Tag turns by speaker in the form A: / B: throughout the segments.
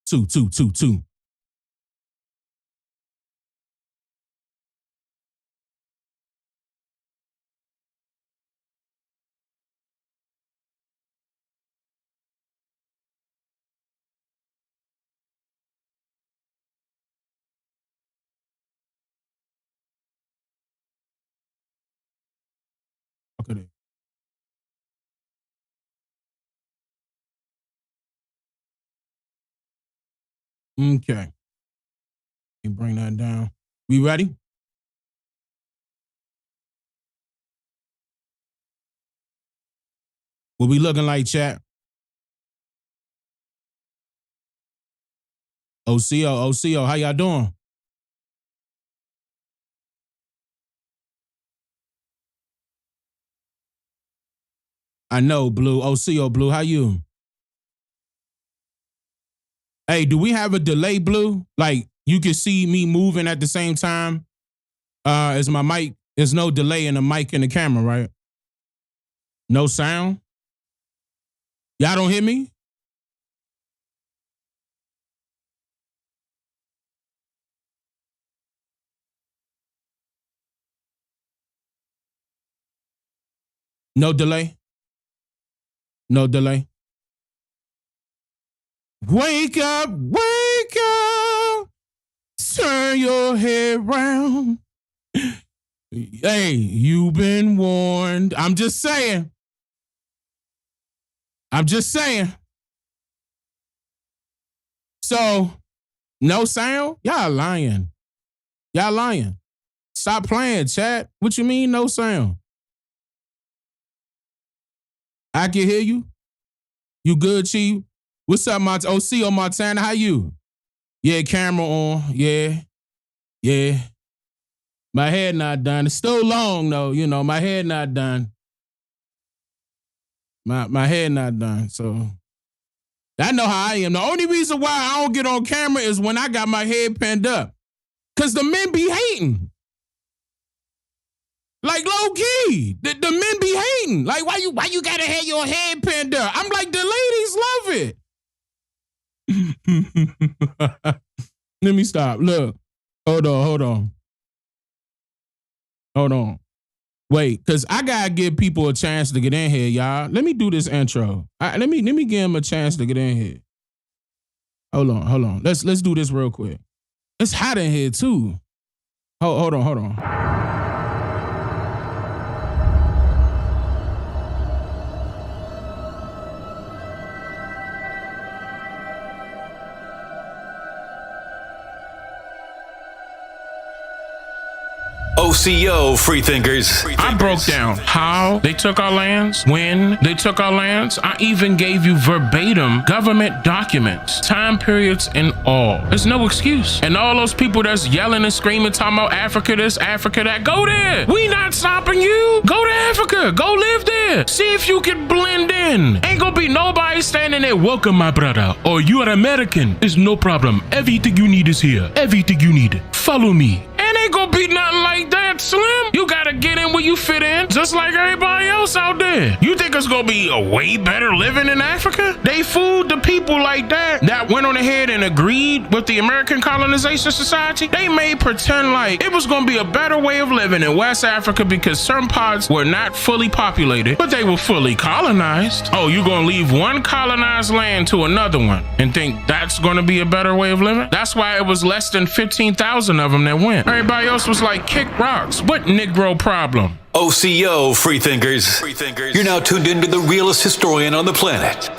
A: Two. Okay. Okay. You bring that down. We ready? What we looking like, chat? OCO, how y'all doing? I know, Blue. OCO, Blue, how you? Hey, do we have a delay, Blue? Like, you can see me moving at the same time as my mic. There's no delay in the mic and the camera, right? No sound? Y'all don't hear me? No delay? No delay? Wake up, turn your head round. Hey, you've been warned. I'm just saying. So, no sound? Y'all lying. Stop playing, chat. What you mean, no sound? I can hear you. You good, Chief? What's up, OCO Montana? How you? Yeah, camera on. Yeah. My head not done. It's still long though, you know. My head not done. My head not done. So I know how I am. The only reason why I don't get on camera is when I got my head pinned up. Cause the men be hating. Like low key, the men be hating. Like why you gotta have your head pinned up? I'm like, the ladies love it. Let me stop. Look, hold on. Wait, cause I gotta give people a chance to get in here, y'all. Let me do this intro. Let me give them a chance to get in here. Hold on. Let's do this real quick. It's hot in here too. Hold on.
B: OCO Freethinkers.
C: I broke down how they took our lands, when they took our lands. I even gave you verbatim government documents, time periods, and all. There's no excuse. And all those people that's yelling and screaming, talking about Africa this, Africa that, go there. We not stopping you. Go to Africa. Go live there. See if you can blend in. Ain't gonna be nobody standing there, welcome my brother, or you are American. There's no problem. Everything you need is here. Everything you need. Follow me. Ain't gonna be nothing like that, Slim. You gotta get in where you fit in, just like everybody else out there. You think it's gonna be a way better living in Africa? They fooled the people like that went on ahead and agreed with the American Colonization Society. They made pretend like it was gonna be a better way of living in West Africa because certain parts were not fully populated, but they were fully colonized. Oh, you gonna leave one colonized land to another one and think that's gonna be a better way of living? That's why it was less than 15,000 of them that went. Everybody else was like, kick rocks. What Negro problem?
B: OCO Freethinkers. You're now tuned into the realest historian on the planet.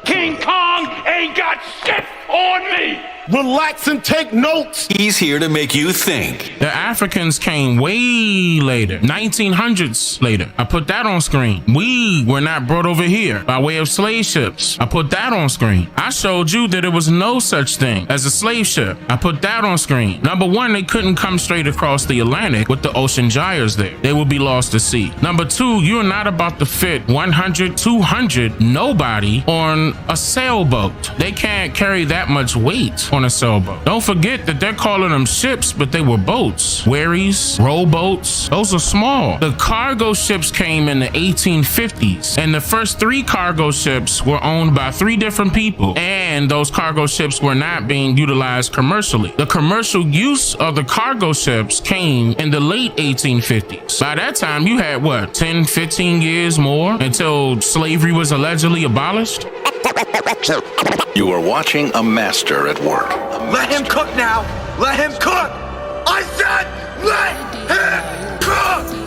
D: King Kong ain't got shit on me.
E: Relax and take notes.
B: He's here to make you think.
C: The Africans came way later, 1900s later. I put that on screen. We were not brought over here by way of slave ships. I put that on screen. I showed you that there was no such thing as a slave ship. I put that on screen. Number one, they couldn't come straight across the Atlantic with the ocean gyres there. They would be lost at sea. Number two, you're not about to fit 100, 200, nobody on a sailboat. They can't carry that much weight on a sailboat. Don't forget that they're calling them ships, but they were boats. Wherries, rowboats, those are small. The cargo ships came in the 1850s, and the first 3 cargo ships were owned by 3 different people, and those cargo ships were not being utilized commercially. The commercial use of the cargo ships came in the late 1850s. By that time, you had what, 10, 15 years more until slavery was allegedly abolished?
F: You are watching a master at work.
D: Let him cook now. Let him cook. I said let him cook.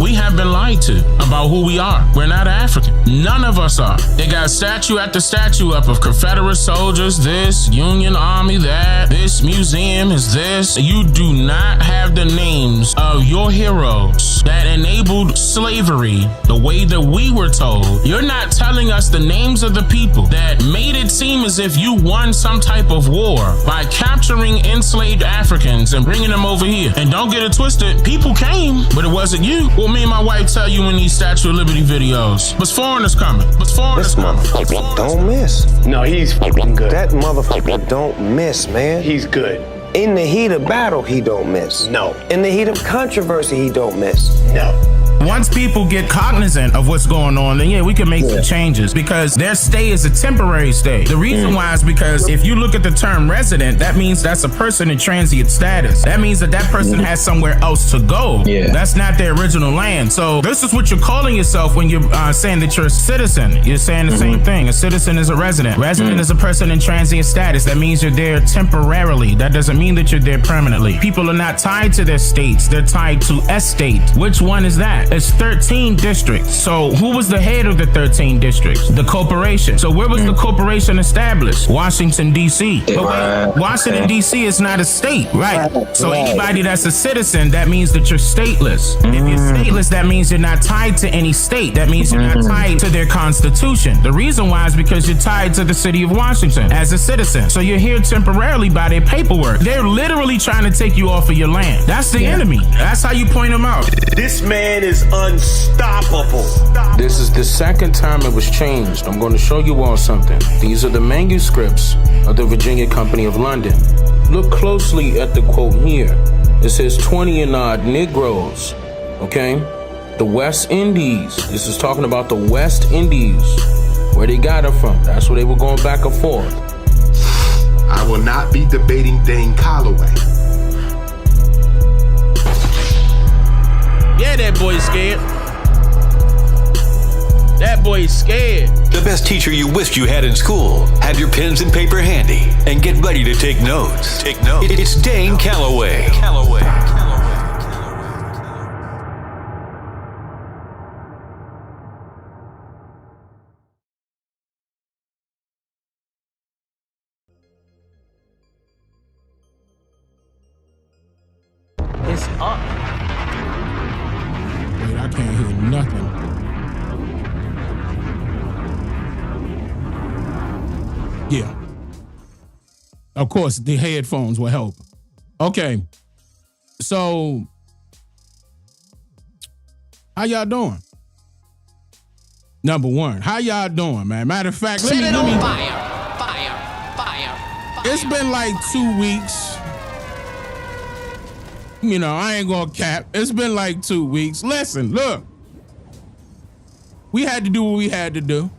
C: We have been lied to about who we are. We're not African. None of us are. They got statue after statue up of Confederate soldiers, this, Union Army, that, this museum is this. You do not have the names of your heroes that enabled slavery the way that we were told. You're not telling us the names of the people that made it seem as if you won some type of war by capturing enslaved Africans and bringing them over here. And don't get it twisted, people came, but it wasn't you. Well, me and my wife tell you in these Statue of Liberty videos, but foreigners coming. But foreigners coming.
G: This motherfucker don't miss.
D: No, he's fucking good.
G: That motherfucker don't miss, man.
D: He's good.
G: In the heat of battle, he don't miss.
D: No.
G: In the heat of controversy, he don't miss.
D: No.
C: Once people get cognizant of what's going on, then yeah, we can make some changes because their stay is a temporary stay. The reason why is because if you look at the term resident, that means that's a person in transient status. That means that person has somewhere else to go.
G: Yeah.
C: That's not their original land. So this is what you're calling yourself when you're saying that you're a citizen. You're saying the same thing. A citizen is a resident. Resident is a person in transient status. That means you're there temporarily. That doesn't mean that you're there permanently. People are not tied to their states. They're tied to a state. Which one is that? It's 13 districts. So who was the head of the 13 districts? The corporation. So where was the corporation established? Washington, D.C. But wait, Washington, D.C. is not a state, right? So anybody that's a citizen, that means that you're stateless. If you're stateless, that means you're not tied to any state. That means you're not tied to their constitution. The reason why is because you're tied to the city of Washington as a citizen. So you're here temporarily by their paperwork. They're literally trying to take you off of your land. That's the enemy. That's how you point them out.
E: This man is unstoppable.
C: This is the second time it was changed. I'm going to show you all something. These are the manuscripts of the Virginia Company of London. Look closely at the quote here. It says 20 and odd Negroes, okay? The West Indies. This is talking about the West Indies, where they got it from. That's where they were going back and forth.
E: I will not be debating Dane Calloway.
A: Yeah, that boy's scared. That boy's scared.
B: The best teacher you wished you had in school. Have your pens and paper handy and get ready to take notes. Take notes. It's Dane Calloway.
A: It's up. Wait, I can't hear nothing. Yeah. Of course, the headphones will help. Okay. So, how y'all doing? Number one, how y'all doing, man? Matter of fact, let me fire. It's been like 2 weeks. You know, I ain't gonna cap. It's been like 2 weeks. Listen, look. We had to do what we had to do.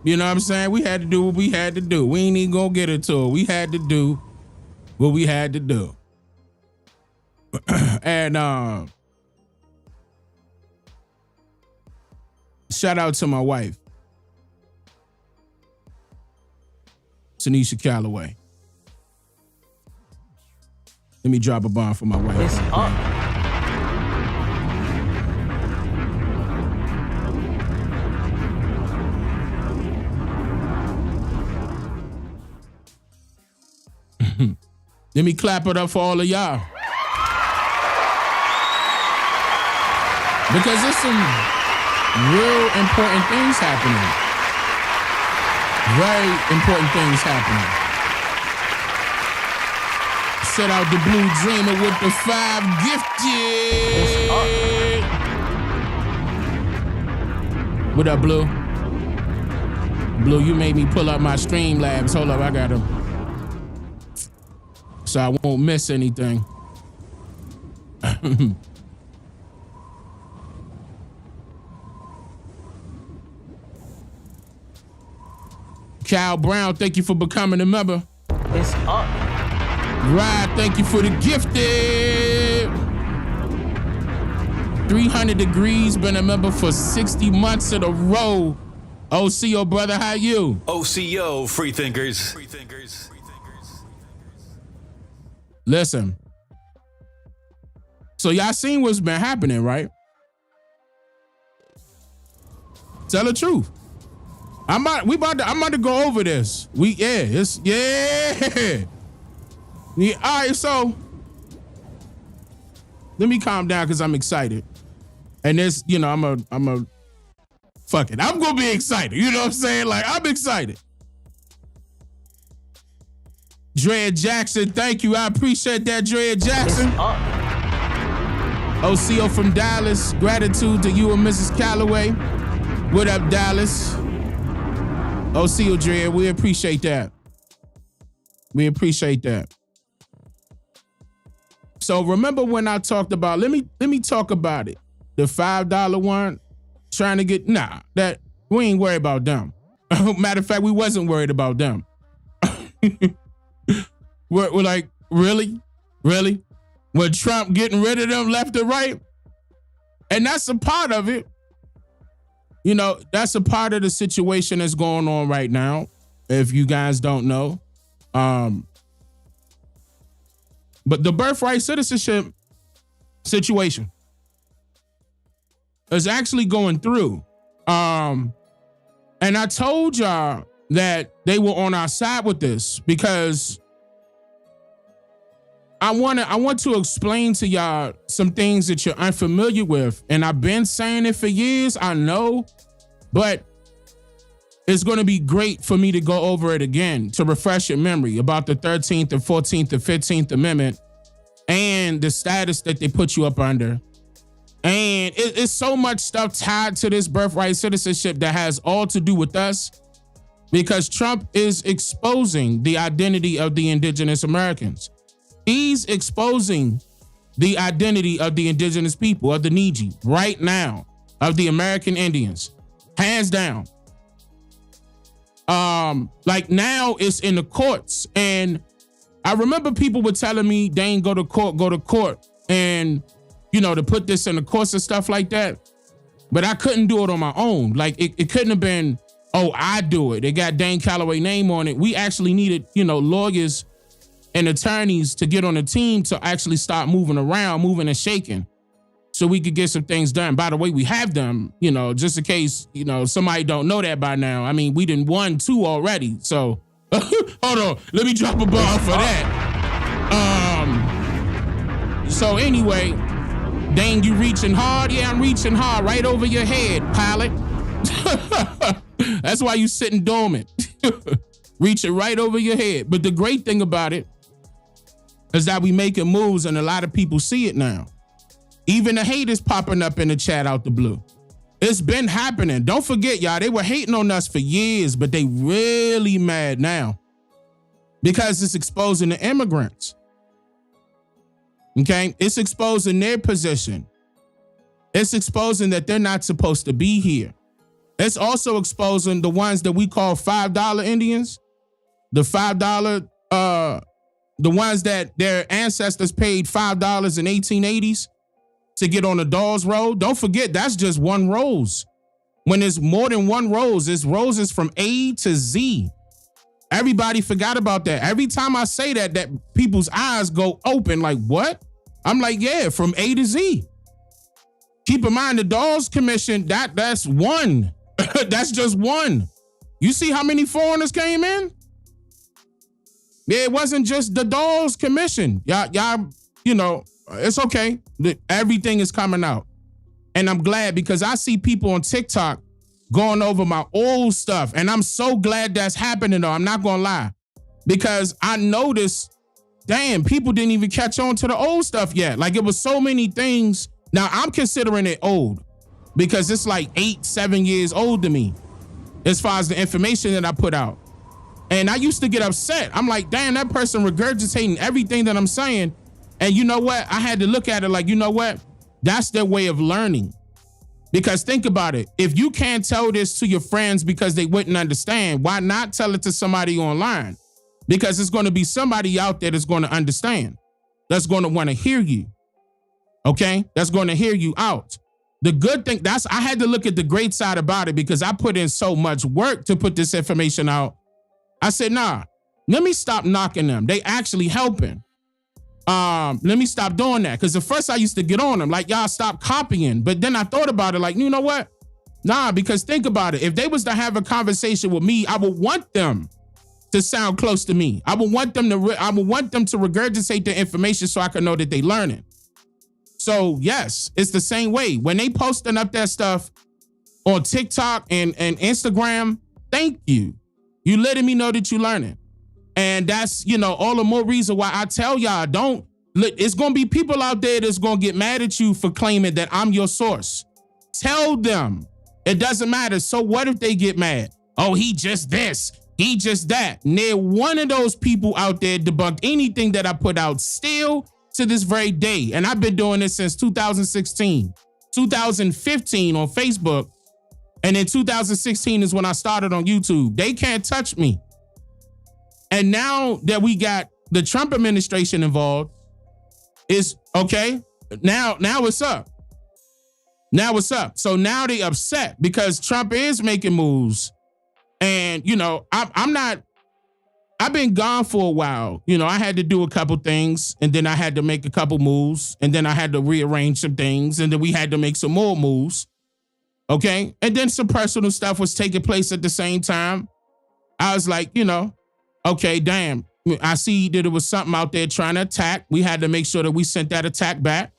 A: You know what I'm saying? We had to do what we had to do. We ain't even gonna get into it. We had to do what we had to do. And shout out to my wife, Tanisha Calloway. Let me drop a bomb for my wife. It's up. Let me clap it up for all of y'all. Because there's some real important things happening. Very important things happening. Set out the Blue Dreamer with the 5 gifted. What up, Blue? Blue, you made me pull up my Streamlabs. Hold up, I got him. so I won't miss anything. Cal Brown, thank you for becoming a member.
H: It's up.
A: Rod, thank you for the gifted. 300 Degrees, been a member for 60 months in a row. OCO, brother, how you?
B: OCO, freethinkers.
A: Listen. So y'all seen what's been happening, right? Tell the truth. I'm about to go over this. Yeah. All right, so let me calm down because I'm excited. And this, you know, I'm fuck it. I'm gonna be excited. You know what I'm saying? Like, I'm excited. Drea Jackson, thank you. I appreciate that, Drea Jackson. OCO from Dallas. Gratitude to you and Mrs. Calloway. What up, Dallas? OCO, Drea, we appreciate that. We appreciate that. So remember when I talked about, let me talk about it. The $5 one, trying to get, that we ain't worried about them. Matter of fact, we wasn't worried about them. We're like, really? With Trump getting rid of them left and right? And that's a part of it. You know, that's a part of the situation that's going on right now, if you guys don't know. But the birthright citizenship situation is actually going through. And I told y'all that they were on our side with this because I want to explain to y'all some things that you're unfamiliar with. And I've been saying it for years, I know, but it's going to be great for me to go over it again to refresh your memory about the 13th, the 14th, the 15th Amendment and the status that they put you up under. And it's so much stuff tied to this birthright citizenship that has all to do with us because Trump is exposing the identity of the indigenous Americans. He's exposing the identity of the indigenous people, of the Niji, right now, of the American Indians, hands down. Like now it's in the courts. And I remember people were telling me, Dane, go to court. And, you know, to put this in the courts and stuff like that. But I couldn't do it on my own. Like it couldn't have been, I do it. It got Dane Calloway name on it. We actually needed, you know, lawyers and attorneys to get on the team to actually start moving around, moving and shaking so we could get some things done. By the way, we have them, you know, just in case, you know, somebody don't know that by now. I mean, we done won 2 already. So hold on, let me drop a bomb for that. So anyway, Dane, you reaching hard? Yeah, I'm reaching hard right over your head, pilot. That's why you sitting dormant. Reaching right over your head. But the great thing about it is that we making moves and a lot of people see it now. Even the haters popping up in the chat out the blue. It's been happening. Don't forget, y'all, they were hating on us for years, but they really mad now because it's exposing the immigrants. Okay? It's exposing their position. It's exposing that they're not supposed to be here. It's also exposing the ones that we call $5 Indians, the $5, the ones that their ancestors paid $5 in 1880s to get on the Dawes Road. Don't forget, that's just one rose. When there's more than one rose, it's roses from A to Z. Everybody forgot about that. Every time I say that people's eyes go open like, what? I'm like, yeah, from A to Z. Keep in mind, the Dawes Commission, that's one. That's just one. You see how many foreigners came in? Yeah, it wasn't just the Dawes Commission. Y'all, you know, it's okay. Everything is coming out. And I'm glad because I see people on TikTok going over my old stuff. And I'm so glad that's happening though. I'm not gonna lie. Because I noticed, damn, people didn't even catch on to the old stuff yet. Like it was so many things. Now I'm considering it old because it's like 8-7 years old to me as far as the information that I put out. And I used to get upset. I'm like, damn, that person regurgitating everything that I'm saying. And you know what? I had to look at it like, you know what? That's their way of learning. Because think about it. If you can't tell this to your friends because they wouldn't understand, why not tell it to somebody online? Because it's going to be somebody out there that's going to understand. That's going to want to hear you. Okay? That's going to hear you out. The good thing, I had to look at the great side about it because I put in so much work to put this information out. I said, nah, let me stop knocking them. They actually helping. Let me stop doing that. Because at first I used to get on them, like, y'all stop copying. But then I thought about it, like, you know what? Nah, because think about it. If they was to have a conversation with me, I would want them to sound close to me. I would want them to regurgitate the information so I can know that they learning. So yes, it's the same way. When they posting up that stuff on TikTok and Instagram, thank you. You letting me know that you learning. And that's, all the more reason why I tell y'all, it's going to be people out there that's going to get mad at you for claiming that I'm your source. Tell them it doesn't matter. So what if they get mad? Oh, he just this, he just that. And they're one of those people out there debunk anything that I put out still to this very day. And I've been doing this since 2016, 2015 on Facebook. And in 2016 is when I started on YouTube. They can't touch me. And now that we got the Trump administration involved, is okay. Now what's up? Now what's up? So now they upset because Trump is making moves. And, I've been gone for a while. I had to do a couple things and then I had to make a couple moves and then I had to rearrange some things and then we had to make some more moves. Okay. And then some personal stuff was taking place at the same time. I was like, okay, damn. I see that it was something out there trying to attack. We had to make sure that we sent that attack back,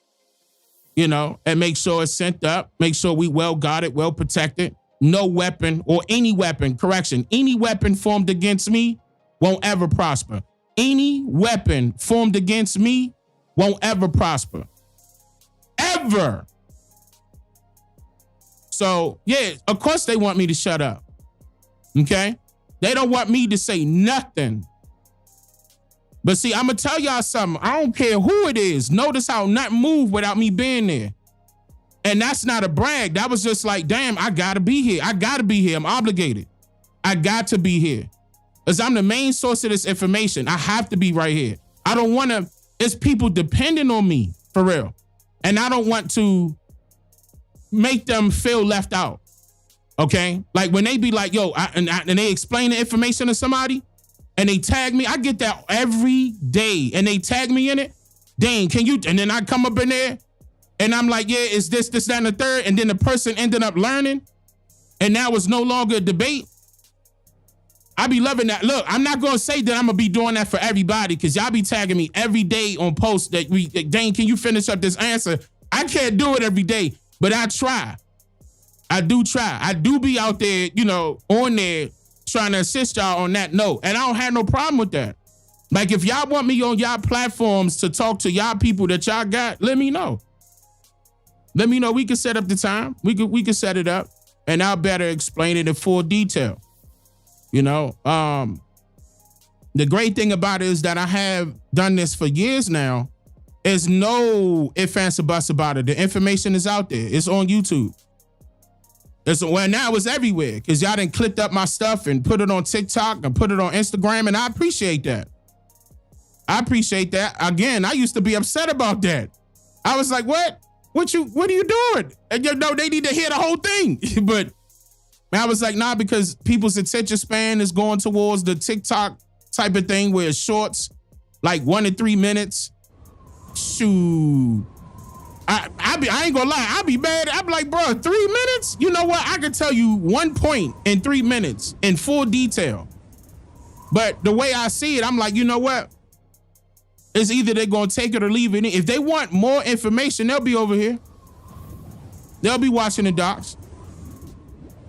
A: and make sure it's sent up, make sure we well guarded, well protected. No weapon or any weapon formed against me won't ever prosper. Any weapon formed against me won't ever prosper. Ever. So, yeah, of course they want me to shut up. Okay? They don't want me to say nothing. But see, I'm going to tell y'all something. I don't care who it is. Notice how nothing moved without me being there. And that's not a brag. That was just like, damn, I got to be here. I got to be here. I'm obligated. I got to be here. Because I'm the main source of this information. I have to be right here. I don't want to, it's people depending on me, for real. And I don't want to make them feel left out. Okay? Like when they be like, yo, and they explain the information to somebody and they tag me, I get that every day and they tag me in it. Dane, can you, and then I come up in there and I'm like, yeah, it's this, that, and the third. And then the person ended up learning and now it's no longer a debate. I be loving that. Look, I'm not going to say that I'm going to be doing that for everybody because y'all be tagging me every day on posts that Dane, can you finish up this answer? I can't do it every day. But I try. I do try. I do be out there, on there trying to assist y'all on that note. And I don't have no problem with that. Like if y'all want me on y'all platforms to talk to y'all people that y'all got, let me know. Let me know. We can set up the time. We can set it up and I'll better explain it in full detail. The great thing about it is that I have done this for years now. There's no ifs, ands, or buts about it. The information is out there. It's on YouTube. Now it's everywhere because y'all done clicked up my stuff and put it on TikTok and put it on Instagram, and I appreciate that. Again, I used to be upset about that. I was like, what? What are you doing? And they need to hear the whole thing. But I was like, nah, because people's attention span is going towards the TikTok type of thing where it's shorts, like 1 to 3 minutes. Shoot. I ain't gonna lie. I'll be mad. I'll be like, bro, 3 minutes? You know what? I can tell you 1 point in 3 minutes in full detail. But the way I see it, I'm like, you know what? It's either they're gonna take it or leave it. If they want more information, they'll be over here. They'll be watching the docs.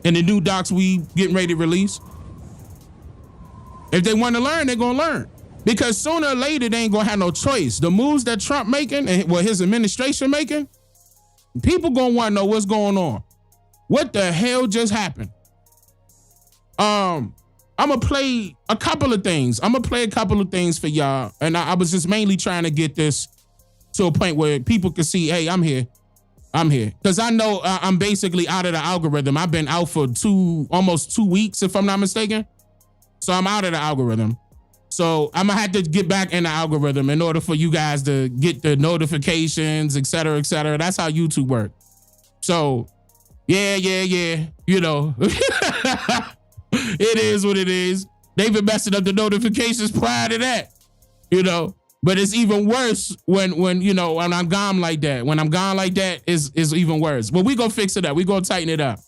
A: And the new docs we getting ready to release. If they want to learn, they're gonna learn. Because sooner or later, they ain't gonna have no choice. The moves that Trump making and what his administration making, people gonna want to know what's going on. What the hell just happened? I'm gonna play a couple of things. I'm gonna play a couple of things for y'all. And I was just mainly trying to get this to a point where people can see, hey, I'm here. I'm here. Because I know I'm basically out of the algorithm. I've been out for almost 2 weeks, if I'm not mistaken. So I'm out of the algorithm. So I'm gonna have to get back in the algorithm in order for you guys to get the notifications, et cetera, et cetera. That's how YouTube works. So yeah. You know, it is what it is. They've been messing up the notifications prior to that, you know. But it's even worse when you know, when I'm gone like that. When I'm gone like that, is even worse. But we gonna fix it up. We gonna tighten it up.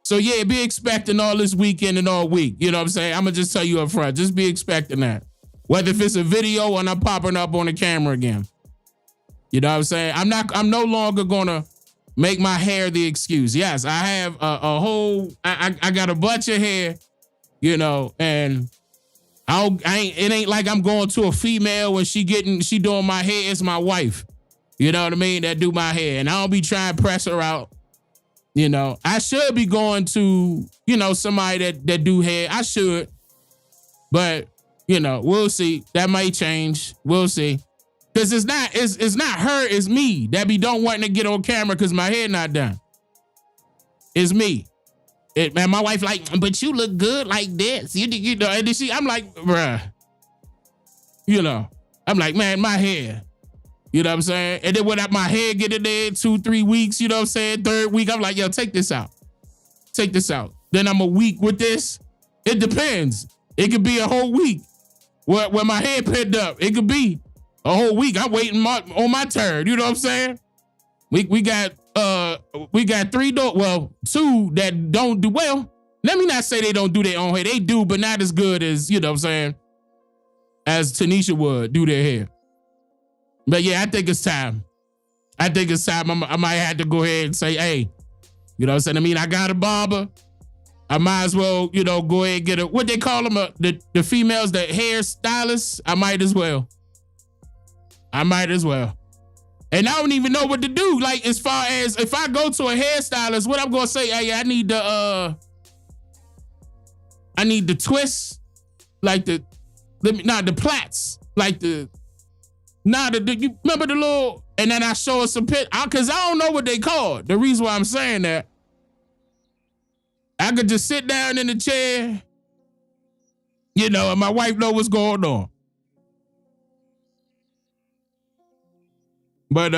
A: So yeah, be expecting all this weekend and all week. You know what I'm saying? I'm gonna just tell you up front. Just be expecting that. Whether if it's a video or I'm popping up on the camera again. You know what I'm saying? I'm no longer gonna make my hair the excuse. Yes, I have a whole, I got a bunch of hair, you know, and it ain't like I'm going to a female when she doing my hair. It's my wife. You know what I mean? That do my hair. And I don't be trying to press her out. You know, I should be going to, you know, somebody that do hair. I should. But, you know, we'll see. That might change. We'll see. Because it's not her, it's me that be don't wanting to get on camera because my hair not done. It's me. Man, my wife like, but you look good like this. You know, and then I'm like, bruh. You know, I'm like, man, my hair. You know what I'm saying? And then when my hair get in there 2-3 weeks, you know what I'm saying? Third week, I'm like, yo, take this out. Take this out. Then I'm a week with this. It depends. It could be a whole week where my hair pinned up. It could be a whole week. I'm waiting on my turn. You know what I'm saying? We got 2 that don't do well. Let me not say they don't do their own hair. They do, but not as good as, you know what I'm saying, as Tanisha would do their hair. But yeah, I think it's time. I might have to go ahead and say, hey, you know what I'm saying? I mean, I got a barber. I might as well, you know, go ahead and get what they call them, the females, the hair stylists. I might as well. And I don't even know what to do. Like, as far as if I go to a hairstylist, what I'm gonna say, hey, I need the twist, like the plaits, like you remember the little, and then I show her some cause I don't know what they call. The reason why I'm saying that, I could just sit down in the chair, you know, and my wife know what's going on. But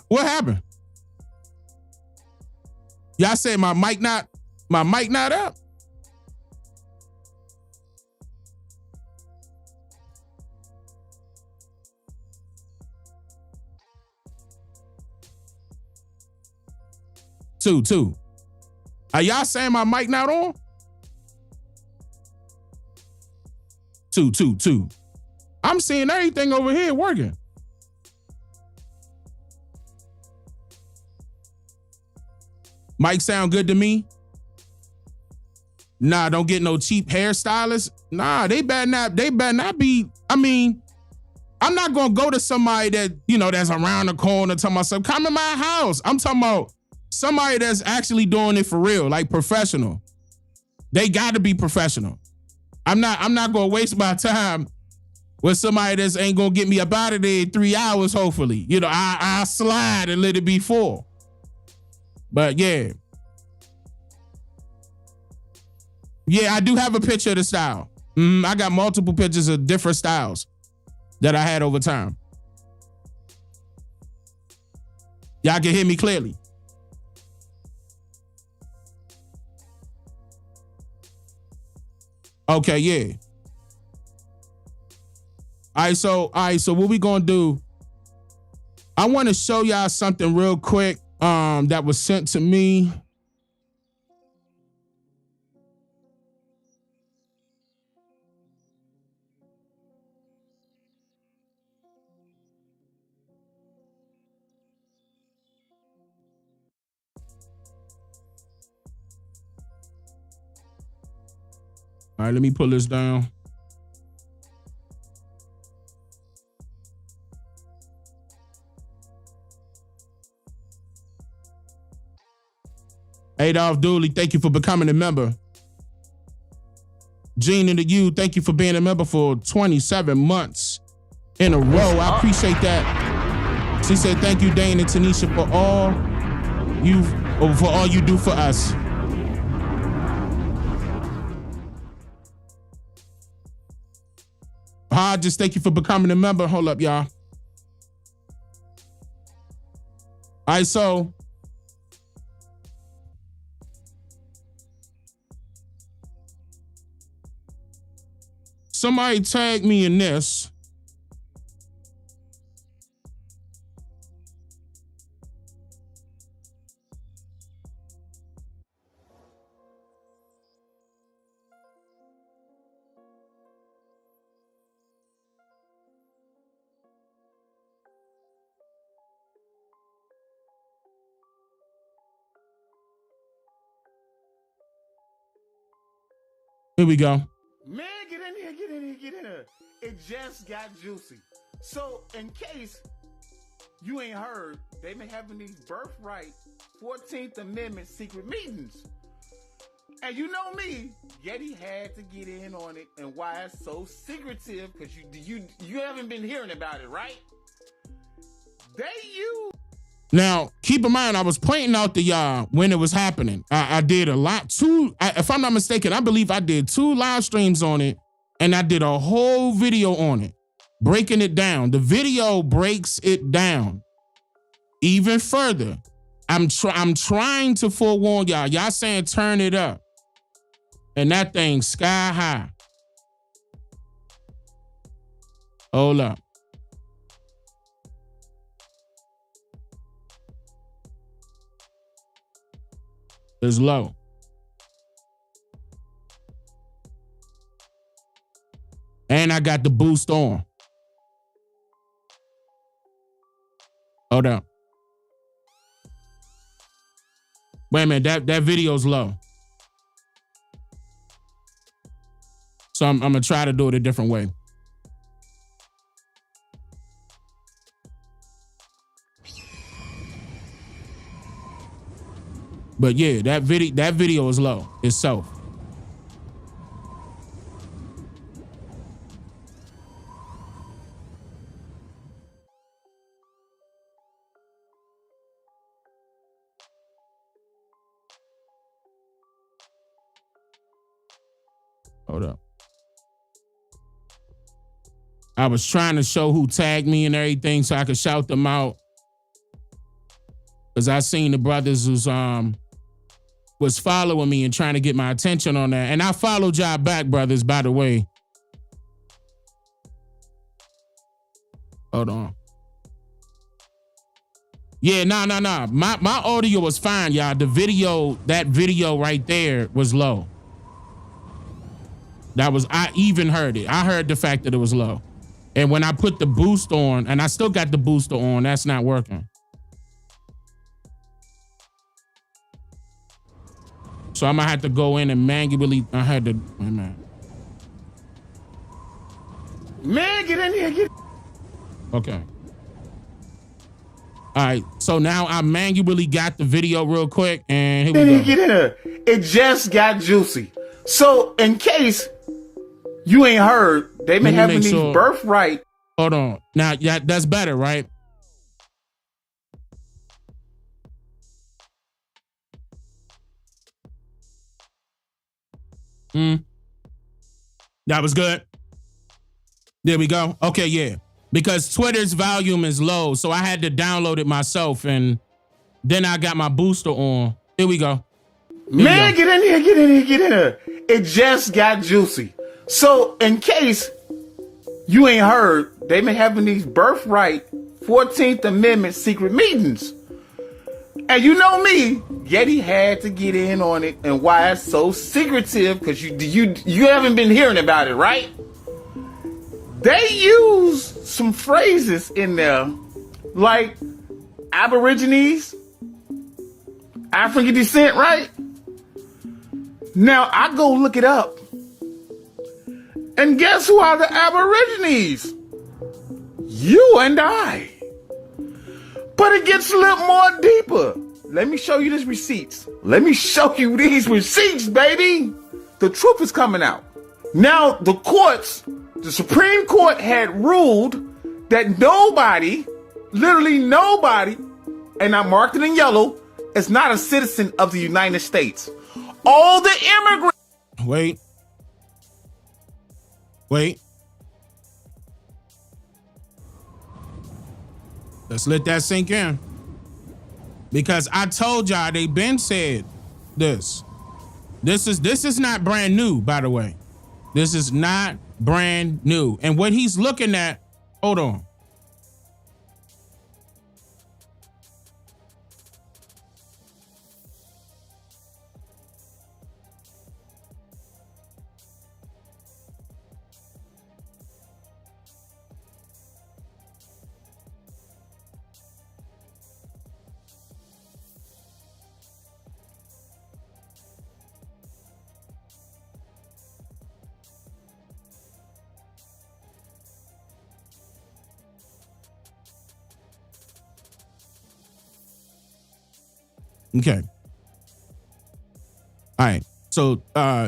A: what happened? Y'all say my mic not up? Two. Are y'all saying my mic not on? Two. I'm seeing everything over here working. Mic sound good to me? Nah, don't get no cheap hairstylist. Nah, they better not be. I mean, I'm not gonna go to somebody that, you know, that's around the corner talking about something. Come to my house. I'm talking about somebody that's actually doing it for real, like professional. They gotta be professional. I'm not gonna waste my time with somebody that ain't gonna get me up out of there in 3 hours, hopefully. You know, I'll slide and let it be full. But yeah. Yeah, I do have a picture of the style. I got multiple pictures of different styles that I had over time. Y'all can hear me clearly. Okay, yeah. All right, so what we gonna do? I want to show y'all something real quick that was sent to me. All right, let me pull this down. Adolph Dooley, thank you for becoming a member. Gene and the U, thank you for being a member for 27 months in a row. I appreciate that. She said, thank you, Dane and Tanisha, for all you do for us. Just thank you for becoming a member. Hold up, y'all. All right, so somebody tag me in this. Here we go.
H: Man, get in here, get in here, get in here. It just got juicy. So, in case you ain't heard, they've been having these birthright 14th Amendment secret meetings. And you know me, Yeti had to get in on it and why it's so secretive, because you haven't been hearing about it, right?
A: Now, keep in mind, I was pointing out to y'all when it was happening. I did a lot. If I'm not mistaken, I believe I did 2 live streams on it, and I did a whole video on it, breaking it down. The video breaks it down even further. I'm trying to forewarn y'all. Y'all saying turn it up, and that thing sky high. Hold up. It's low. And I got the boost on. Hold up. Wait a minute, that video's low. So I'm gonna try to do it a different way. But yeah, that video is low itself. Hold up. I was trying to show who tagged me and everything so I could shout them out. Cause I seen the brothers was following me and trying to get my attention on that. And I followed y'all back, brothers, by the way. Hold on. Yeah, nah. My audio was fine, y'all. That video right there was low. I even heard it. I heard the fact that it was low. And when I put the boost on, and I still got the booster on, that's not working. So I'm gonna have to go in and manually, wait a minute.
H: Man, get in here, get.
A: Okay. All right, so now I manually got the video real quick, and here we go.
H: Get in here. It just got juicy. So in case you ain't heard, they've been having these birthright.
A: Hold on. Now, yeah, that's better, right? That was good. There we go. Okay, yeah. Because Twitter's volume is low, so I had to download it myself, and then I got my booster on. Here we go.
H: Man, get in here, get in here, get in here. It just got juicy. So in case you ain't heard, they've been having these birthright 14th Amendment secret meetings. And you know me, Yeti had to get in on it and why it's so secretive, because you haven't been hearing about it, right? They use some phrases in there like Aborigines, African descent, right? Now I go look it up. And guess who are the Aborigines? You and I. But it gets a little more deeper. Let me show you these receipts. Let me show you these receipts, baby. The truth is coming out. Now, the courts, the Supreme Court had ruled that nobody, literally nobody, and I marked it in yellow, is not a citizen of the United States. All the immigrants.
A: Wait. Let's let that sink in. Because I told y'all, they been said this. This is not brand new, by the way. This is not brand new. And what he's looking at, hold on. Okay. All right. So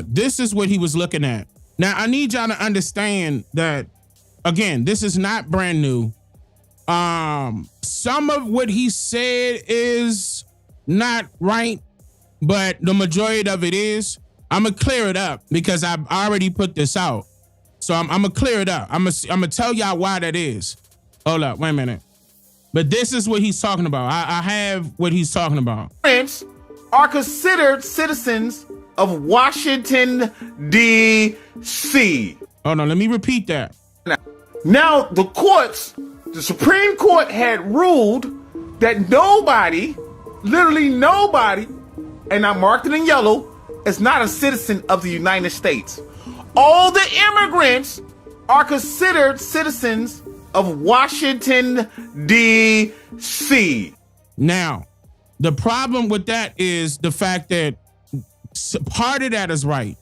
A: this is what he was looking at. Now, I need y'all to understand that, again, this is not brand new. Some of what he said is not right, but the majority of it is. I'm going to clear it up because I've already put this out. So I'm going to clear it up. I'm going to tell y'all why that is. Hold up. Wait a minute. But this is what he's talking about. I have what he's talking about.
H: Are considered citizens of Washington, D.C.
A: Oh, no, let me repeat that.
H: Now, the courts, the Supreme Court had ruled that nobody, literally nobody, and I marked it in yellow, is not a citizen of the United States. All the immigrants are considered citizens of Washington, D.C.
A: Now, the problem with that is the fact that part of that is right,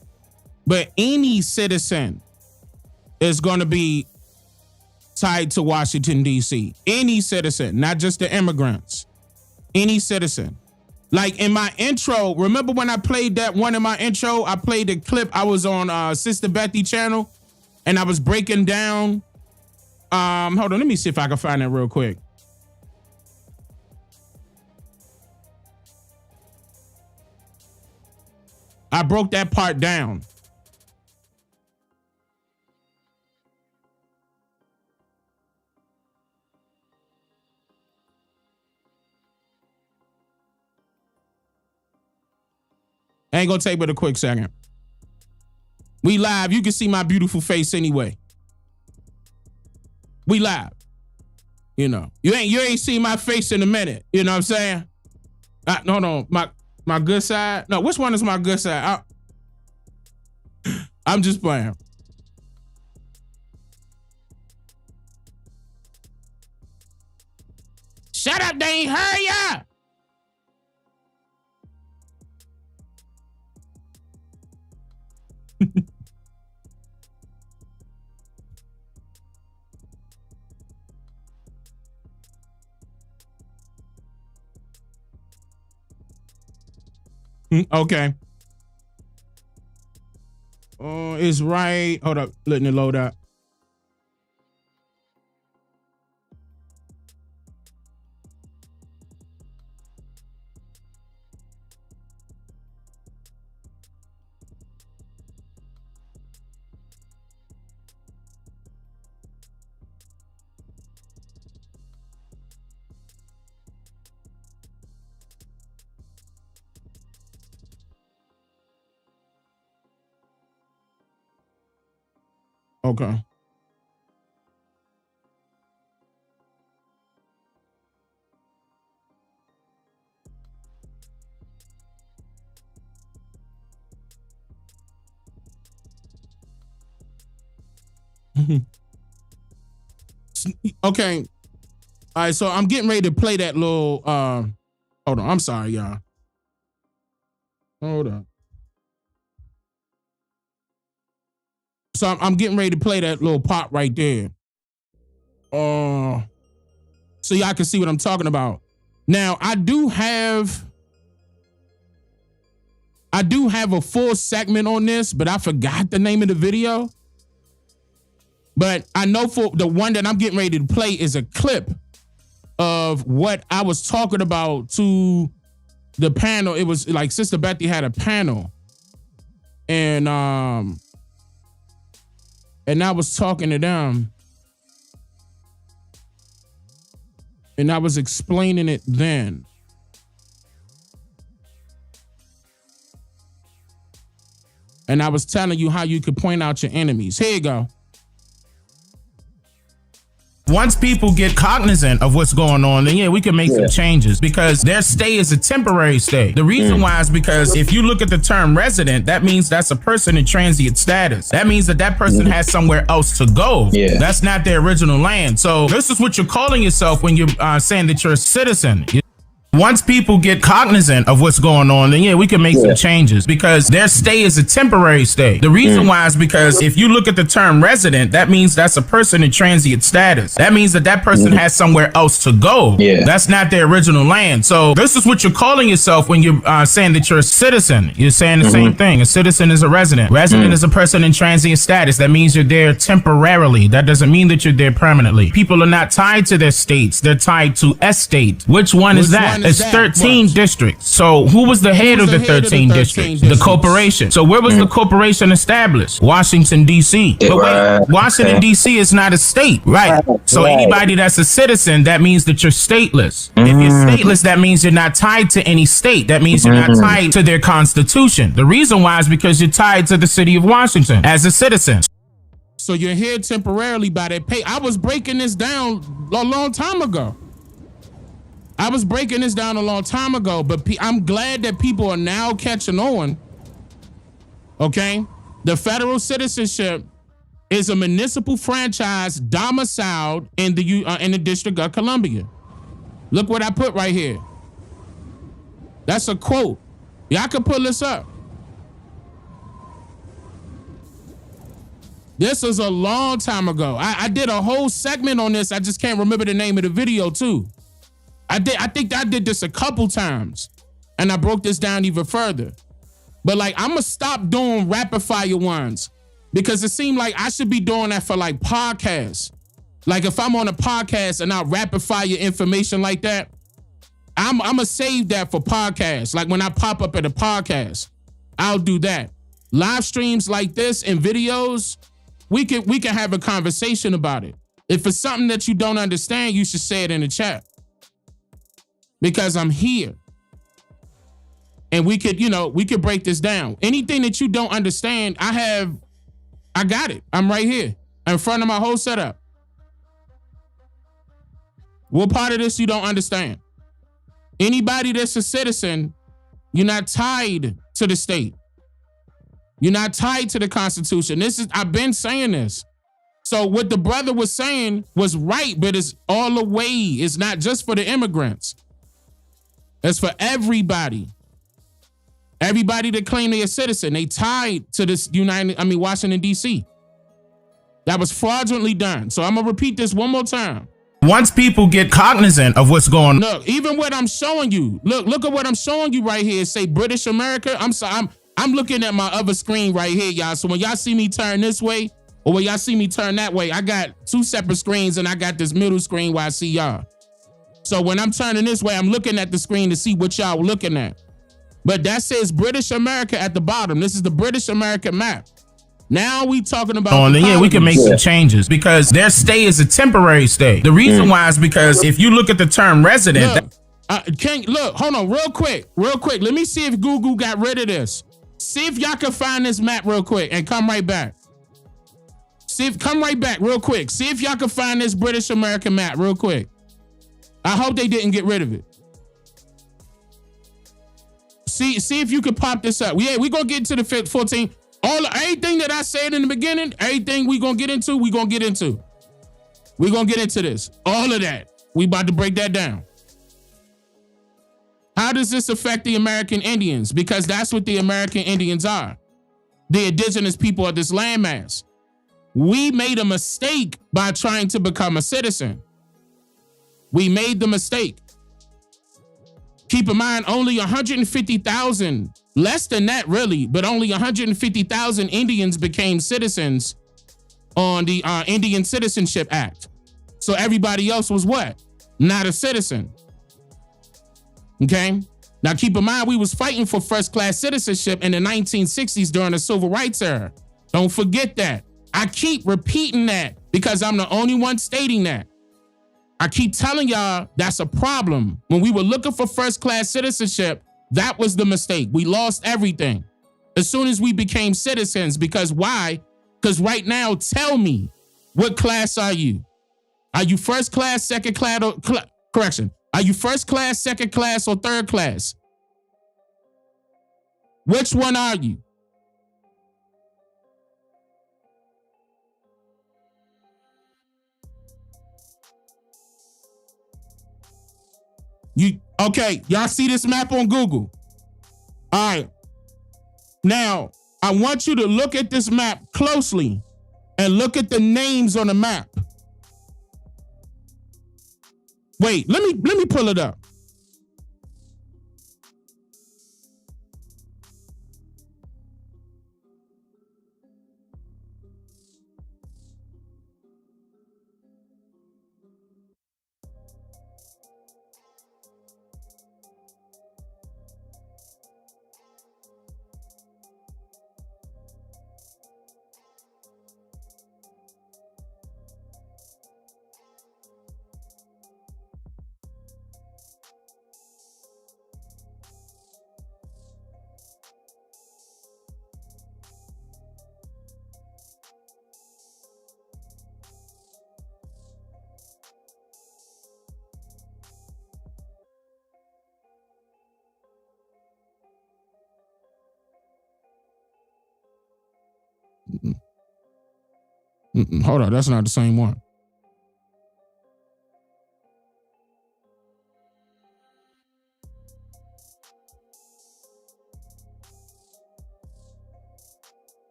A: but any citizen is going to be tied to Washington, D.C. Any citizen, not just the immigrants. Any citizen. Like in my intro, remember when I played that one in my intro? I played a clip. I was on Sister Bethy channel, and I was breaking down. Hold on, let me see if I can find that real quick. I broke that part down. Ain't gonna take but a quick second. We live. You can see my beautiful face anyway. We live. You know, you ain't seen my face in a minute. You know what I'm saying? No, my good side. No, which one is my good side? I'm just playing. Shut up, Dane. Hurry up. Okay. Oh, it's right. Hold up. Letting it load up. Okay. Okay. All right, so I'm getting ready to play that little hold on. I'm sorry, y'all. Hold on. So I'm getting ready to play that little pop right there. So y'all can see what I'm talking about. Now, I do have I do have a full segment on this, but I forgot the name of the video. But I know for the one that I'm getting ready to play is a clip of what I was talking about to the panel. It was like Sister Betty had a panel. And I was talking to them. And I was explaining it then. And I was telling you how you could point out your enemies. Here you go.
C: Once people get cognizant of what's going on, then yeah, we can make some changes because their stay is a temporary stay. The reason why is because if you look at the term resident, that means that's a person in transient status. That means that person has somewhere else to go. Yeah. That's not their original land. So this is what you're calling yourself when you're saying that you're a citizen. Once people get cognizant of what's going on, then yeah, we can make some changes because their stay is a temporary stay. The reason why is because if you look at the term resident, that means that's a person in transient status. That means that person has somewhere else to go. Yeah. That's not their original land. So this is what you're calling yourself when you're saying that you're a citizen. You're saying the same thing. A citizen is a resident. Resident is a person in transient status. That means you're there temporarily. That doesn't mean that you're there permanently. People are not tied to their states. They're tied to a state. Which one is that? It's 13 districts. So who was the head of the 13 districts? The corporation. So where was the corporation established? Washington, D.C. But wait, Washington, D.C. is not a state, right? So anybody that's a citizen, that means that you're stateless. If you're stateless, that means you're not tied to any state. That means you're not tied to their constitution. The reason why is because you're tied to the city of Washington as a citizen.
A: So you're here temporarily by their pay. I was breaking this down a long time ago. But I'm glad that people are now catching on. Okay? The federal citizenship is a municipal franchise domiciled in the District of Columbia. Look what I put right here. That's a quote. Yeah, I can pull this up. This is a long time ago. I did a whole segment on this. I just can't remember the name of the video too. I think I did this a couple times and I broke this down even further. But like, I'm gonna stop doing rapid fire ones because it seemed like I should be doing that for like podcasts. Like if I'm on a podcast and I rapid fire information like that, I'm gonna save that for podcasts. Like when I pop up at a podcast, I'll do that. Live streams like this and videos, we can have a conversation about it. If it's something that you don't understand, you should say it in the chat. Because I'm here. And we could break this down. Anything that you don't understand, I got it. I'm right here in front of my whole setup. What part of this you don't understand? Anybody that's a citizen, you're not tied to the state. You're not tied to the Constitution. I've been saying this. So what the brother was saying was right, but it's all the way. It's not just for the immigrants. It's for everybody. Everybody that claim they're a citizen, they tied to this Washington, D.C. That was fraudulently done. So I'm going to repeat this one more time.
C: Once people get cognizant of what's going on.
A: Look, even what I'm showing you. Look at what I'm showing you right here. Say British America. I'm looking at my other screen right here, y'all. So when y'all see me turn this way or when y'all see me turn that way, I got two separate screens and I got this middle screen where I see y'all. So when I'm turning this way, I'm looking at the screen to see what y'all looking at. But that says British America at the bottom. This is the British America map. Now we talking about
C: we can make some changes because their stay is a temporary stay. The reason why is because if you look at the term resident.
A: Hold on real quick. Let me see if Google got rid of this. See if y'all can find this map real quick and come right back. Come right back real quick. See if y'all can find this British America map real quick. I hope they didn't get rid of it. See if you can pop this up. Yeah, we're going to get into the 14. Everything that I said in the beginning, everything we're going to get into, we're going to get into. We're going to get into this. All of that. We about to break that down. How does this affect the American Indians? Because that's what the American Indians are. The indigenous people of this landmass. We made a mistake by trying to become a citizen. We made the mistake. Keep in mind, only 150,000 Less than that, really, but only 150,000 Indians became citizens on the Indian Citizenship Act. So everybody else was what? Not a citizen. Okay? Now keep in mind, we was fighting for first-class citizenship in the 1960s during the Civil Rights era. Don't forget that. I keep repeating that because I'm the only one stating that. I keep telling y'all that's a problem. When we were looking for first-class citizenship, that was the mistake. We lost everything as soon as we became citizens. Because why? Because right now, tell me, what class are you? Are you first class, second class, or correction? Are you first class, second class, or third class? Which one are you? Okay, y'all see this map on Google? All right. Now, I want you to look at this map closely and look at the names on the map. Wait, let me pull it up. Hold on, that's not the same one.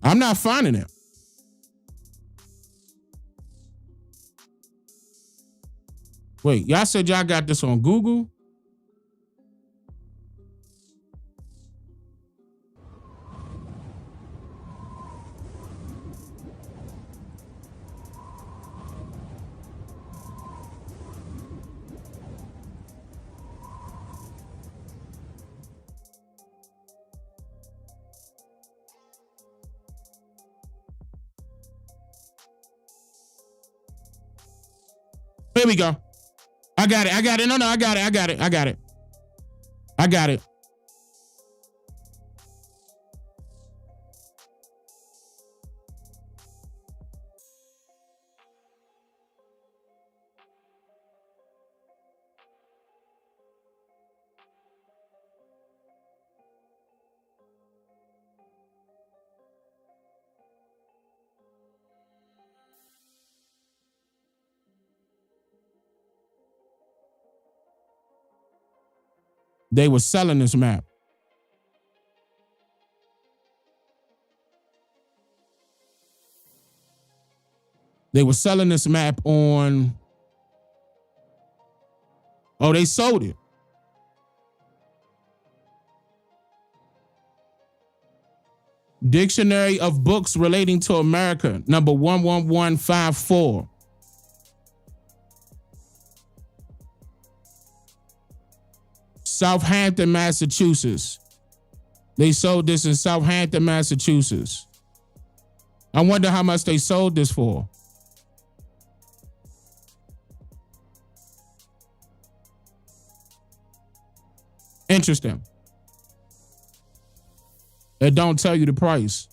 A: I'm not finding it. Wait, y'all said y'all got this on Google? Here we go. I got it. No, I got it. They were selling this map. They were selling this map on... Oh, they sold it. Dictionary of Books Relating to America, number 11154. Southampton, Massachusetts. They sold this in Southampton, Massachusetts. I wonder how much they sold this for. Interesting. It don't tell you the price.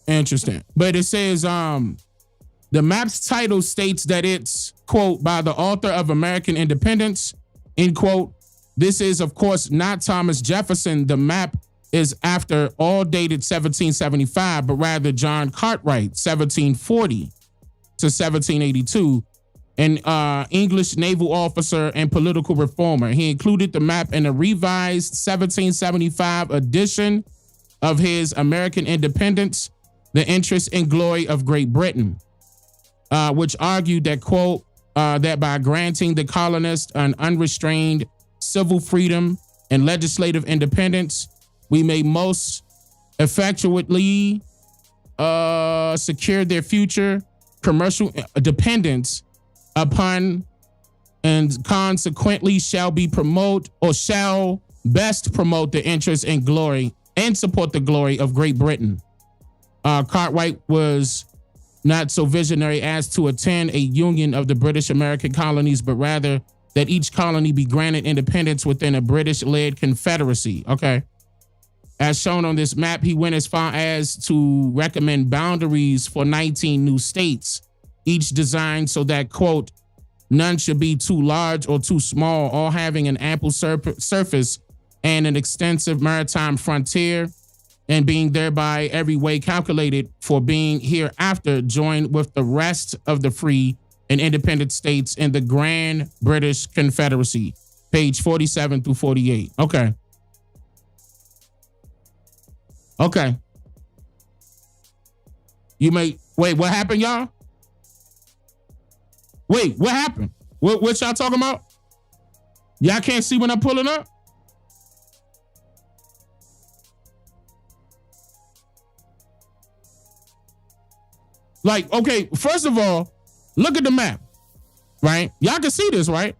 A: Interesting. But it says the map's title states that it's, quote, by the author of American Independence, end quote. This is, of course, not Thomas Jefferson. The map is after all dated 1775, but rather John Cartwright, 1740 to 1782, an English naval officer and political reformer. He included the map in a revised 1775 edition of his American Independence, The Interest and Glory of Great Britain, which argued that, quote, that by granting the colonists an unrestrained civil freedom and legislative independence, we may most effectually secure their future commercial dependence upon, and consequently shall best promote the interest and glory and support the glory of Great Britain. Cartwright was not so visionary as to attend a union of the British American colonies, but rather that each colony be granted independence within a British-led confederacy. Okay. As shown on this map, he went as far as to recommend boundaries for 19 new states, each designed so that, quote, none should be too large or too small, all having an ample surface and an extensive maritime frontier, and being thereby every way calculated for being hereafter joined with the rest of the free and independent states in the Grand British Confederacy. Page 47 through 48. Okay. Okay. You may, wait, what happened, y'all? Wait, what happened? What y'all talking about? Y'all can't see when I'm pulling up? Like, okay, first of all, look at the map, right? Y'all can see this, right?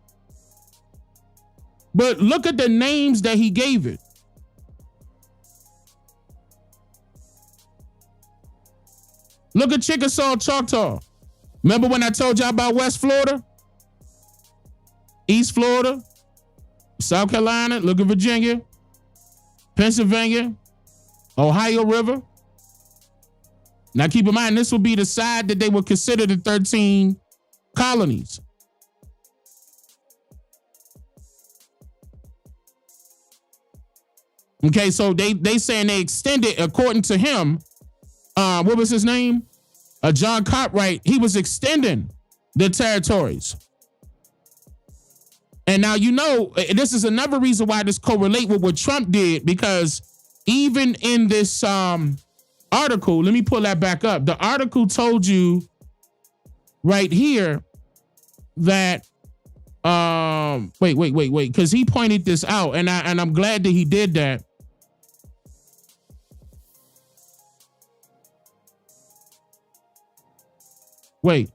A: But look at the names that he gave it. Look at Chickasaw, Choctaw. Remember when I told y'all about West Florida? East Florida, South Carolina, look at Virginia, Pennsylvania, Ohio River. Now keep in mind, this will be the side that they would consider the 13 colonies. Okay, so they saying they extended, according to him, what was his name? John Cartwright, he was extending the territories. And now, you know, this is another reason why this correlate with what Trump did, because even in this article, let me pull that back up. The article told you right here that, wait, because he pointed this out, and I'm glad that he did that. Wait.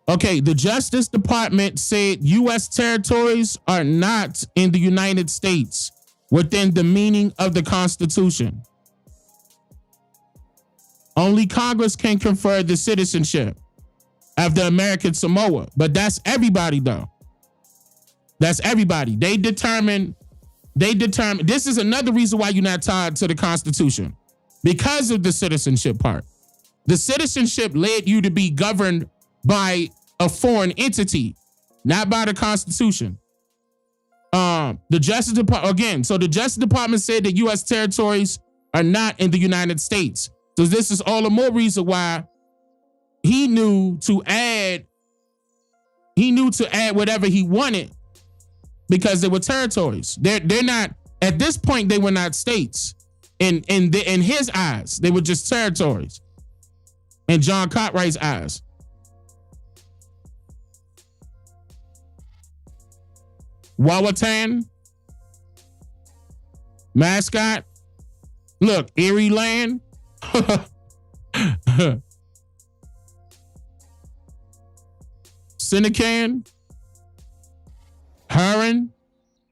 A: Okay, the Justice Department said U.S. territories are not in the United States within the meaning of the Constitution. Only Congress can confer the citizenship of the American Samoa. But that's everybody, though. That's everybody. They determine, this is another reason why you're not tied to the Constitution, because of the citizenship part. The citizenship led you to be governed by a foreign entity, not by the Constitution. The Justice Department, again, so the Justice Department said that U.S. territories are not in the United States. So this is all the more reason why he knew to add whatever he wanted, because they were territories. They're not, at this point, they were not states. In his eyes, they were just territories. In John Cartwright's eyes. Wawatan, Mascot, look, Erie Land, Senecan, Huron,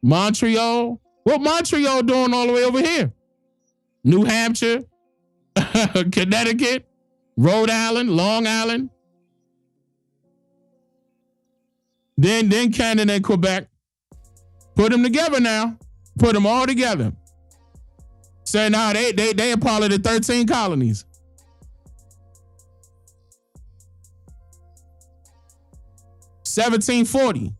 A: Montreal. What Montreal doing all the way over here? New Hampshire, Connecticut, Rhode Island, Long Island, then Canada and Quebec. Put them together now. Put them all together. Say now they are part of the 13 colonies. $1740.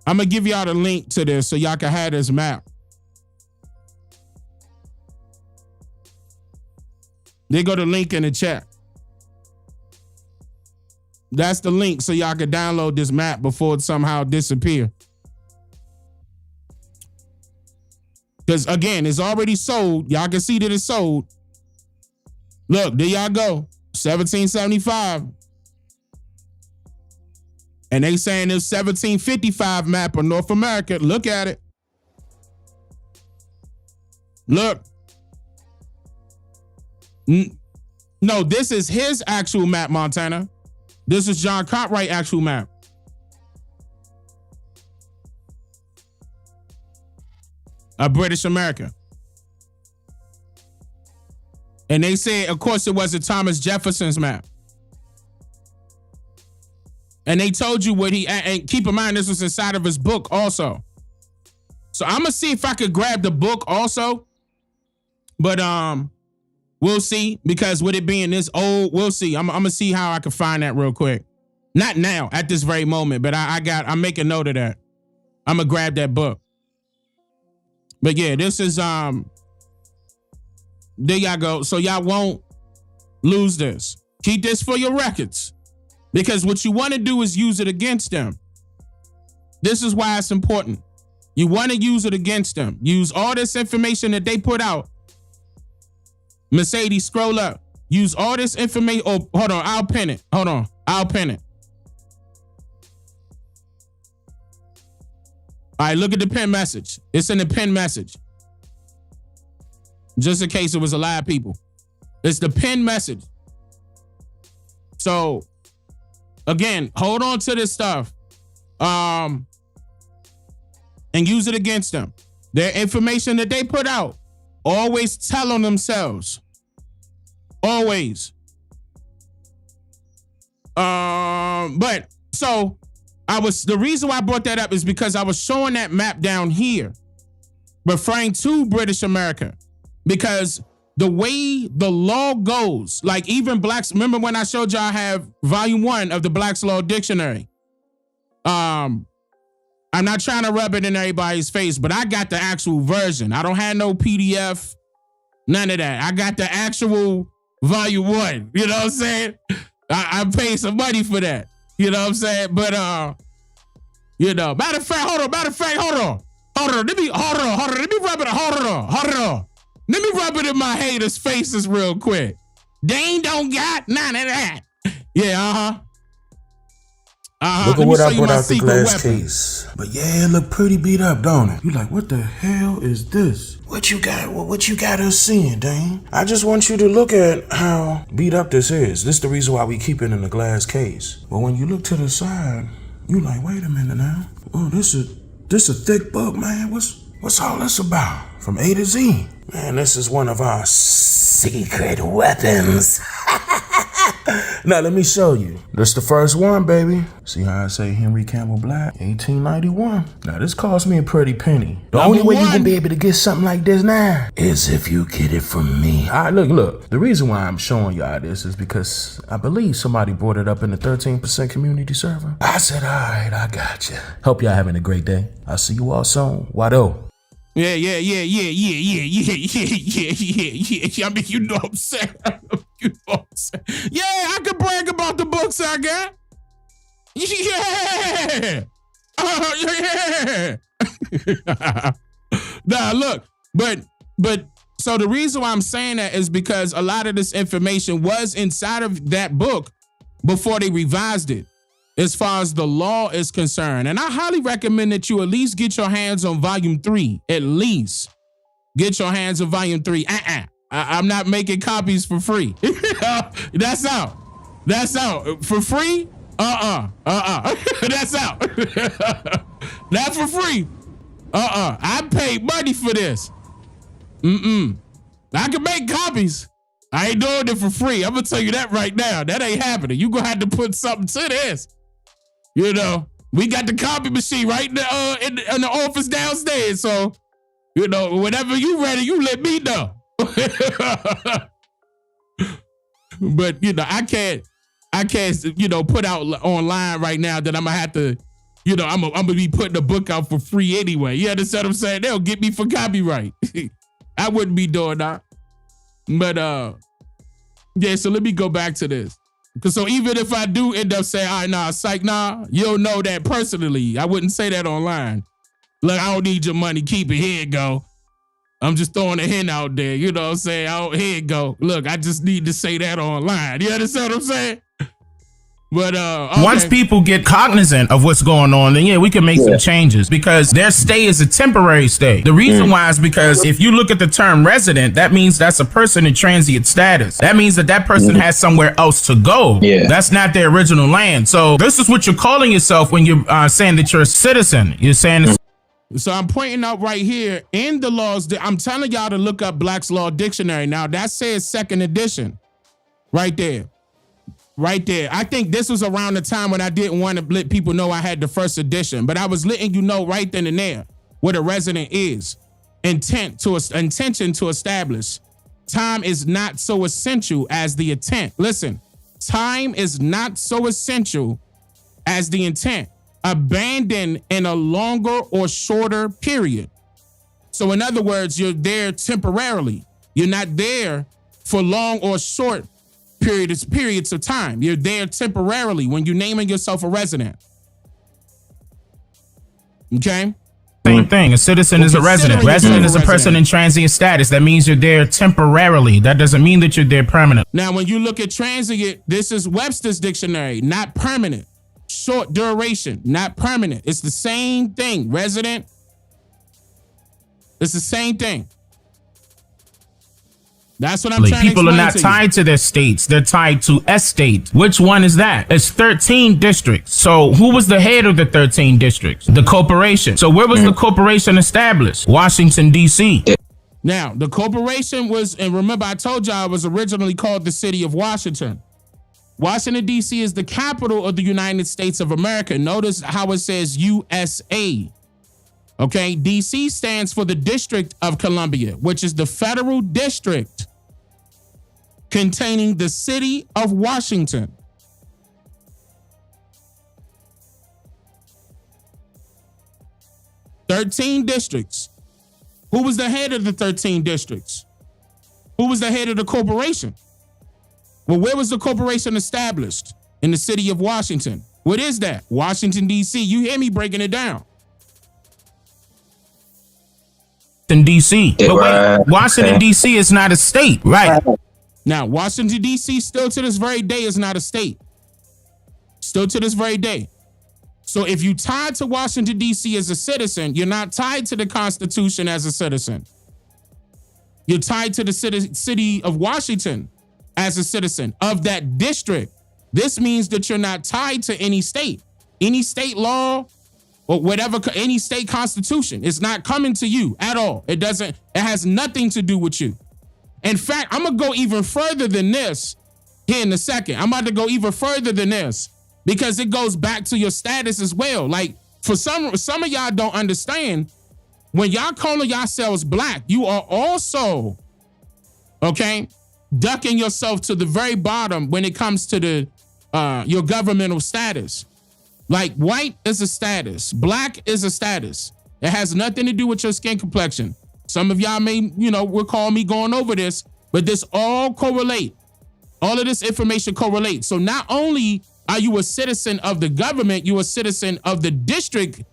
A: I'm gonna give y'all the link to this so y'all can have this map. They go to link in the chat. That's the link so y'all can download this map before it somehow disappear. Because again, it's already sold. Y'all can see that it's sold. Look, there y'all go. 1775. And they saying it's 1755 map of North America. Look at it. Look. No, this is his actual map, Montana. This is John Cartwright's actual map. Of British America. And they say, of course, it wasn't Thomas Jefferson's map. And they told you what he, and keep in mind, this was inside of his book also. So I'm gonna see if I could grab the book also. But we'll see, because with it being this old, we'll see. I'm gonna see how I can find that real quick. Not now, at this very moment, but I'm making note of that. I'm gonna grab that book. But yeah, this is there y'all go. So y'all won't lose this. Keep this for your records. Because what you want to do is use it against them. This is why it's important. You want to use it against them. Use all this information that they put out. Mercedes, scroll up. Use all this information. Oh, hold on. I'll pin it. Hold on. I'll pin it. All right, look at the pin message. It's in the pin message. Just in case it was a lot of people. It's the pin message. So, again, hold on to this stuff. And use it against them. Their information that they put out, always tell on themselves. Always. But so the reason why I brought that up is because I was showing that map down here, referring to British America, because the way the law goes, like even blacks, remember when I showed y'all I have volume 1 of the Black's Law Dictionary? I'm not trying to rub it in everybody's face, but I got the actual version. I don't have no PDF, none of that. I got the actual volume 1. You know what I'm saying? I paid some money for that. You know what I'm saying? But matter of fact, hold on. Let me rub it. Hold on. Let me rub it in my haters' faces real quick. Dane don't got none of that. Yeah,
I: Look at what I brought out the glass case. But yeah, it look pretty beat up, don't it? You like, what the hell is this? What you got? What you got us seeing, Dane? I just want you to look at how beat up this is. This is the reason why we keep it in a glass case. But when you look to the side, you like, wait a minute now. Oh, this a thick book, man. What's all this about? From A to Z. Man, this is one of our secret weapons. Now, let me show you. This the first one, baby. See how I say Henry Campbell Black? 1891. Now, this cost me a pretty penny. The only way you gonna be able to get something like this now is if you get it from me. All right, look. The reason why I'm showing y'all this is because I believe somebody brought it up in the 13% community server. I said, all right, I got you. Hope y'all having a great day. I'll see you all soon. Wado.
A: Yeah. I mean, you know what I'm saying. Yeah, I could brag about the books I got. Yeah. Yeah. Nah, look, but so the reason why I'm saying that is because a lot of this information was inside of that book before they revised it, as far as the law is concerned. And I highly recommend that you at least get your hands on volume 3. At least get your hands on volume 3. I'm not making copies for free. That's out. For free? That's out. Not for free. I paid money for this. I can make copies. I ain't doing it for free. I'm gonna tell you that right now. That ain't happening. You gonna have to put something to this. You know, we got the copy machine right now in the office downstairs. So, you know, whenever you ready, you let me know. But, you know, I can't, you know, put out online right now that I'm gonna have to you know, I'm gonna be putting the book out for free anyway. You understand what I'm saying? They'll get me for copyright. I wouldn't be doing that. But yeah, so let me go back to this. Cause so even if I do end up saying, all right, nah, psych, nah, you'll know that personally. I wouldn't say that online. Look, I don't need your money. Keep it. Here it go. I'm just throwing a hint out there. You know what I'm saying? Oh, here it go. Look, I just need to say that online. You understand what I'm saying? But okay.
C: Once people get cognizant of what's going on, then yeah, we can make some changes because their stay is a temporary stay. The reason why is because if you look at the term resident, that means that's a person in transient status. That means that person has somewhere else to go. Yeah. That's not their original land. So this is what you're calling yourself when you're saying that you're a citizen. You're saying
A: So I'm pointing out right here in the laws that I'm telling y'all to look up Black's Law Dictionary. Now that says second edition right there. Right there. I think this was around the time when I didn't want to let people know I had the first edition, but I was letting you know right then and there what a resident is. Intention to establish. Time is not so essential as the intent. Listen, time is not so essential as the intent. Abandoned in a longer or shorter period. So in other words, you're there temporarily. You're not there for long or short periods of time. You're there temporarily when you're naming yourself a resident. Okay?
C: Same thing. A citizen is a resident. Resident is a person in transient status. That means you're there temporarily. That doesn't mean that you're there permanent.
A: Now, when you look at transient, this is Webster's dictionary, not permanent. Short duration, not permanent. It's the same thing. Resident. It's the same thing. That's what I'm trying to explain.
C: People are not tied to their states. They're tied to estate. Which one is that? It's 13 districts. So who was the head of the 13 districts? The corporation. So where was the corporation established? Washington, D.C.
A: Now, the corporation was, and remember I told y'all it was originally called the city of Washington. Washington, D.C. is the capital of the United States of America. Notice how it says USA. Okay, D.C. stands for the District of Columbia, which is the federal district containing the city of Washington. "13 districts. Who was the head of the 13 districts? Who was the head of the corporation? Well, where was the corporation established? In the city of Washington. What is that? Washington, D.C. You hear me breaking it down.
C: In D.C. But wait, Washington, D.C. is not a state, right?
A: Now, Washington, D.C. still to this very day is not a state. Still to this very day. So if you tied to Washington, D.C. as a citizen, you're not tied to the Constitution as a citizen. You're tied to the city of Washington as a citizen of that district. This means that you're not tied to any state law or whatever, any state constitution. It's not coming to you at all. It has nothing to do with you. In fact, I'm going to go even further than this here in a second. I'm about to go even further than this because it goes back to your status as well. Like for some of y'all don't understand, when y'all calling yourselves black, you are also, okay, ducking yourself to the very bottom when it comes to your governmental status. Like white is a status, black is a status. It has nothing to do with your skin complexion. Some of y'all may, will call me going over this, but this all correlate. All of this information correlates. So not only are you a citizen of the government, you're a citizen of the district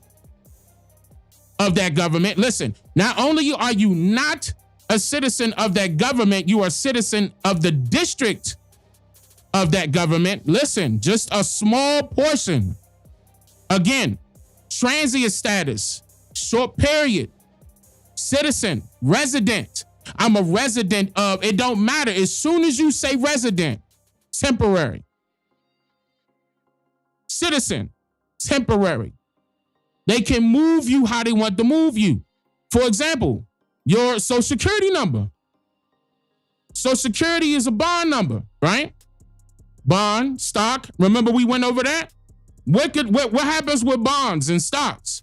A: of that government. Listen, not only are you not a citizen of that government, you are a citizen of the district of that government. Listen, just a small portion. Again, transient status, short period, citizen, resident. I'm a resident of, it don't matter. As soon as you say resident, temporary. Citizen, temporary. They can move you how they want to move you. For example, your social security number. Social security is a bond number, right? Bond, stock. Remember we went over that? What happens with bonds and stocks?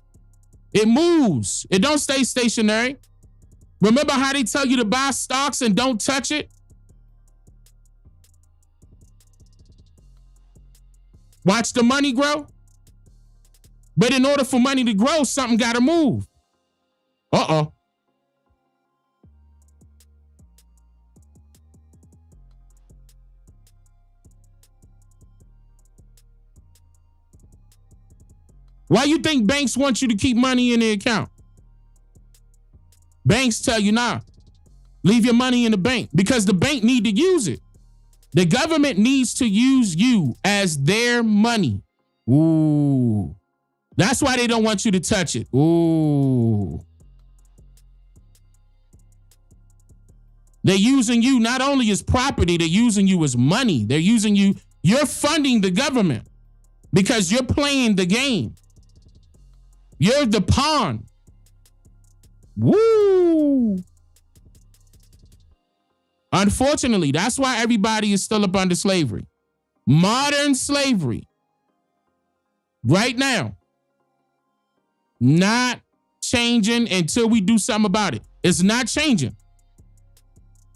A: It moves. It don't stay stationary. Remember how they tell you to buy stocks and don't touch it? Watch the money grow. But in order for money to grow, something got to move. Uh-oh. Why you think banks want you to keep money in their account? Banks tell you, nah, leave your money in the bank because the bank need to use it. The government needs to use you as their money. Ooh. That's why they don't want you to touch it. Ooh. They're using you not only as property, they're using you as money. They're using you. You're funding the government because you're playing the game. You're the pawn. Woo. Unfortunately, that's why everybody is still up under slavery. Modern slavery. Right now. Not changing until we do something about it. It's not changing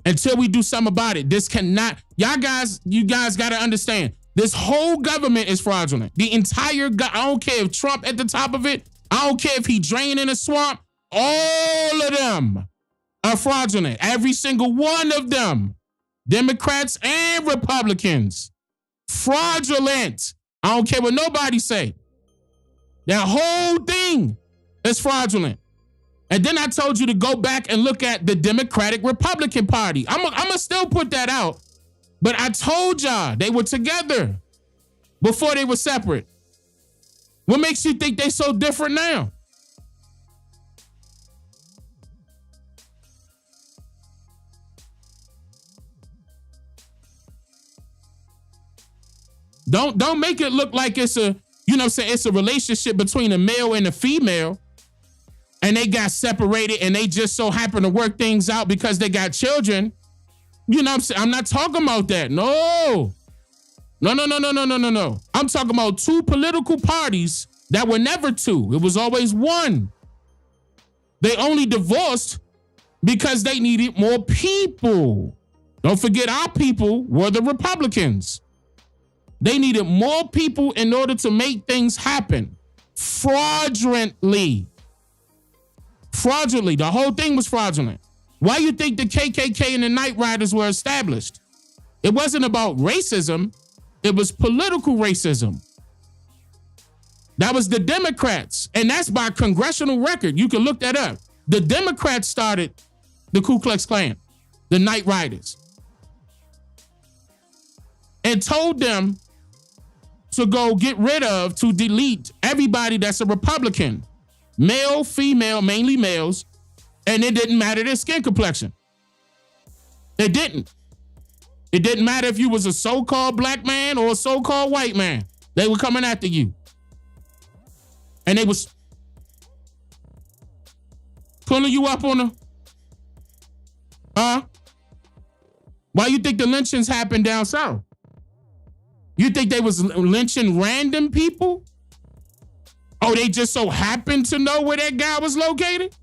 A: until we do something about it. This cannot, you guys got to understand, this whole government is fraudulent. The entire, I don't care if Trump at the top of it, I don't care if he draining a swamp, all of them are fraudulent. Every single one of them, Democrats and Republicans, fraudulent. I don't care what nobody say. That whole thing is fraudulent. And then I told you to go back and look at the Democratic Republican Party. I'm gonna still put that out. But I told y'all they were together before they were separate. What makes you think they so different now? Don't make it look like it's a, you know what I'm saying, it's a relationship between a male and a female and they got separated and they just so happen to work things out because they got children. You know what I'm saying? I'm not talking about that. No. No. I'm talking about two political parties that were never two. It was always one. They only divorced because they needed more people. Don't forget, our people were the Republicans. They needed more people in order to make things happen. Fraudulently. The whole thing was fraudulent. Why you think the KKK and the Night Riders were established? It wasn't about racism. It was political racism. That was the Democrats. And that's by congressional record. You can look that up. The Democrats started the Ku Klux Klan, the Night Riders, and told them to go get rid of, to delete everybody that's a Republican. Male, female, mainly males. And it didn't matter their skin complexion. It didn't. It didn't matter if you was a so-called black man or a so-called white man. They were coming after you. And they was pulling you up on the... Why you think the lynchings happened down south? You think they was lynching random people? Oh, they just so happened to know where that guy was located?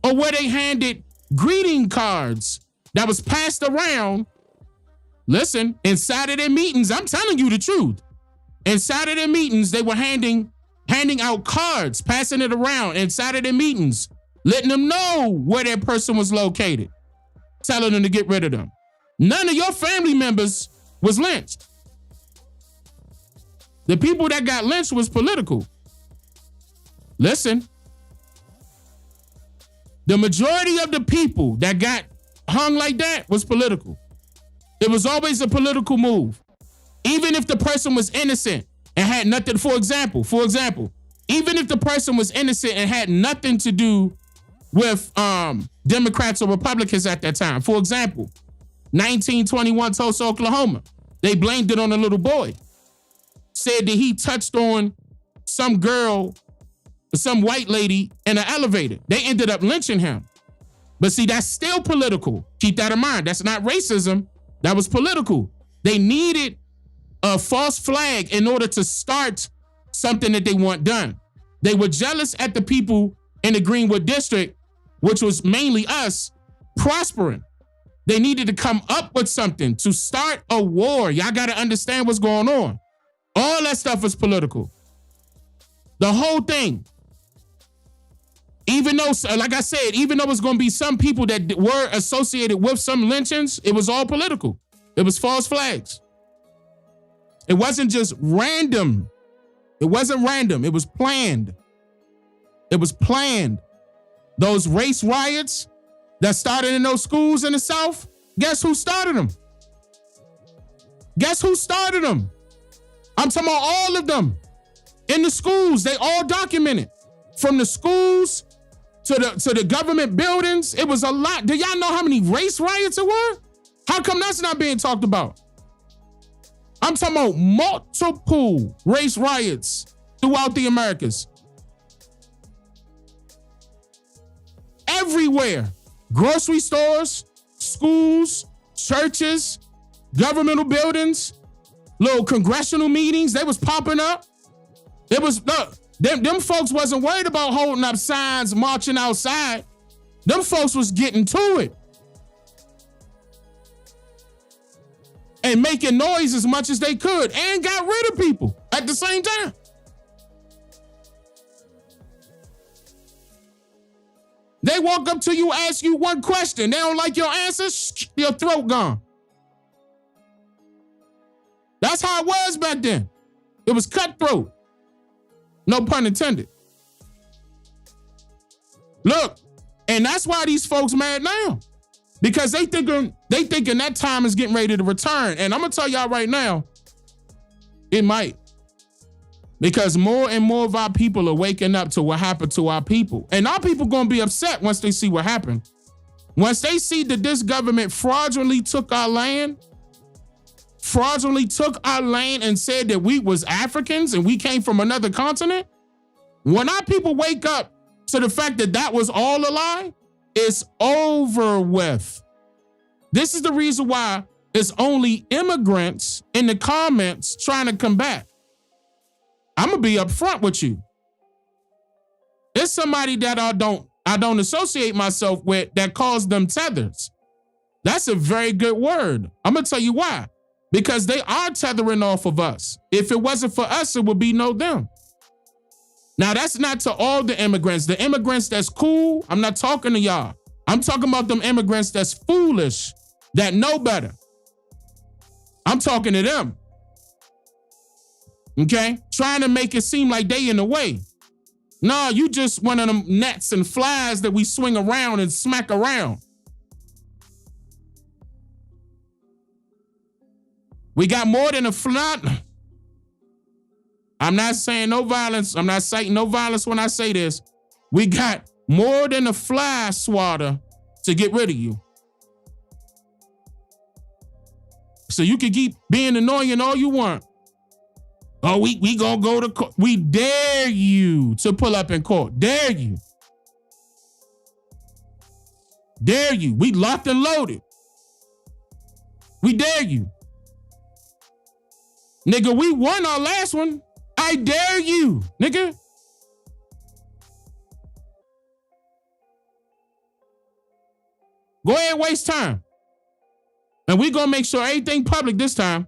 A: Or where they handed greeting cards that was passed around. Listen, inside of their meetings, I'm telling you the truth. Inside of their meetings, they were handing out cards, passing it around inside of their meetings, letting them know where that person was located, telling them to get rid of them. None of your family members was lynched. The people that got lynched was political. Listen. The majority of the people that got hung like that was political. It was always a political move. Even if the person was innocent and had nothing, for example, even if the person was innocent and had nothing to do with Democrats or Republicans at that time. For example, 1921 Tulsa, Oklahoma. They blamed it on a little boy. Said that he touched on some girl, some white lady in an elevator. They ended up lynching him. But see, that's still political. Keep that in mind. That's not racism. That was political. They needed a false flag in order to start something that they want done. They were jealous at the people in the Greenwood district, which was mainly us, prospering. They needed to come up with something to start a war. Y'all got to understand what's going on. All that stuff is political. The whole thing. Even though, like I said, even though it's going to be some people that were associated with some lynchings, it was all political. It was false flags. It wasn't just random. It wasn't random. It was planned. It was planned. Those race riots that started in those schools in the South, guess who started them? Guess who started them? I'm talking about all of them. In the schools, they all documented. From the schools to the government buildings, it was a lot. Do y'all know how many race riots it were? How come that's not being talked about? I'm talking about multiple race riots throughout the Americas. Everywhere. Grocery stores, schools, churches, governmental buildings, little congressional meetings, they was popping up. It was, them folks wasn't worried about holding up signs, marching outside. Them folks was getting to it. And making noise as much as they could and got rid of people at the same time. They walk up to you, ask you one question. They don't like your answer, your throat gone. That's how it was back then. It was cutthroat. No pun intended. Look, and that's why these folks mad now. Because they thinking that time is getting ready to return. And I'm gonna tell y'all right now, it might. Because more and more of our people are waking up to what happened to our people. And our people gonna be upset once they see what happened. Once they see that this government fraudulently took our land and said that we was Africans and we came from another continent. When our people wake up to the fact that that was all a lie, it's over with. This is the reason why it's only immigrants in the comments trying to combat. I'm gonna be upfront with you. It's somebody that I don't associate myself with that calls them tethers. That's a very good word. I'm gonna tell you why. Because they are tethering off of us. If it wasn't for us, it would be no them. Now, that's not to all the immigrants. The immigrants that's cool, I'm not talking to y'all. I'm talking about them immigrants that's foolish, that know better. I'm talking to them. Okay? Trying to make it seem like they in the way. No, you just one of them nets and flies that we swing around and smack around. We got more than a fly. I'm not saying no violence. I'm not citing no violence when I say this. We got more than a fly swatter to get rid of you. So you can keep being annoying all you want. Oh, we gonna go to court. We dare you to pull up in court. Dare you. Dare you. We locked and loaded. We dare you. Nigga, we won our last one. I dare you, nigga. Go ahead and waste time. And we gonna make sure everything public this time.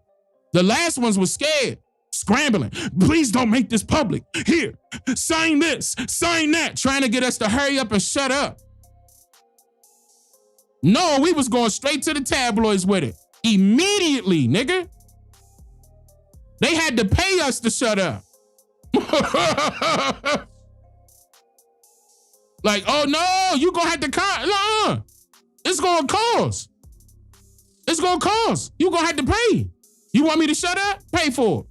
A: The last ones was scared, scrambling. Please don't make this public. Here, sign this, sign that, trying to get us to hurry up and shut up. No, we was going straight to the tabloids with it. Immediately, nigga. They had to pay us to shut up. Like, oh no, you gonna have to no, it's gonna cost. It's gonna cost. You gonna have to pay. You want me to shut up? Pay for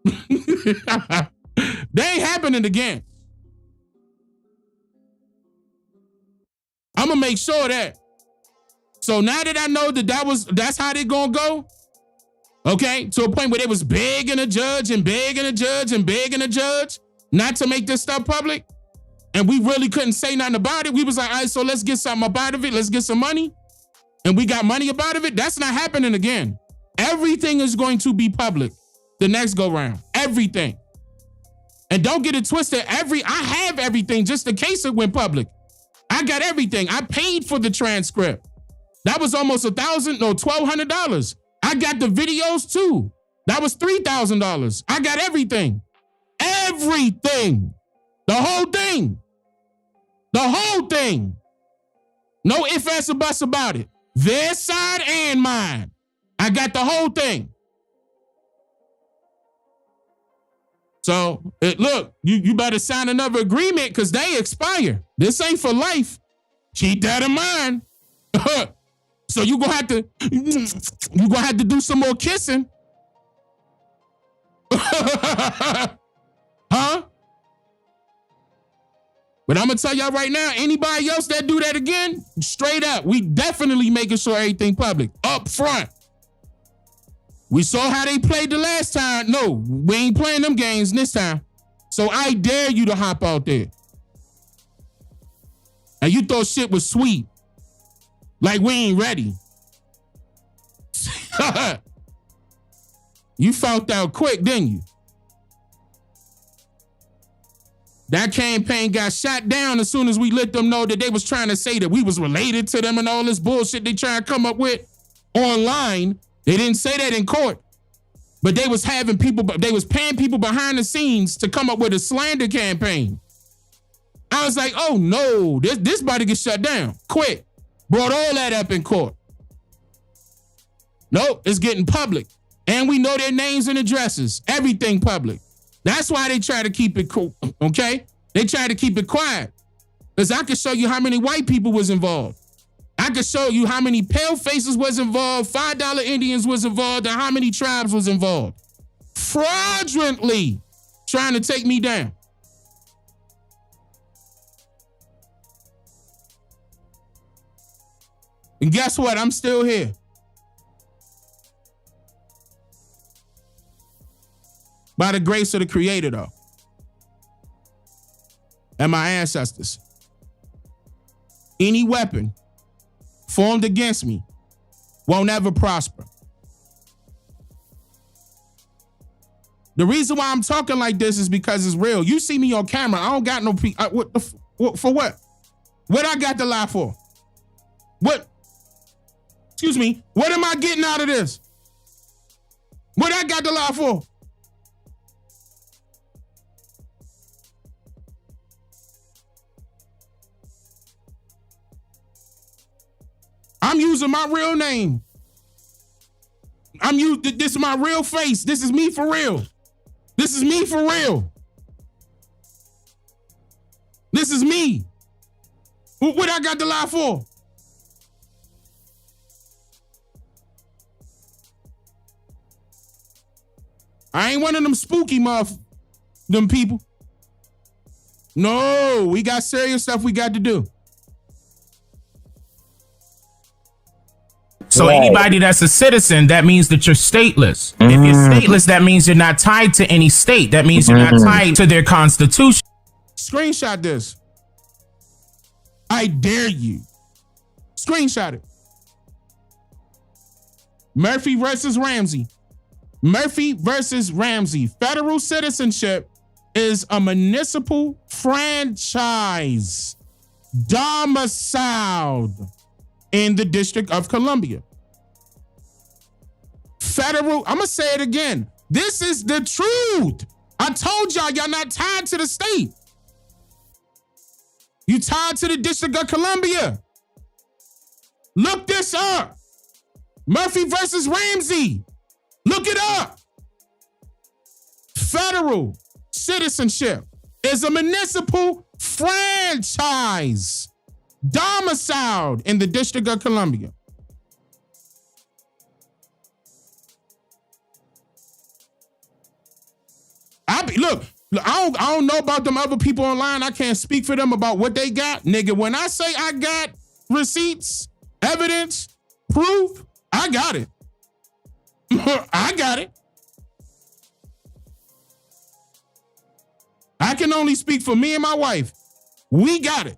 A: it. They ain't happening again. I'm gonna make sure that. So now that I know that's how they gonna go. Okay, to a point where they was begging a judge and begging a judge and begging a judge not to make this stuff public. And we really couldn't say nothing about it. We was like, all right, so let's get something up out of it. Let's get some money. And we got money up out of it. That's not happening again. Everything is going to be public the next go round. Everything. And don't get it twisted. I have everything just in case it went public. I got everything. I paid for the transcript. That was almost $1,200. I got the videos too. That was $3,000. I got everything. Everything. The whole thing. The whole thing. No ifs, ands, or buts about it. Their side and mine. I got the whole thing. So, look, you better sign another agreement because they expire. This ain't for life. Keep that in mind. So you're gonna have to do some more kissing. Huh? But I'm gonna tell y'all right now, anybody else that do that again, straight up, we definitely making sure everything public. Up front. We saw how they played the last time. No, we ain't playing them games this time. So I dare you to hop out there. And you thought shit was sweet. Like we ain't ready. You found out quick, didn't you? That campaign got shot down as soon as we let them know that they was trying to say that we was related to them and all this bullshit they trying to come up with online. They didn't say that in court. But they was having people, they was paying people behind the scenes to come up with a slander campaign. I was like, oh no, this about to get shut down. Quick. Brought all that up in court. Nope, it's getting public. And we know their names and addresses. Everything public. That's why they try to keep it cool, okay? They try to keep it quiet. Because I can show you how many white people was involved. I can show you how many pale faces was involved, $5 Indians was involved, and how many tribes was involved. Fraudulently trying to take me down. And guess what? I'm still here. By the grace of the Creator, though. And my ancestors. Any weapon formed against me won't ever prosper. The reason why I'm talking like this is because it's real. You see me on camera. I don't got no... for what? What I got to lie for? What? Excuse me. What am I getting out of this? What I got to lie for? I'm using my real name. This is my real face. This is me for real. This is me for real. This is me. What I got to lie for? I ain't one of them spooky them people. No, we got serious stuff we got to do. So anybody that's a citizen, that means that you're stateless. If you're stateless, that means you're not tied to any state. That means you're not tied to their constitution. Screenshot this. I dare you. Screenshot it. Murphy versus Ramsey. Murphy versus Ramsey. Federal citizenship is a municipal franchise domiciled in the District of Columbia. Federal, I'm gonna say it again. This is the truth. I told y'all not tied to the state. You tied to the District of Columbia. Look this up. Murphy versus Ramsey. Look it up. Federal citizenship is a municipal franchise domiciled in the District of Columbia. Look, I don't know about them other people online. I can't speak for them about what they got. Nigga, when I say I got receipts, evidence, proof, I got it. I got it. I can only speak for me and my wife. We got it.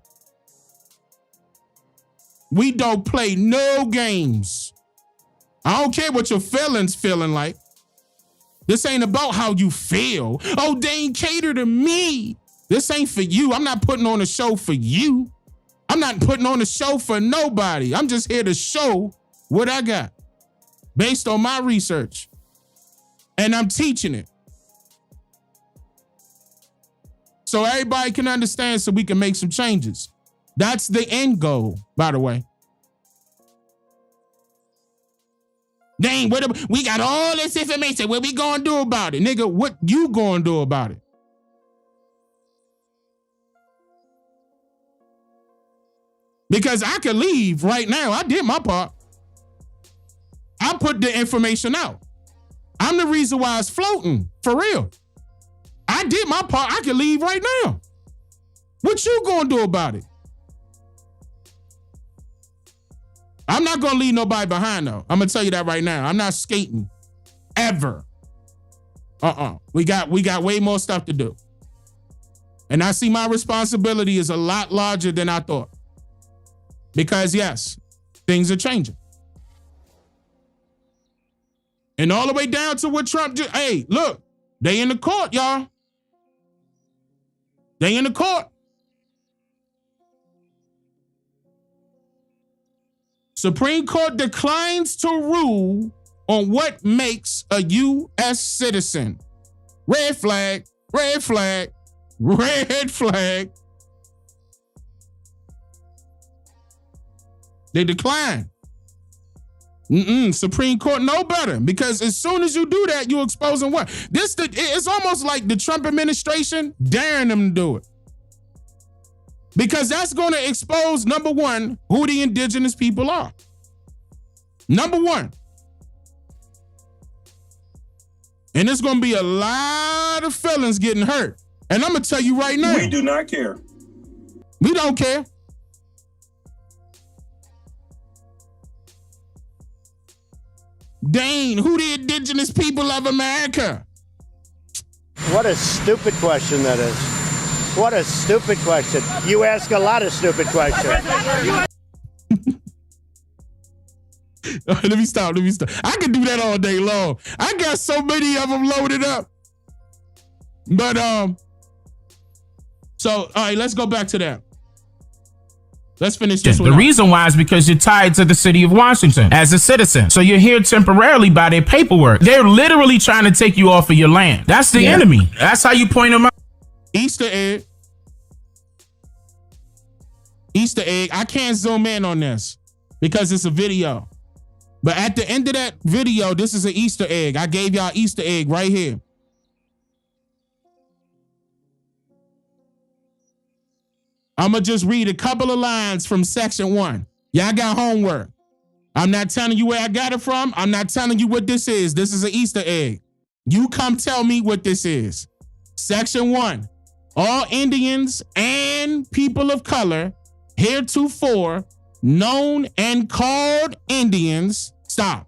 A: We don't play no games. I don't care what your feelings feeling like. This ain't about how you feel. Oh, Dane, cater to me. This ain't for you. I'm not putting on a show for you. I'm not putting on a show for nobody. I'm just here to show what I got based on my research. And I'm teaching it. so everybody can understand so we can make some changes. That's the end goal, by the way. Dang, we got all this information. What we gonna do about it? Nigga, what you gonna do about it? Because I could leave right now. I did my part. I put the information out. I'm the reason why it's floating, for real. I did my part. I can leave right now. What you gonna do about it? I'm not gonna leave nobody behind though. I'm gonna tell you that right now. I'm not skating ever. We got way more stuff to do. And I see my responsibility is a lot larger than I thought. Because yes, things are changing. And all the way down to what Trump did. Hey, look, they in the court, y'all. They in the court. Supreme Court declines to rule on what makes a U.S. citizen. Red flag, red flag, red flag. They decline. Supreme Court know better, because as soon as you do that, you're exposing what? It's almost like the Trump administration daring them to do it. Because that's going to expose, number one, who the indigenous people are. Number one. And there's going to be a lot of feelings getting hurt. And I'm going to tell you right now.
J: We do not care.
A: We don't care. Dane, who the indigenous people of America?
K: What a stupid question that is. What a stupid question. You ask a lot of stupid questions.
A: Let me stop. I can do that all day long. I got so many of them loaded up. But, so, all right, let's go back to that. Let's finish this one.
C: The reason why is because you're tied to the city of Washington as a citizen. So you're here temporarily by their paperwork. They're literally trying to take you off of your land. That's the enemy. That's how you point them out.
A: Easter egg. Easter egg. I can't zoom in on this because it's a video. But at the end of that video, this is an Easter egg. I gave y'all Easter egg right here. I'm going to just read a couple of lines from section 1. Y'all got homework. I'm not telling you where I got it from. I'm not telling you what this is. This is an Easter egg. You come tell me what this is. Section 1. All Indians and people of color heretofore known and called Indians. Stop.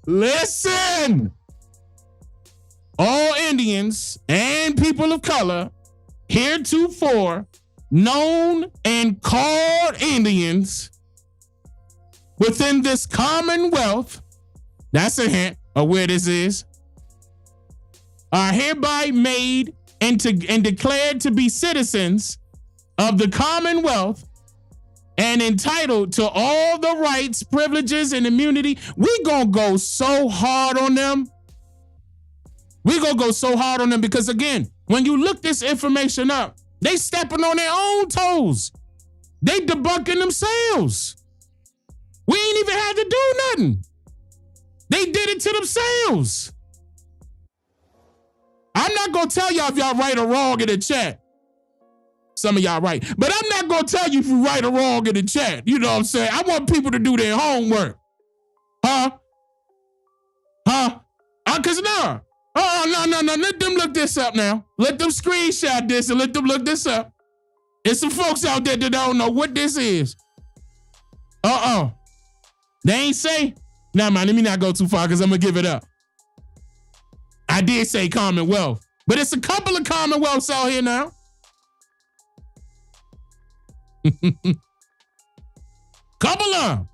A: Listen. All Indians and people of color heretofore known and called Indians within this commonwealth, that's a hint of where this is, are hereby made and declared to be citizens of the commonwealth and entitled to all the rights, privileges, and immunity. We gonna go so hard on them. Because again, when you look this information up, they stepping on their own toes. They debunking themselves. We ain't even had to do nothing. They did it to themselves. I'm not going to tell y'all if y'all right or wrong in the chat. Some of y'all right. But I'm not going to tell you if you're right or wrong in the chat. You know what I'm saying? I want people to do their homework. Because no. Let them look this up now. Let them screenshot this and let them look this up. There's some folks out there that don't know what this is. They ain't say. Nah, man, let me not go too far because I'm going to give it up. I did say Commonwealth, but it's a couple of Commonwealths out here now. Couple of them.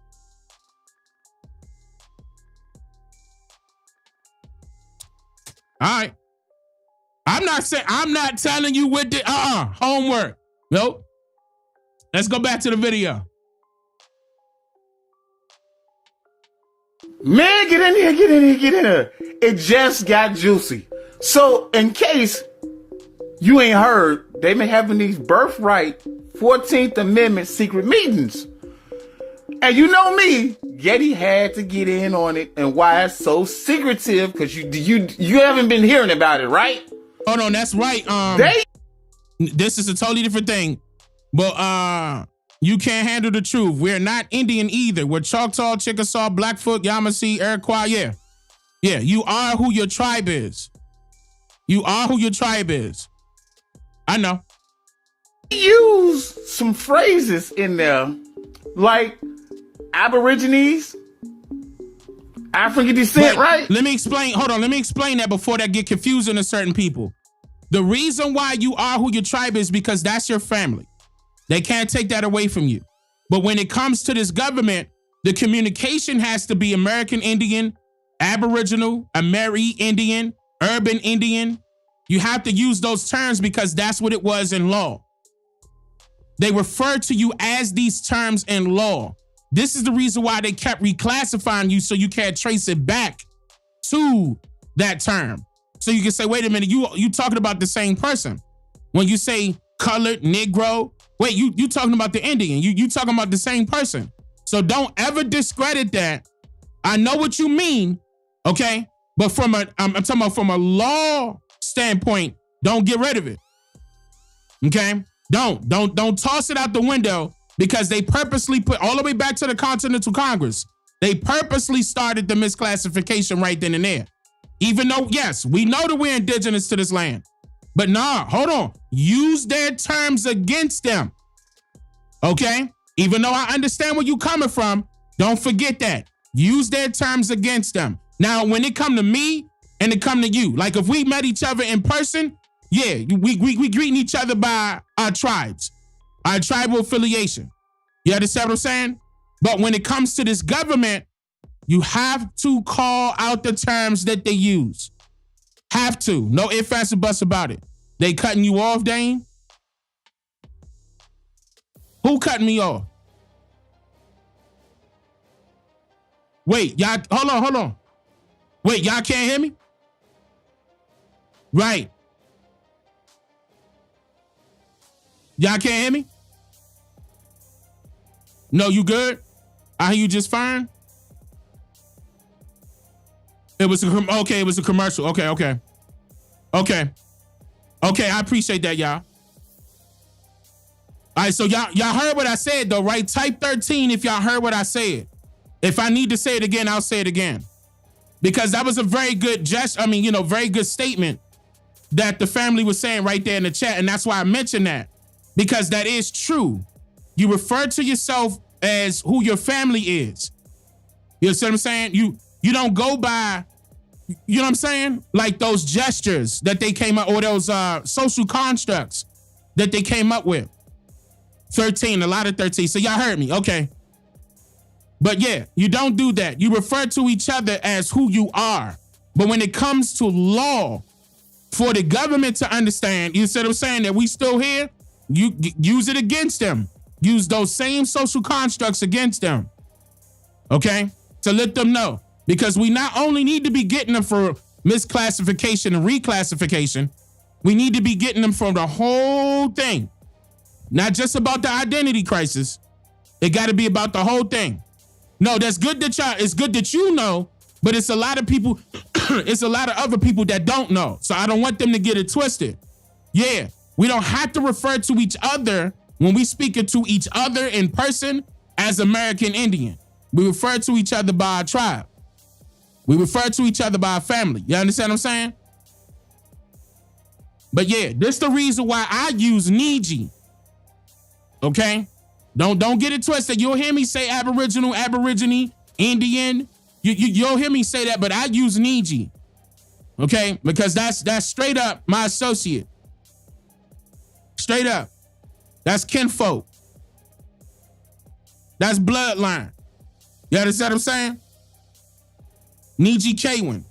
A: All right. I'm not telling you what the homework. Nope. Let's go back to the video.
H: Man, get in here. It just got juicy. So in case you ain't heard they been having these birthright 14th Amendment secret meetings. And you know me, Getty had to get in on it and why it's so secretive, because you haven't been hearing about it, right?
A: Hold on, that's right. This is a totally different thing. But you can't handle the truth. We're not Indian either. We're Choctaw, Chickasaw, Blackfoot, Yamasee, Iroquois. Yeah. Yeah, you are who your tribe is. You are who your tribe is. I know.
H: Use some phrases in there like Aborigines, African descent, right?
A: Let me explain. Hold on. Let me explain that before that get confusing to certain people. The reason why you are who your tribe is because that's your family. They can't take that away from you. But when it comes to this government, the communication has to be American Indian, Aboriginal, Ameri-Indian, Urban Indian. You have to use those terms because that's what it was in law. They refer to you as these terms in law. This is the reason why they kept reclassifying you so you can't trace it back to that term. So you can say, wait a minute, you talking about the same person. When you say colored, Negro, wait, you talking about the Indian. You talking about the same person. So don't ever discredit that. I know what you mean, okay? But I'm talking about from a law standpoint, don't get rid of it. Okay? Don't toss it out the window because they purposely put all the way back to the Continental Congress. They purposely started the misclassification right then and there. Even though, yes, we know that we're indigenous to this land. But nah, hold on. Use their terms against them. Okay? Even though I understand where you're coming from, don't forget that. Use their terms against them. Now, when it come to me and it come to you, like if we met each other in person, yeah, we greeting each other by our tribes, our tribal affiliation. You understand what I'm saying? But when it comes to this government, you have to call out the terms that they use. Have to. No ifs, ands, or buts about it. They cutting you off, Dane? Who cutting me off? Wait, y'all, hold on. Wait, y'all can't hear me? Right. Y'all can't hear me? No, you good? I hear you just fine? It was a commercial. Okay, I appreciate that, y'all. All right, so y'all heard what I said, though, right? Type 13 if y'all heard what I said. If I need to say it again, I'll say it again. Because that was a very good very good statement that the family was saying right there in the chat. And that's why I mentioned that. Because that is true. You refer to yourself as who your family is. You know what I'm saying? You don't go by, you know what I'm saying? Like those gestures that they came up, or those social constructs that they came up with. 13, a lot of 13. So y'all heard me, okay. But yeah, you don't do that. You refer to each other as who you are. But when it comes to law, for the government to understand, you see what I'm saying, that we still here, you use it against them. Use those same social constructs against them. Okay? To let them know. Because we not only need to be getting them for misclassification and reclassification, we need to be getting them from the whole thing. Not just about the identity crisis. It got to be about the whole thing. No, that's good that it's good that you know, but it's a lot of people, it's a lot of other people that don't know. So I don't want them to get it twisted. Yeah, we don't have to refer to each other when we speak to each other in person as American Indian. We refer to each other by our tribe. We refer to each other by our family. You understand what I'm saying? But yeah, this is the reason why I use Niji. Okay? Don't get it twisted. You'll hear me say Aboriginal, Aborigine, Indian. You'll hear me say that, but I use Niji. Okay? Because that's straight up my associate. Straight up. That's kinfolk. That's bloodline. You understand what I'm saying? Niji Kwin.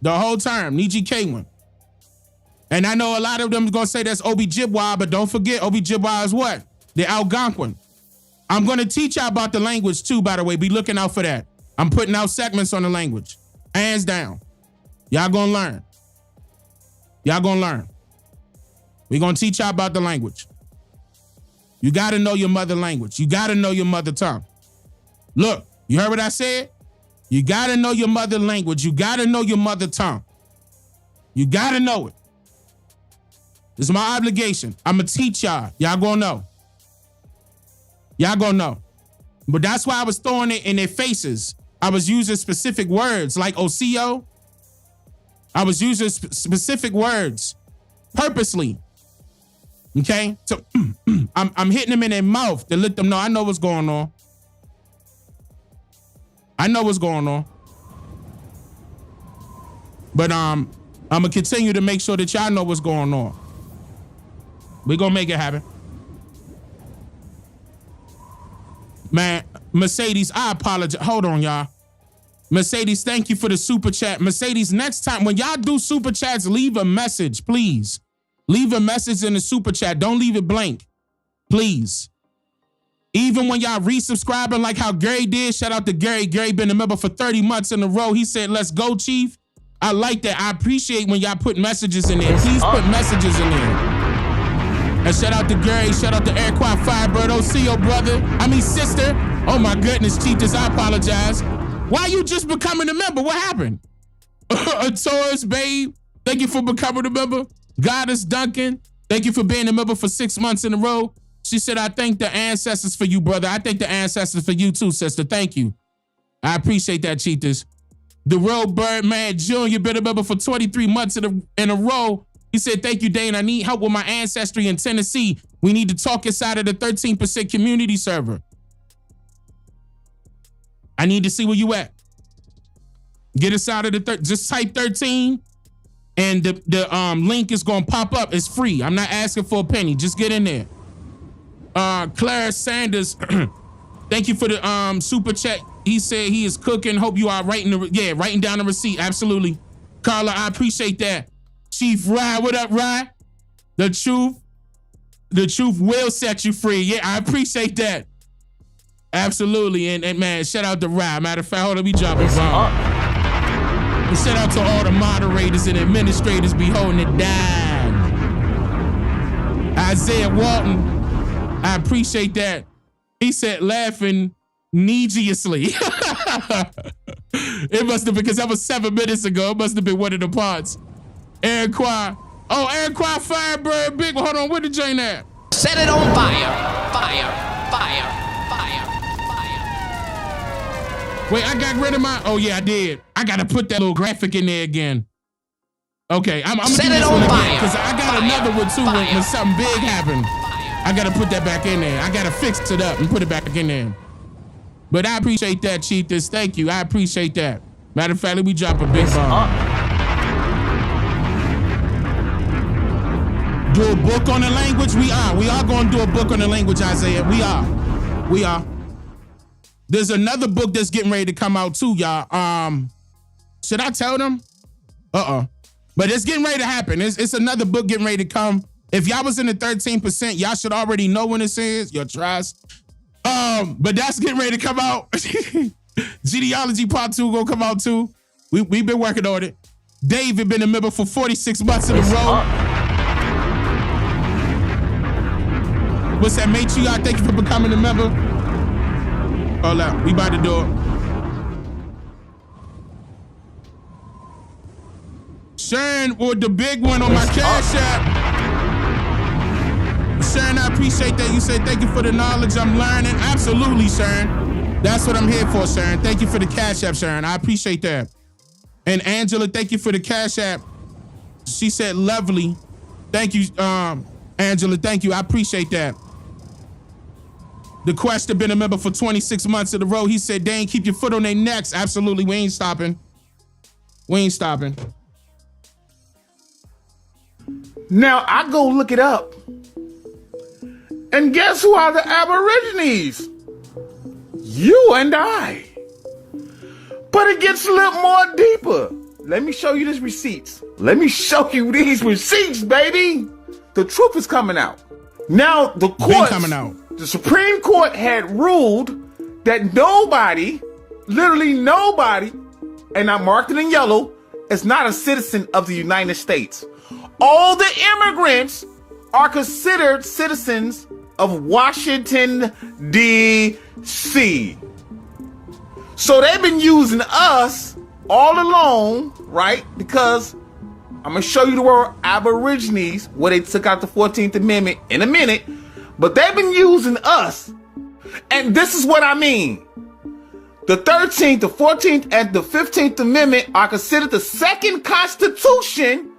A: The whole term, Niji Kwin. And I know a lot of them are going to say that's Obi-Jibwa, but don't forget, Obi-Jibwa is what? The Algonquin. I'm going to teach y'all about the language too, by the way. Be looking out for that. I'm putting out segments on the language. Hands down. Y'all going to learn. Y'all gonna learn. We're gonna teach y'all about the language. You gotta know your mother language. You gotta know your mother tongue. Look, you heard what I said? You gotta know your mother language. You gotta know your mother tongue. You gotta know it. This is my obligation. I'm gonna teach y'all. Y'all gonna know. Y'all gonna know. But that's why I was throwing it in their faces. I was using specific words like Osio. I was using specific words purposely. Okay? So I'm hitting them in their mouth to let them know I know what's going on. I know what's going on. But I'm gonna continue to make sure that y'all know what's going on. We're gonna make it happen. Man, Mercedes, I apologize. Hold on, y'all. Mercedes, thank you for the super chat. Mercedes, next time when y'all do super chats, leave a message, please. Leave a message in the super chat. Don't leave it blank, please. Even when y'all resubscribing like how Gary did, shout out to Gary. Gary been a member for 30 months in a row. He said, let's go, Chief. I like that. I appreciate when y'all put messages in there. Please put messages in there. And shout out to Gary, shout out to Airquad Firebird, OCO brother. I mean sister. Oh my goodness, Cheetahs, I apologize. Why you just becoming a member? What happened? A Taurus, babe, thank you for becoming a member. Goddess Duncan, thank you for being a member for 6 months in a row. She said, I thank the ancestors for you, brother. I thank the ancestors for you too, sister. Thank you. I appreciate that, Cheetahs. The Real Birdman Jr. been a member for 23 months in a row. He said, thank you, Dane. I need help with my ancestry in Tennessee. We need to talk inside of the 13% community server. I need to see where you at. Get inside of the, just type 13 and the link is going to pop up. It's free. I'm not asking for a penny. Just get in there. Claire Sanders, thank you for the super chat. He said he is cooking. Hope you are writing down the receipt. Absolutely. Carla, I appreciate that. Chief Rye, what up, Rye? The truth will set you free. Yeah, I appreciate that. Absolutely. And man, shout out to Rye. Matter of fact, hold on, we dropping bomb. And shout out to all the moderators and administrators be holding it down. Isaiah Walton, I appreciate that. He said laughing neediously. It must have been because that was 7 minutes ago. It must have been one of the parts. Aaron Qua. Oh, Aaron Qua Firebird Big. Hold on, where the Jane at?
J: Set it on fire. Fire. Fire. Fire. Fire.
A: Wait, I got rid of my. Oh yeah, I did. I gotta put that little graphic in there again. Okay, I'm gonna do this one again because I got another one too when something big happened. I gotta put that back in there. I gotta fix it up and put it back in there. But I appreciate that, Cheetahs. Thank you. I appreciate that. Matter of fact, let me drop a big bomb. Do a book on the language? We are going to do a book on the language, Isaiah. We are. There's another book that's getting ready to come out too, y'all. Should I tell them? But it's getting ready to happen. It's another book getting ready to come. If y'all was in the 13%, y'all should already know when this is. Your trust. But that's getting ready to come out. Genealogy Part 2 gonna come out too. We've been working on it. David been a member for 46 months in a row. What's that, matriarch? Thank you for becoming a member. Hold up, we about to do it. Sharon with the big one on my Cash App. Sharon, I appreciate that. You said thank you for the knowledge I'm learning. Absolutely, Sharon. That's what I'm here for, Sharon. Thank you for the Cash App, Sharon. I appreciate that. And Angela, thank you for the Cash App. She said lovely. Thank you, Angela. Thank you. I appreciate that. The Quest have been a member for 26 months in a row. He said, Dane, keep your foot on their necks. Absolutely. We ain't stopping. We ain't stopping.
H: Now, I go look it up. And guess who are the Aborigines? You and I. But it gets a little more deeper. Let me show you these receipts. Let me show you these receipts, baby. The truth is coming out. Now, the court, the Supreme Court had ruled that nobody, literally nobody, and I marked it in yellow, is not a citizen of the United States. all the immigrants are considered citizens of Washington, D.C. So they've been using us all along, right? Because I'm going to show you the word Aborigines, where they took out the 14th Amendment in a minute, but they've been using us. And this is what I mean. The 13th, the 14th, and the 15th Amendment are considered the second constitution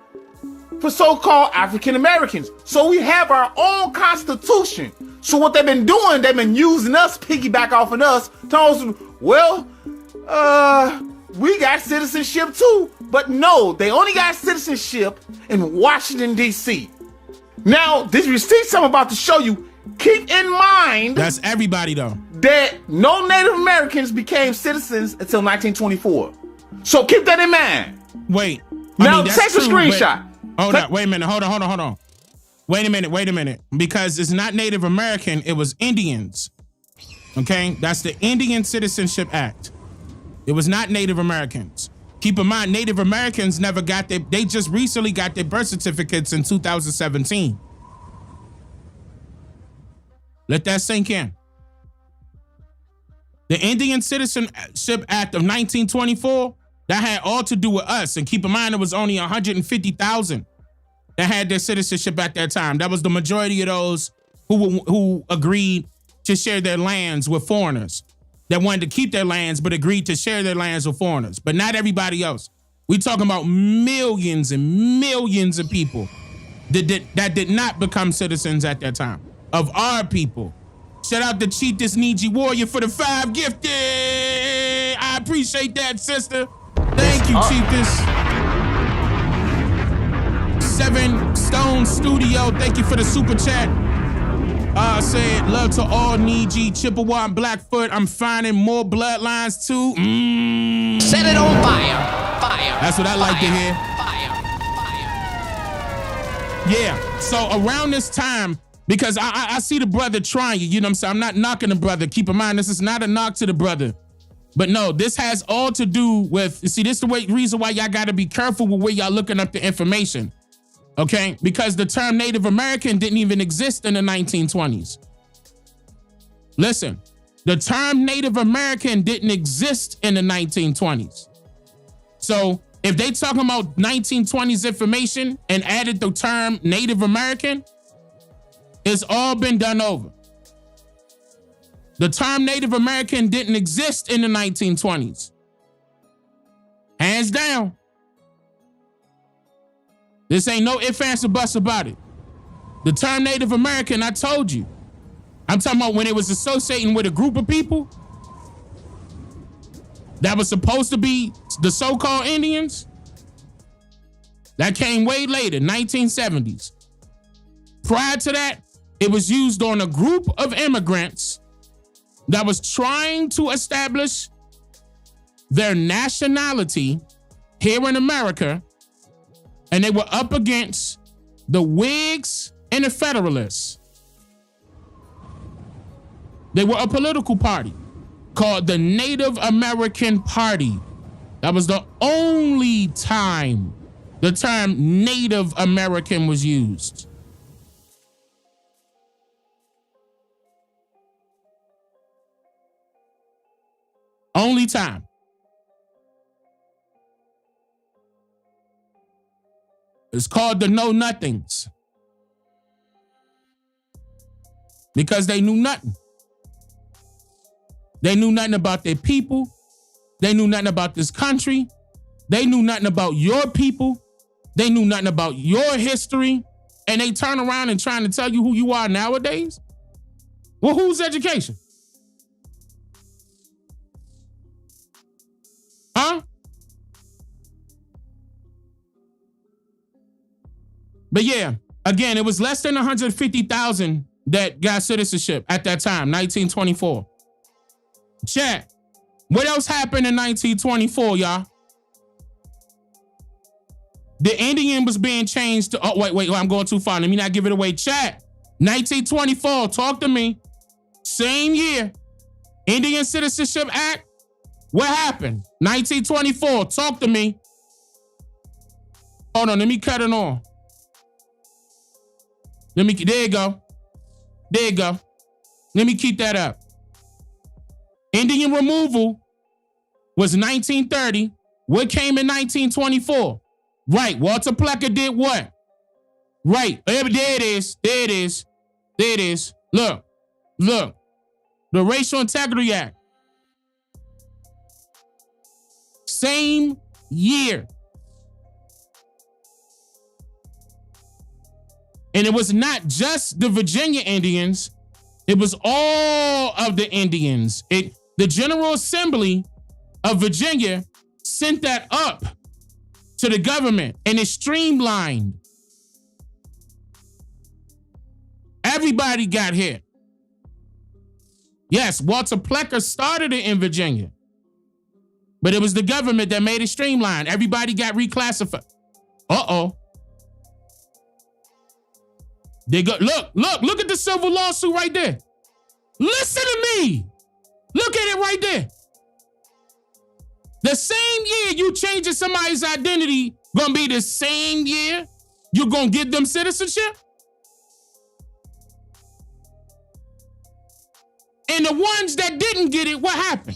H: for so-called African Americans. So we have our own constitution. So what they've been doing, they've been using us, piggyback off of us, telling us, well, we got citizenship too. But no, they only got citizenship in Washington, D.C. Now, this receipt I'm about to show you, keep in mind.
A: That's everybody though.
H: That no Native Americans became citizens until 1924. So keep that in mind.
A: Wait.
H: Now take a screenshot.
A: Hold on. Wait a minute. Hold on. Wait a minute. Because it's not Native American, it was Indians. Okay? That's the Indian Citizenship Act. It was not Native Americans. Keep in mind, Native Americans never got they just recently got their birth certificates in 2017. Let that sink in. The Indian Citizenship Act of 1924, that had all to do with us. And keep in mind, it was only 150,000 that had their citizenship at that time. That was the majority of those who agreed to share their lands with foreigners, that wanted to keep their lands but agreed to share their lands with foreigners. But not everybody else. We talking about millions and millions of people that did not become citizens at that time, of our people. Shout out to Cheetah's Niji Warrior for the 5 gifted. I appreciate that, sister. Thank you, Cheetah's. 7 Stone Studio, thank you for the super chat. Said, love to all Niji, Chippewa, and Blackfoot. I'm finding more bloodlines too.
J: Set it on fire. Fire.
A: That's what I like to hear.
J: Fire.
A: Yeah, so around this time, because I see the brother trying, you know what I'm saying? I'm not knocking the brother. Keep in mind, this is not a knock to the brother. But no, this has all to do with, you see, this is the reason why y'all gotta be careful with where y'all looking up the information, okay? Because the term Native American didn't even exist in the 1920s. Listen, the term Native American didn't exist in the 1920s. So if they talking about 1920s information and added the term Native American, it's all been done over. The term Native American didn't exist in the 1920s. Hands down. This ain't no ifs, ands, or buts about it. The term Native American, I told you. I'm talking about when it was associating with a group of people that was supposed to be the so-called Indians. That came way later, 1970s. Prior to that, it was used on a group of immigrants that was trying to establish their nationality here in America, and they were up against the Whigs and the Federalists. They were a political party called the Native American Party. That was the only time the term Native American was used. Only time. It's called the Know Nothings. Because they knew nothing. They knew nothing about their people. They knew nothing about this country. They knew nothing about your people. They knew nothing about your history. And they turn around and trying to tell you who you are nowadays? Well, whose education? Huh? But yeah, again, it was less than 150,000 that got citizenship at that time, 1924. Chat, what else happened in 1924, y'all? The Indian was being changed to, oh, wait, I'm going too far. Let me not give it away. Chat, 1924, talk to me. Same year, Indian Citizenship Act. What happened? 1924, talk to me. Hold on, let me cut it on. There you go. There you go. Let me keep that up. Indian removal was 1930. What came in 1924? Right. Walter Plecker did what? Right. There it is. There it is. There it is. Look. The Racial Integrity Act. Same year. And it was not just the Virginia Indians. It was all of the Indians. The General Assembly of Virginia sent that up to the government, and it streamlined. Everybody got hit. Yes, Walter Plecker started it in Virginia, but it was the government that made it streamlined. Everybody got reclassified. They go, look at the civil lawsuit right there. Listen to me. Look at it right there. The same year you changing somebody's identity gonna be the same year you're gonna give them citizenship? And the ones that didn't get it, what happened?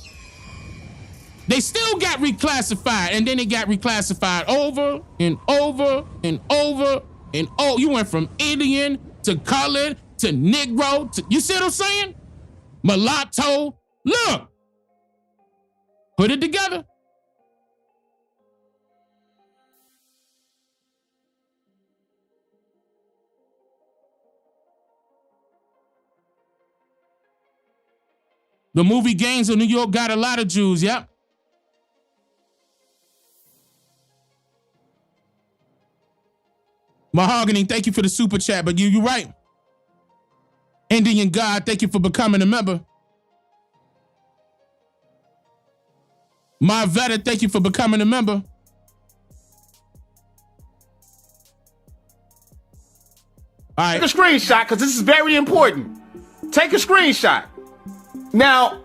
A: They still got reclassified, and then it got reclassified over and over and over and oh, you went from Indian to colored to Negro to, you see what I'm saying? Mulatto. Look, put it together. The movie Gangs of New York got a lot of Jews, yep. Mahogany, thank you for the super chat, but you're right. Indian God, thank you for becoming a member. Marvetta, thank you for becoming a member. All right.
H: Take a screenshot, because this is very important. Take a screenshot. Now,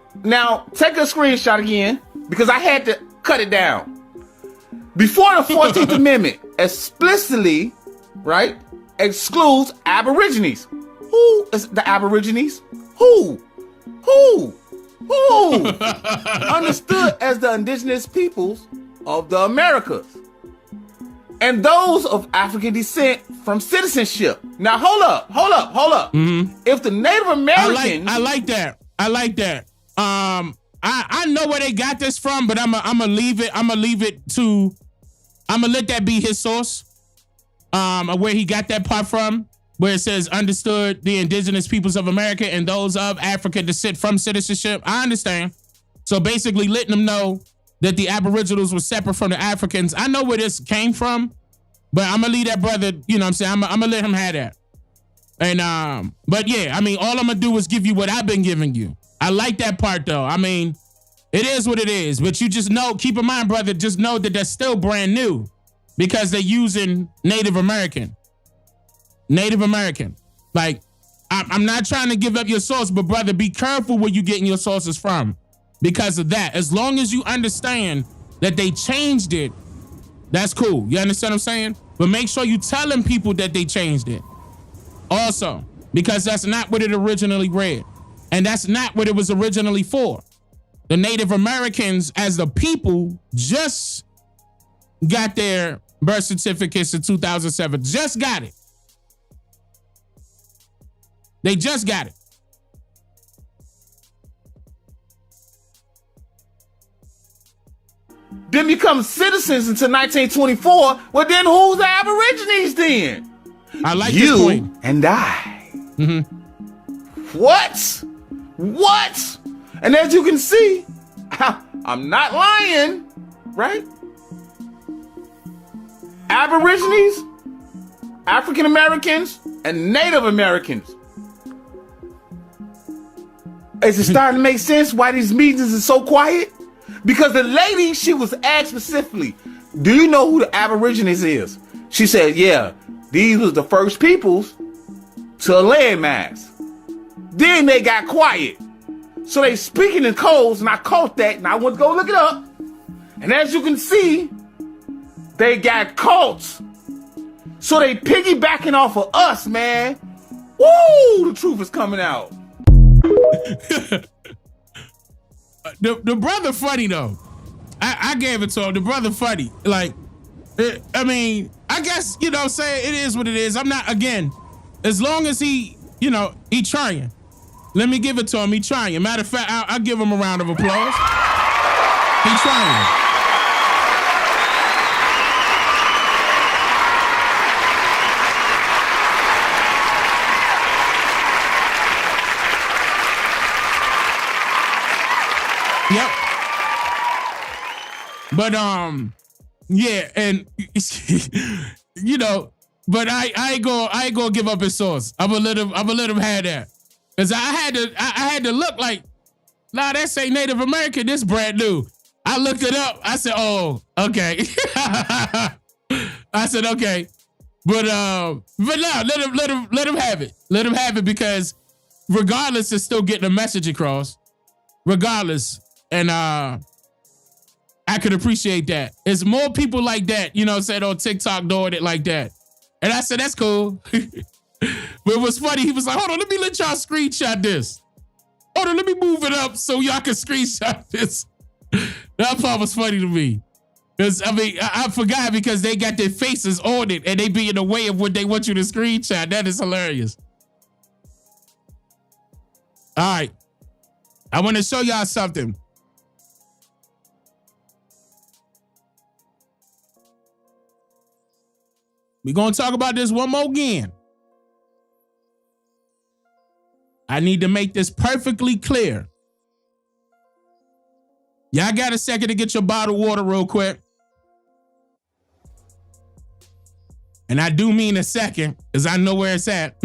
H: take a screenshot again, because I had to cut it down. Before the 14th Amendment explicitly, right, excludes Aborigines. Who is the Aborigines? Who? Understood as the indigenous peoples of the Americas. And those of African descent from citizenship. Now, hold up. Mm-hmm. If the Native Americans...
A: I like that. I know where they got this from, but I'm gonna leave it to... I'm gonna let that be his source. Where he got that part from, where it says understood the indigenous peoples of America and those of Africa descent from citizenship. I understand. So basically letting them know that the Aboriginals were separate from the Africans. I know where this came from, but I'm gonna leave that brother, you know what I'm saying? I'm gonna let him have that. And but yeah, I mean, all I'm gonna do is give you what I've been giving you. I like that part though. I mean, it is what it is, but you just know, keep in mind, brother, just know that that's still brand new because they're using Native American. Like, I'm not trying to give up your source, but brother, be careful where you're getting your sources from because of that. As long as you understand that they changed it, that's cool. You understand what I'm saying? But make sure you telling people that they changed it. Also, because that's not what it originally read. And that's not what it was originally for. The Native Americans as the people just got their birth certificates in 2007. Just got it. They just got it.
H: Didn't become citizens until 1924. Well, then who's the Aborigines then?
A: I like this point.
H: You and I.
A: Mm-hmm.
H: What? And as you can see, I'm not lying, right? Aborigines, African Americans, and Native Americans. Is it starting to make sense why these meetings are so quiet? Because the lady, she was asked specifically, do you know who the Aborigines is? She said, yeah, these was the first peoples to landmass. Then they got quiet. So they speaking in codes, and I caught that, and I went to go look it up. And as you can see, they got cults. So they piggybacking off of us, man. Woo! The truth is coming out.
A: The brother funny though. I gave it to him. The brother funny. Like, I mean, I guess, you know what I'm saying? It is what it is. I'm not, again, as long as he, you know, he trying. Let me give it to him. He trying. Matter of fact, I'll give him a round of applause. He trying. Yep. But yeah, and you know, but I ain't gonna give up his source. I'm gonna let him have that. Cause I had to look like, nah, that ain't Native American, this brand new. I looked it up. I said, oh, okay. I said, okay. But no, let him have it. Let him have it, because regardless, it's still getting a message across. Regardless. And I could appreciate that. It's more people like that, you know what I'm saying, on TikTok doing it like that. And I said, that's cool. But it was funny. He was like, hold on, let me let y'all screenshot this. Hold on, let me move it up so y'all can screenshot this. That part was funny to me. Because, I mean, I forgot, because they got their faces on it and they be in the way of what they want you to screenshot. That is hilarious. All right. I want to show y'all something. We're going to talk about this one more again. I need to make this perfectly clear. Y'all got a second to get your bottled water real quick? And I do mean a second, because I know where it's at.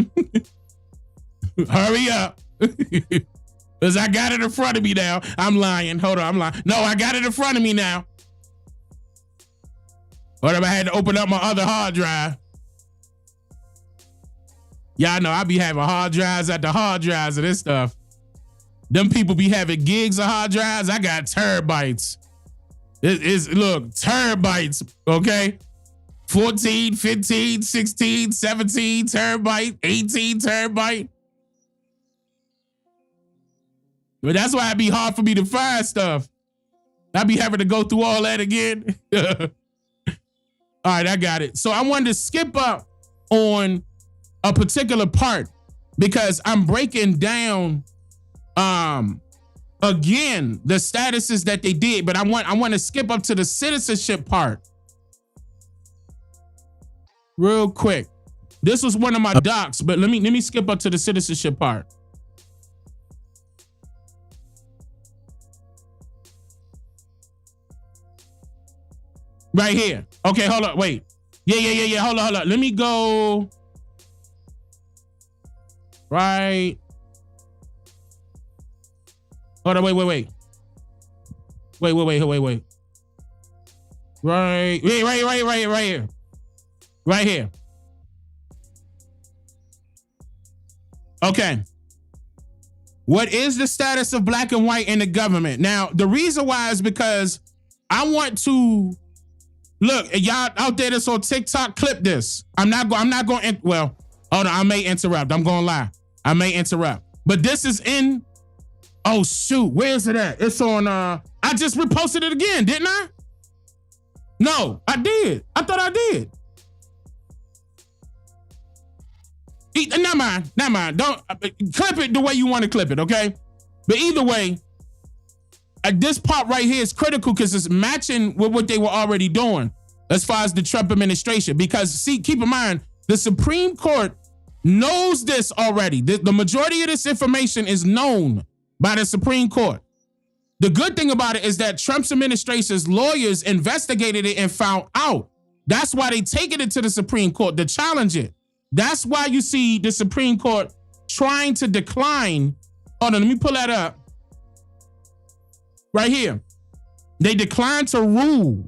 A: Hurry up. Because I got it in front of me now. I'm lying. Hold on, I'm lying. No, I got it in front of me now. What if I had to open up my other hard drive? Y'all know I be having hard drives at the hard drives of this stuff. Them people be having gigs of hard drives. I got terabytes. Look, terabytes, okay? 14, 15, 16, 17 terabyte, 18 terabyte. But that's why it'd be hard for me to find stuff. I'd be having to go through all that again. All right, I got it. So I wanted to skip up on a particular part because I'm breaking down again the statuses that they did, but I want to skip up to the citizenship part real quick. This was one of my docs, but let me skip up to the citizenship part. Right here. Okay, hold up. Wait. Yeah. Hold on. Let me go. Right. Hold on. Wait. Wait. Right here. Right here. Okay. What is the status of black and white in the government? Now, the reason why is because I want to look, y'all out there that's on TikTok, clip this. I'm not going, well, hold on, I may interrupt. I'm going to lie. I may interrupt. But this is in, oh shoot, where is it at? It's on, I just reposted it again, didn't I? No, I did. I thought I did. Never mind. Don't clip it the way you want to clip it, okay? But either way, this part right here is critical because it's matching with what they were already doing as far as the Trump administration. Because, see, keep in mind, the Supreme Court knows this already. The majority of this information is known by the Supreme Court. The good thing about it is that Trump's administration's lawyers investigated it and found out. That's why they taken it to the Supreme Court to challenge it. That's why you see the Supreme Court trying to decline. Hold on, let me pull that up. Right here. They declined to rule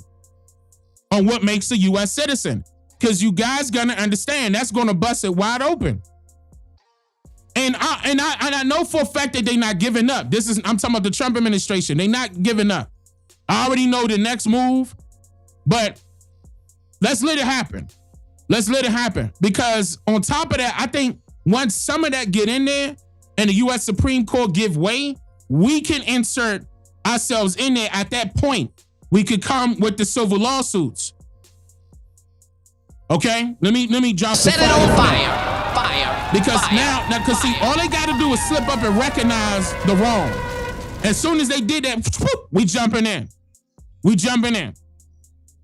A: on what makes a U.S. citizen. Because you guys gonna understand that's gonna bust it wide open. And I know for a fact that they're not giving up. I'm talking about the Trump administration. They're not giving up. I already know the next move, but let's let it happen. Let's let it happen. Because on top of that, I think once some of that get in there and the U.S. Supreme Court give way, we can insert ourselves in there. At that point, we could come with the civil lawsuits. Okay, let me drop
J: Set it on fire. Fire.
A: Because
J: fire,
A: now, cause see, all they got to do is slip up and recognize the wrong. As soon as they did that, we jumping in. We jumping in.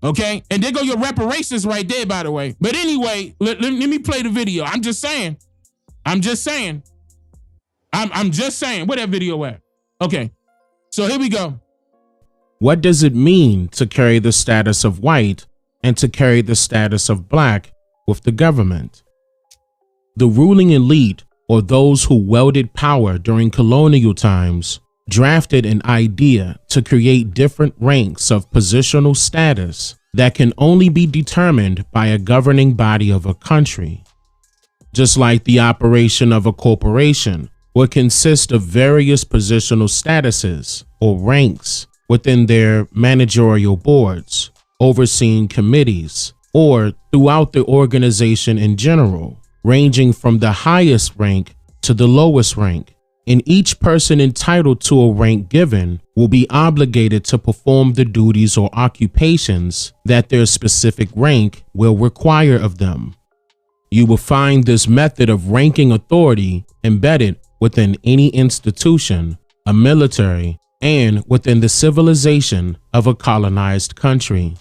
A: Okay, and there go your reparations right there, by the way. But anyway, let me play the video. I'm just saying. I'm just saying. Where that video at? Okay, so here we go.
C: What does it mean to carry the status of white and to carry the status of black with the government? The ruling elite, or those who wielded power during colonial times, drafted an idea to create different ranks of positional status that can only be determined by a governing body of a country. Just like the operation of a corporation would consist of various positional statuses or ranks within their managerial boards, overseeing committees, or throughout the organization in general, ranging from the highest rank to the lowest rank. And each person entitled to a rank given will be obligated to perform the duties or occupations that their specific rank will require of them. You will find this method of ranking authority embedded within any institution, a military, and within the civilization of a colonized country.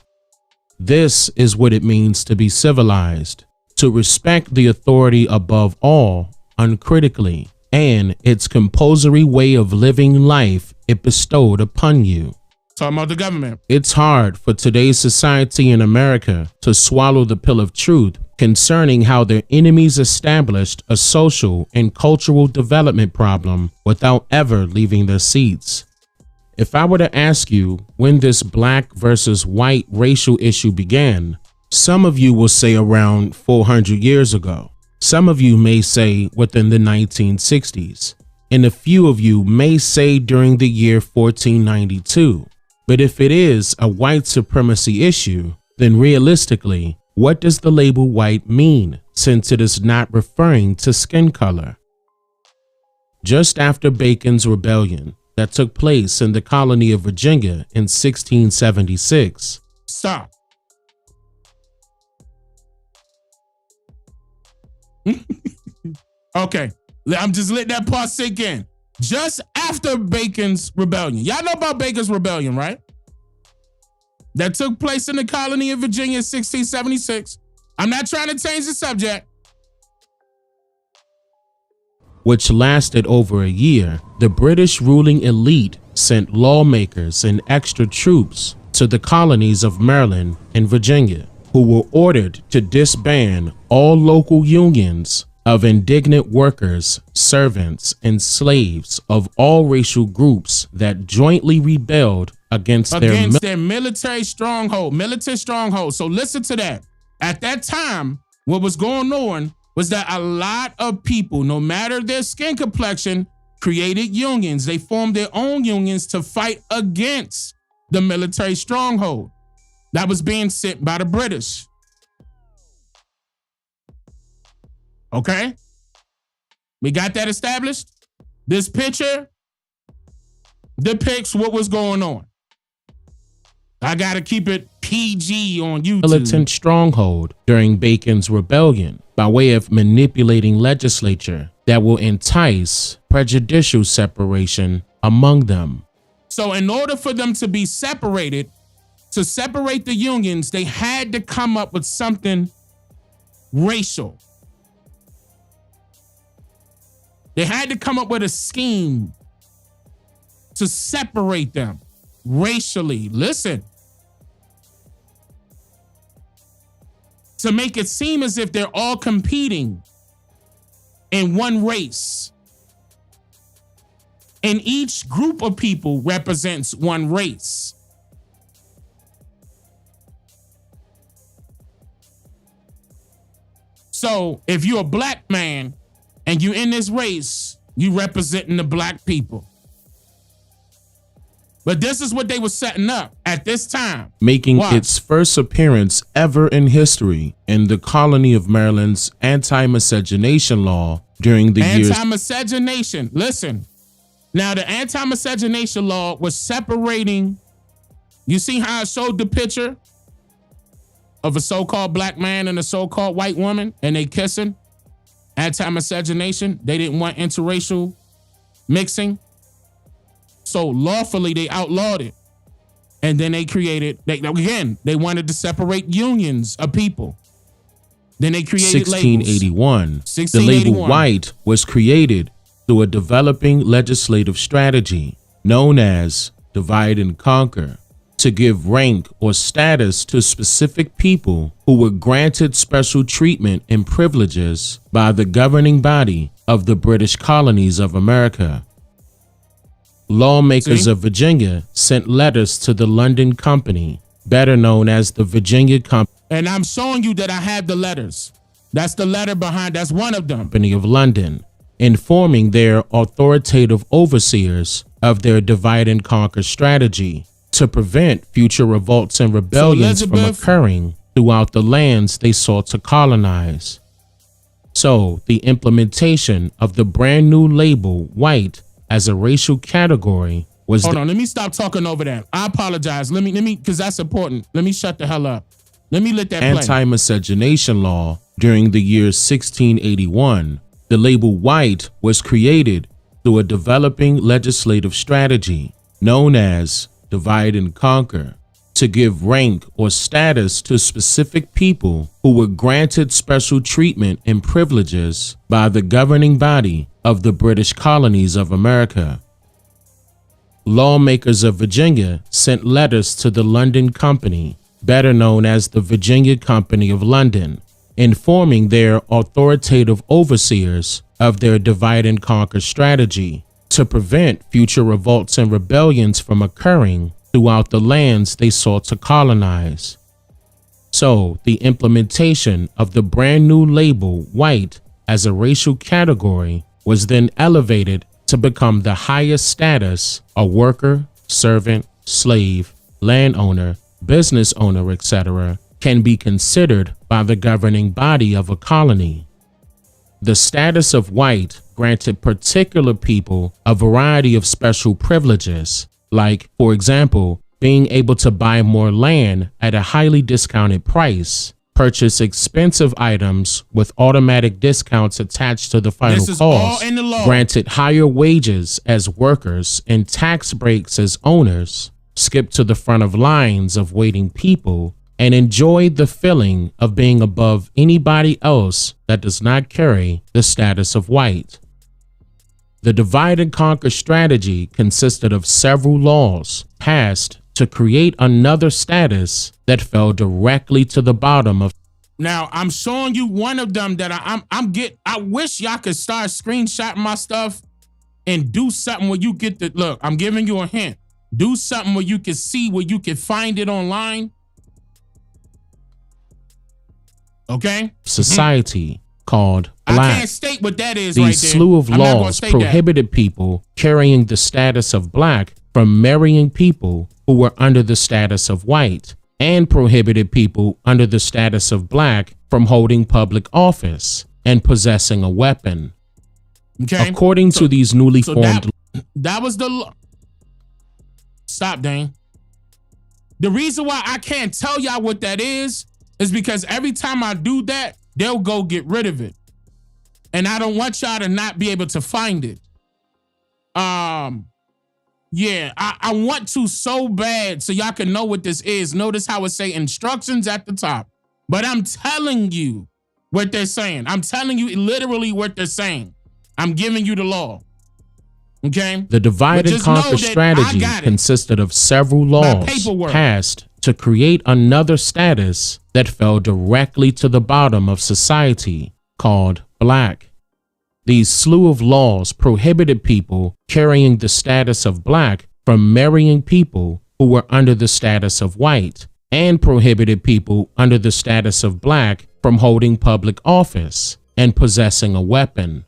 C: This is what it means to be civilized, to respect the authority above all, uncritically, and its compulsory way of living life it bestowed upon you.
A: Talking about the government.
C: It's hard for today's society in America to swallow the pill of truth concerning how their enemies established a social and cultural development problem without ever leaving their seats. If I were to ask you when this black versus white racial issue began, some of you will say around 400 years ago. Some of you may say within the 1960s, and a few of you may say during the year 1492. But if it is a white supremacy issue, then realistically, what does the label white mean, since it is not referring to skin color? Just after Bacon's rebellion that took place in the colony of Virginia in 1676.
A: Stop. Okay, I'm just letting that part sink in. Just after Bacon's rebellion. Y'all know about Bacon's rebellion, right? That took place in the colony of Virginia in 1676. I'm not trying to change the subject.
C: Which lasted over a year. The British ruling elite sent lawmakers and extra troops to the colonies of Maryland and Virginia, who were ordered to disband all local unions of indignant workers, servants, and slaves of all racial groups that jointly rebelled against their
A: military stronghold. So listen to that. At that time, what was going on was that a lot of people, no matter their skin complexion, created unions. They formed their own unions to fight against the military stronghold that was being sent by the British. Okay? We got that established? This picture depicts what was going on. I gotta keep it PG on YouTube.
C: Militant stronghold during Bacon's rebellion by way of manipulating legislature that will entice prejudicial separation among them.
A: So in order for them to be separated, to separate the unions, they had to come up with something racial. They had to come up with a scheme to separate them racially. Listen. To make it seem as if they're all competing in one race. And each group of people represents one race. So if you're a black man and you're in this race, you representing the black people. But this is what they were setting up at this time.
C: Making its first appearance ever in history in the colony of Maryland's anti-miscegenation law during the years.
A: Anti-miscegenation. Listen. Now, the anti-miscegenation law was separating. You see how I showed the picture of a so-called black man and a so-called white woman, and they kissing? Anti-miscegenation. They didn't want interracial mixing. So lawfully, they outlawed it. And then they created, they wanted to separate unions of people. Then they created
C: 1681. The label white was created through a developing legislative strategy known as divide and conquer to give rank or status to specific people who were granted special treatment and privileges by the governing body of the British colonies of America. Lawmakers of Virginia sent letters to the London Company, better known as the Virginia Company.
A: And I'm showing you that I have the letters. That's the letter behind, that's one of them.
C: Company of London, informing their authoritative overseers of their divide and conquer strategy to prevent future revolts and rebellions from occurring throughout the lands they sought to colonize. So the implementation of the brand new label white as a racial category was—
A: Hold on, let me stop talking over that. I apologize. Let me, because that's important. Let me shut the hell up. Let me let that play.
C: Anti-miscegenation law during the year 1681. The label white was created through a developing legislative strategy known as divide and conquer to give rank or status to specific people who were granted special treatment and privileges by the governing body of the British colonies of America. Lawmakers of Virginia sent letters to the London Company, better known as the Virginia Company of London, informing their authoritative overseers of their divide and conquer strategy to prevent future revolts and rebellions from occurring throughout the lands they sought to colonize. So the implementation of the brand new label white as a racial category was then elevated to become the highest status a worker, servant, slave, landowner, business owner, etc. can be considered by the governing body of a colony. The status of white granted particular people a variety of special privileges, like, for example, being able to buy more land at a highly discounted price, purchase expensive items with automatic discounts attached to the final cost, granted higher wages as workers and tax breaks as owners, skip to the front of lines of waiting people, and enjoy the feeling of being above anybody else that does not carry the status of white. The divide and conquer strategy consisted of several laws passed to create another status that fell directly to the bottom of.
A: Now, I'm showing you one of them that I wish y'all could start screenshotting my stuff and do something where you get the, look, I'm giving you a hint. Do something where you can see, where you can find it online. Okay?
C: Society called black.
A: I can't state what that is.
C: These
A: right there.
C: slew of laws prohibited people carrying the status of black from marrying people who were under the status of white, and prohibited people under the status of black from holding public office and possessing a weapon.
A: Okay.
C: According to these newly formed,
A: that was the. Stop, Dane. The reason why I can't tell y'all what that is because every time I do that, they'll go get rid of it. And I don't want y'all to not be able to find it. Yeah, I want to so bad so y'all can know what this is. Notice how it say instructions at the top. But I'm telling you what they're saying. I'm telling you literally what they're saying. I'm giving you the law. Okay?
C: The divide and conquer strategy consisted of several laws passed to create another status that fell directly to the bottom of society, called black. These slew of laws prohibited people carrying the status of black from marrying people who were under the status of white, and prohibited people under the status of black from holding public office and possessing a weapon.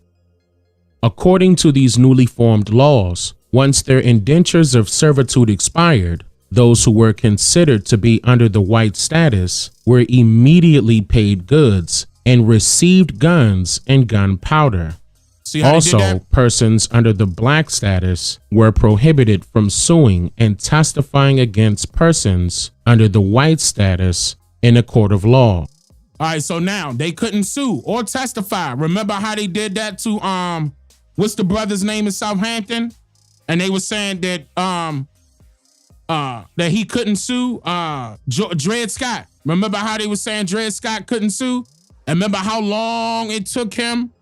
C: According to these newly formed laws, once their indentures of servitude expired, those who were considered to be under the white status were immediately paid goods and received guns and gunpowder.
A: See how they did
C: Also,
A: that?
C: persons under the black status were prohibited from suing and testifying against persons under the white status in a court of law.
A: All right, so now they couldn't sue or testify. Remember how they did that to what's the brother's name in Southampton? And they were saying that that he couldn't sue Dred Scott. Remember how they were saying Dred Scott couldn't sue? And remember how long it took him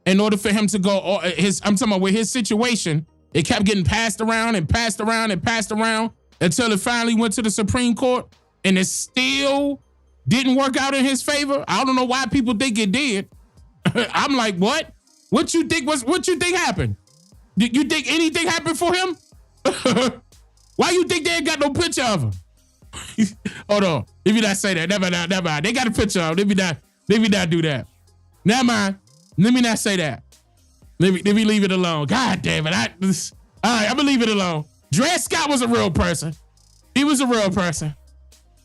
A: in order for him to go I'm talking about with his situation, it kept getting passed around and passed around and passed around until it finally went to the Supreme Court, and it still didn't work out in his favor. I don't know why people think it did. I'm like, what? What you think happened? Did you think anything happened for him? Why you think they ain't got no picture of him? Hold on. Let me not say that. Never mind. They got a picture of him. Let me not do that. Never mind. Let me not say that. Let me leave it alone. God damn it. All right, I'm gonna leave it alone. Dred Scott was a real person. He was a real person.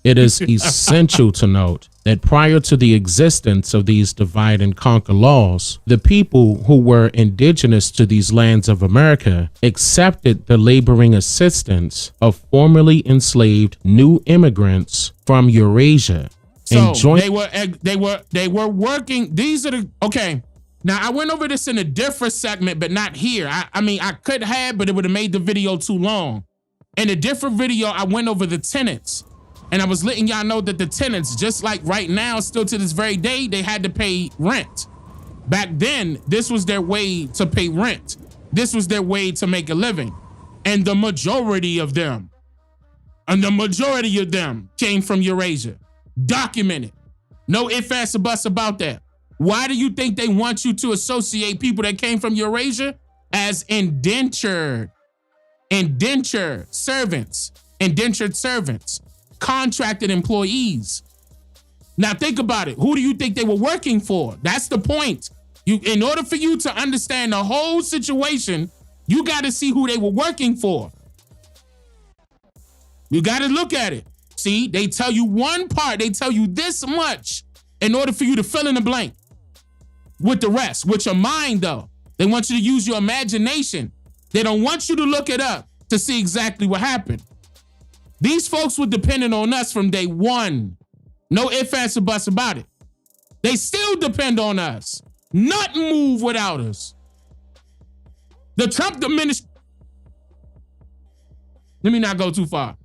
C: It is essential to note that prior to the existence of these divide and conquer laws, the people who were indigenous to these lands of America accepted the laboring assistance of formerly enslaved new immigrants from Eurasia.
A: So they were working. These are the okay. Now I went over this in a different segment, but not here. I mean I could have, but it would have made the video too long. In a different video, I went over the tenants. And I was letting y'all know that the tenants, just like right now, still to this very day, they had to pay rent. Back then, this was their way to pay rent. This was their way to make a living. And the majority of them came from Eurasia. Documented. No ifs, ands, or buts about that. Why do you think they want you to associate people that came from Eurasia as indentured servants, contracted employees? Now think about it. Who do you think they were working for? That's the point. In order for you to understand the whole situation, you got to see who they were working for. You got to look at it. See, they tell you one part, they tell you this much in order for you to fill in the blank with the rest, with your mind though. They want you to use your imagination. They don't want you to look it up to see exactly what happened. These folks were dependent on us from day one. No ifs, ands, or buts about it. They still depend on us. Nothing move without us. The Trump administration, let me not go too far.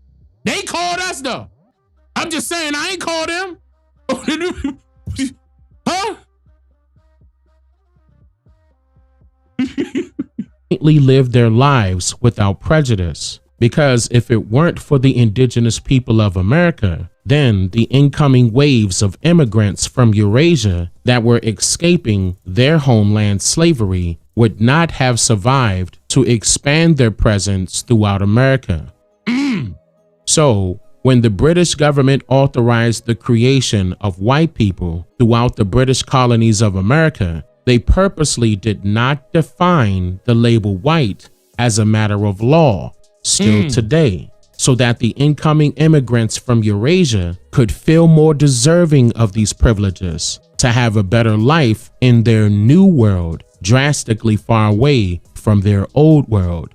A: They called us though. I'm just saying, I ain't called them. Huh?
C: Live their lives without prejudice. Because if it weren't for the indigenous people of America, then the incoming waves of immigrants from Eurasia that were escaping their homeland slavery would not have survived to expand their presence throughout America. So, when the British government authorized the creation of white people throughout the British colonies of America, they purposely did not define the label white as a matter of law. Still today, so that the incoming immigrants from Eurasia could feel more deserving of these privileges to have a better life in their new world, drastically far away from their old world.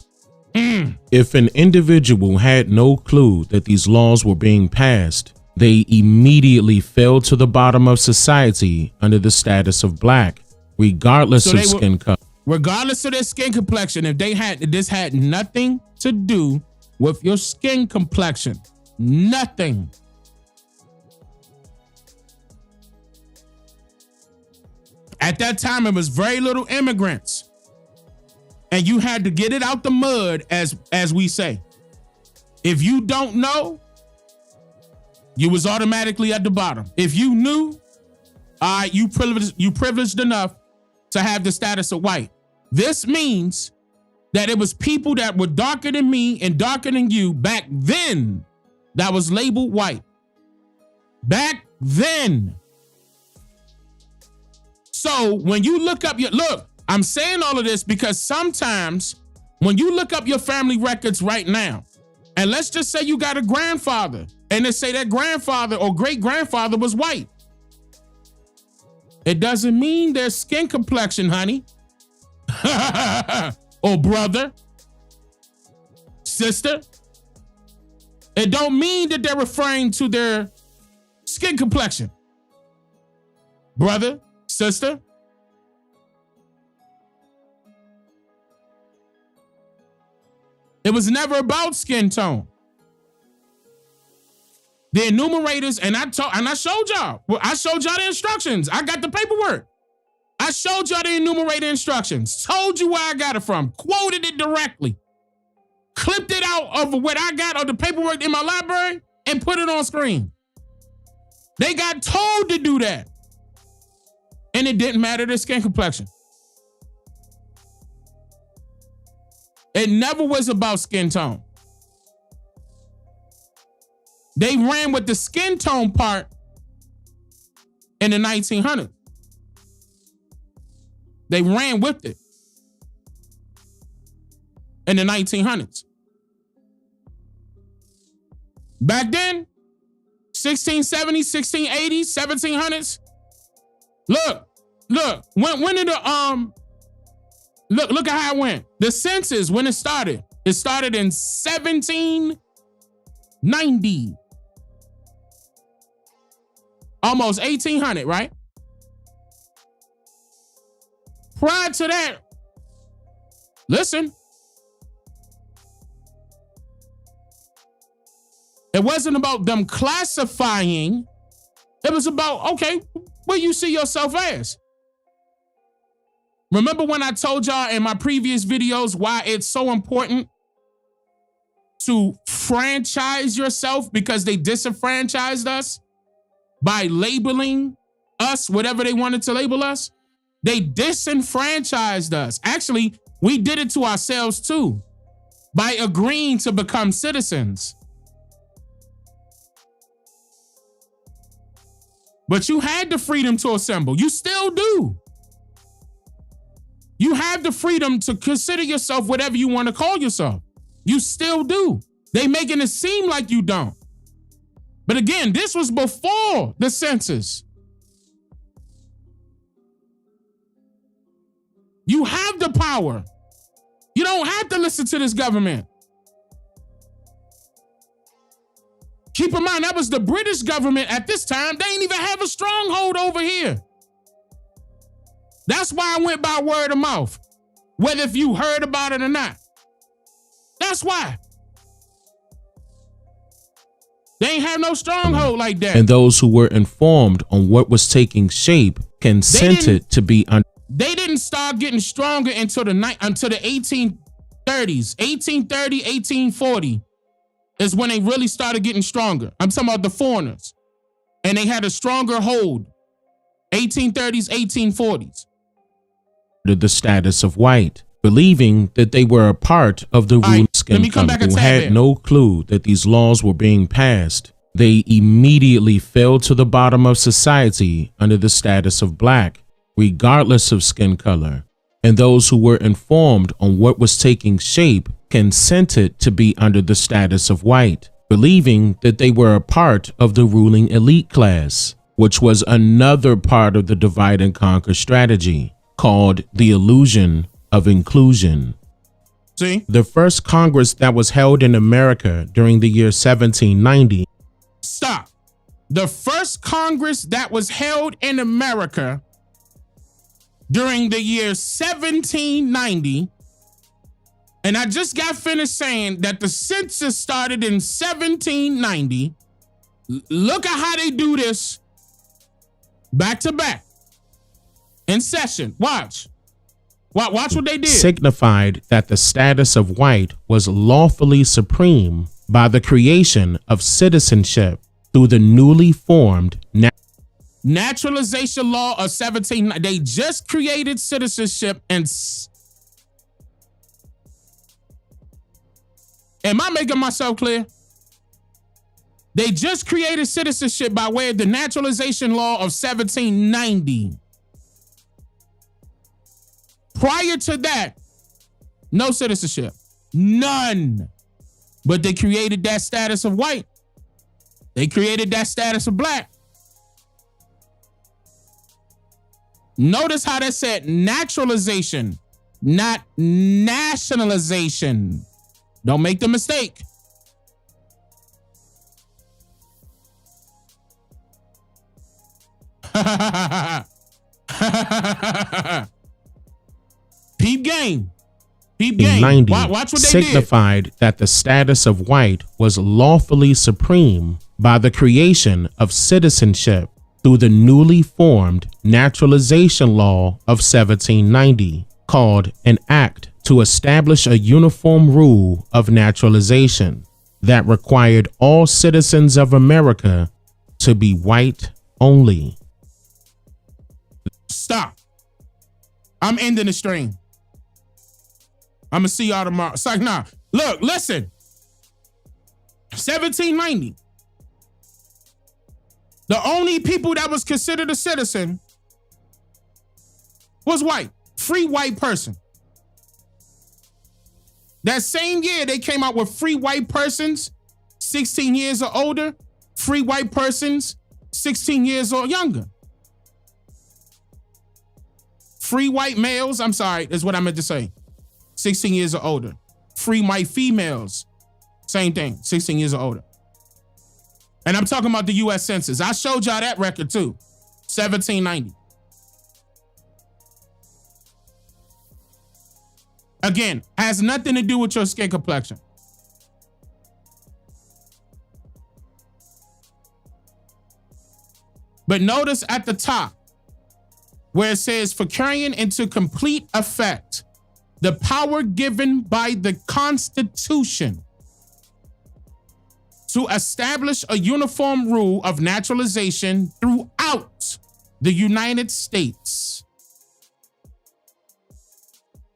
C: If an individual had no clue that these laws were being passed, they immediately fell to the bottom of society under the status of black, regardless of skin color.
A: Regardless of their skin complexion, if this had nothing to do with your skin complexion. Nothing. At that time, it was very little immigrants. And you had to get it out the mud, as we say. If you don't know, you was automatically at the bottom. If you knew, you privileged enough to have the status of white. This means that it was people that were darker than me and darker than you back then that was labeled white. Back then. So when you look up I'm saying all of this because sometimes when you look up your family records right now, and let's just say you got a grandfather, and they say that grandfather or great-grandfather was white. It doesn't mean their skin complexion, honey. or brother, sister. It don't mean that they're referring to their skin complexion. Brother, sister. It was never about skin tone. The enumerators, and I showed y'all. Well, I showed y'all the instructions. I got the paperwork. I showed y'all the enumerator instructions. Told you where I got it from. Quoted it directly. Clipped it out of what I got of the paperwork in my library and put it on screen. They got told to do that. And it didn't matter their skin complexion. It never was about skin tone. They ran with the skin tone part in the 1900s. They ran with it in the 1900s. Back then, 1670s, 1680s, 1700s. Look, when did the look at how it went. The census, when it started in 1790. Almost 1800, right? Prior to that, listen, it wasn't about them classifying. It was about, okay, where you see yourself as. Remember when I told y'all in my previous videos why it's so important to franchise yourself because they disenfranchised us by labeling us whatever they wanted to label us? They disenfranchised us. Actually, we did it to ourselves too by agreeing to become citizens. But you had the freedom to assemble. You still do. You have the freedom to consider yourself whatever you want to call yourself. You still do. They making it seem like you don't. But again, this was before the census. You have the power. You don't have to listen to this government. Keep in mind, that was the British government at this time. They ain't even have a stronghold over here. That's why I went by word of mouth, whether if you heard about it or not. That's why. They ain't have no stronghold like that.
C: And those who were informed on what was taking shape consented to be under.
A: They didn't start getting stronger until the 1830s. 1830, 1840 is when they really started getting stronger. I'm talking about the foreigners. And they had a stronger hold. 1830s, 1840s.
C: The status of white, believing that they were a part of the ruling skin color, who had no clue that these laws were being passed. They immediately fell to the bottom of society under the status of black, regardless of skin color. And those who were informed on what was taking shape consented to be under the status of white, believing that they were a part of the ruling elite class, which was another part of the divide and conquer strategy, called the illusion of inclusion.
A: See?
C: The first Congress that was held in America during the year 1790.
A: Stop. The first Congress that was held in America during the year 1790, and I just got finished saying that the census started in 1790. Look at how they do this back to back. In session. Watch what they did.
C: Signified that the status of white was lawfully supreme by the creation of citizenship through the newly formed
A: naturalization law of 1790. They just created citizenship and am I making myself clear? They just created citizenship by way of the naturalization law of 1790. Prior to that, no citizenship. None. But they created that status of white. They created that status of black. Notice how that said naturalization not nationalization. Don't make the mistake. Peep game. Peep game.
C: 90
A: Watch what they
C: signified that the status of white was lawfully supreme by the creation of citizenship through the newly formed naturalization law of 1790, called an Act to establish a uniform rule of naturalization that required all citizens of America to be white only.
A: Stop. I'm ending the stream. I'm gonna see y'all tomorrow. It's like, nah. Look, listen. 1790. The only people that was considered a citizen was white. Free white person. That same year, they came out with free white persons, 16 years or older. Free white persons, 16 years or younger. Free white males, I'm sorry, is what I meant to say. 16 years or older. Free white females, same thing, 16 years or older. And I'm talking about the U.S. Census. I showed y'all that record too, 1790. Again, has nothing to do with your skin complexion. But notice at the top where it says, for carrying into complete effect the power given by the Constitution to establish a uniform rule of naturalization throughout the United States,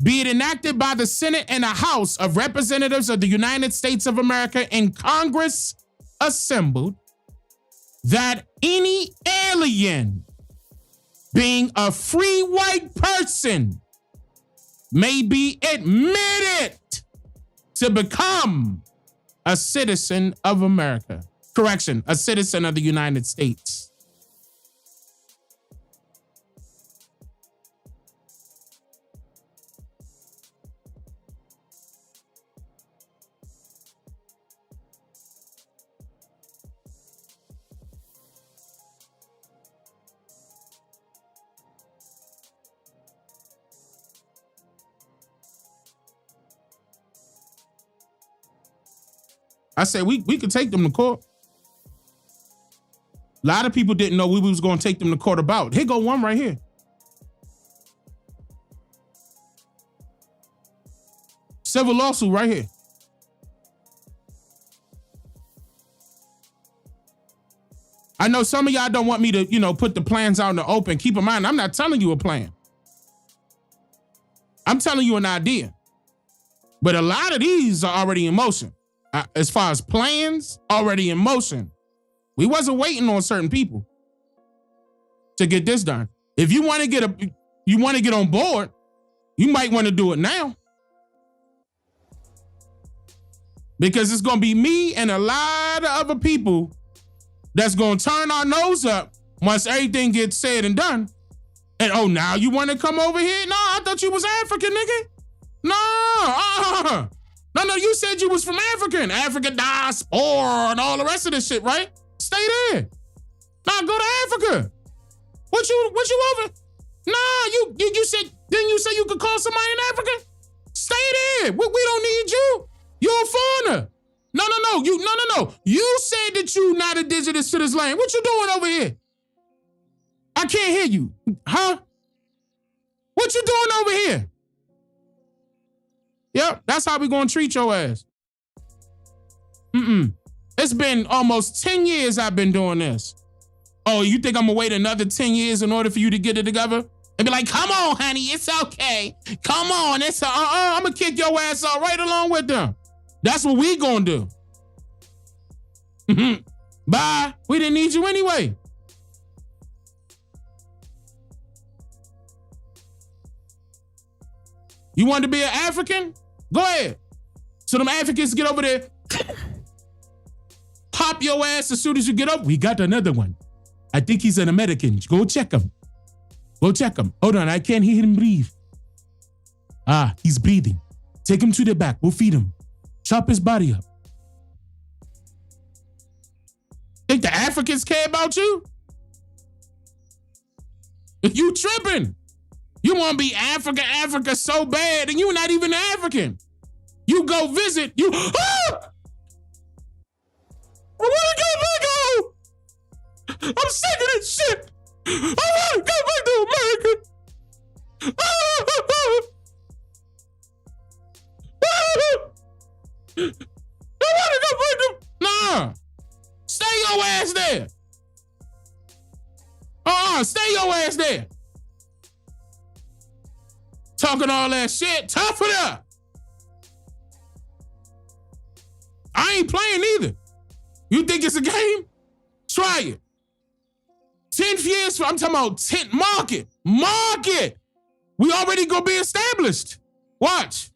A: be it enacted by the Senate and the House of Representatives of the United States of America in Congress assembled, that any alien being a free white person may be admitted to become a citizen of America. Correction, a citizen of the United States. I said we could take them to court. A lot of people didn't know we was going to take them to court about. Here go one right here. Civil lawsuit right here. I know some of y'all don't want me to, put the plans out in the open. Keep in mind, I'm not telling you a plan. I'm telling you an idea. But a lot of these are already in motion. As far as plans, already in motion. We wasn't waiting on certain people to get this done. If you want to get on board, you might want to do it now. Because it's going to be me and a lot of other people that's going to turn our nose up once everything gets said and done. And now you want to come over here? No, I thought you was African, nigga. No, No, you said you was from African diaspora and all the rest of this shit, right? Stay there. Nah, go to Africa. What you over? Nah, you said, didn't you say you could call somebody in Africa? Stay there. We don't need you. You're a foreigner. No. You said that you not indigenous to this land. What you doing over here? I can't hear you. Huh? What you doing over here? Yep, that's how we gonna treat your ass. It's been almost 10 years I've been doing this. Oh, you think I'm gonna wait another 10 years in order for you to get it together? And be like, come on, honey, it's okay. Come on, I'm gonna kick your ass out right along with them. That's what we gonna do. Bye, we didn't need you anyway. You wanted to be an African? Go ahead. So them Africans get over there, pop your ass as soon as you get up. We got another one. I think he's an American. Go check him. Hold on, I can't hear him breathe. He's breathing. Take him to the back. We'll feed him. Chop his body up. Think the Africans care about you? You tripping. You want to be Africa so bad, and you're not even African. You go visit, I want to go back home. I'm sick of this shit. I want to go back to America. I want to go back to... Nah. Stay your ass there. Stay your ass there. Talking all that shit. Tough it up. I ain't playing either. You think it's a game? Try it. 10 years from, I'm talking about 10, market. We already gonna be established. Watch.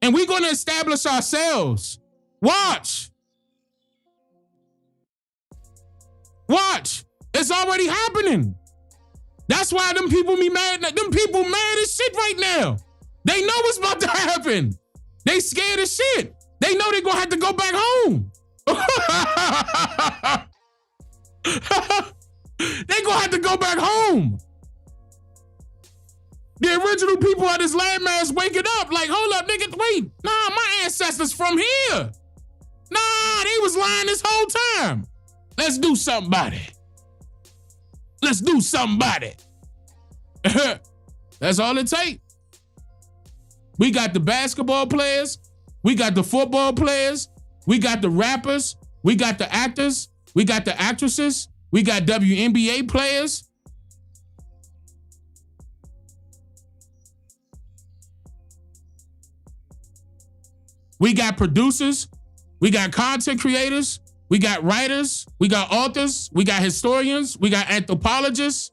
A: And we gonna establish ourselves. Watch. It's already happening. That's why them people be mad. Them people mad as shit right now. They know what's about to happen. They scared as shit. They know they're gonna have to go back home. They gonna have to go back home. The original people of this landmass waking up like, hold up, nigga, wait. Nah, my ancestors from here. Nah, they was lying this whole time. Let's do something about it. Let's do something about it. That's all it takes. We got the basketball players. We got the football players. We got the rappers. We got the actors. We got the actresses. We got WNBA players. We got producers. We got content creators. We got writers. We got authors. We got historians. We got anthropologists.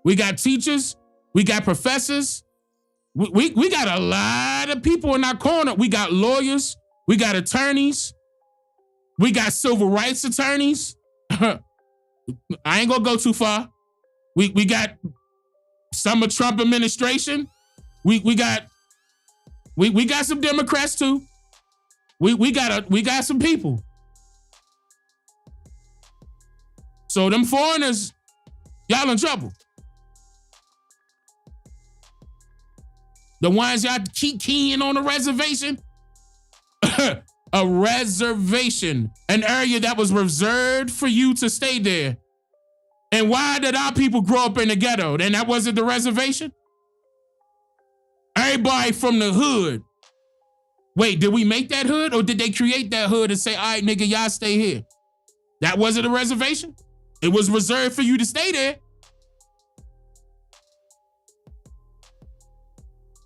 A: We got teachers. We got professors. We got a lot of people in our corner. We got lawyers. We got attorneys. We got civil rights attorneys. I ain't gonna go too far. We got some of Trump administration. We got some Democrats too. We got some people. So them foreigners, y'all in trouble. The ones y'all keep keying on a reservation. A reservation, an area that was reserved for you to stay there. And why did our people grow up in the ghetto? Then that wasn't the reservation? Everybody from the hood. Wait, did we make that hood or did they create that hood and say, all right, nigga, y'all stay here? That wasn't a reservation. It was reserved for you to stay there.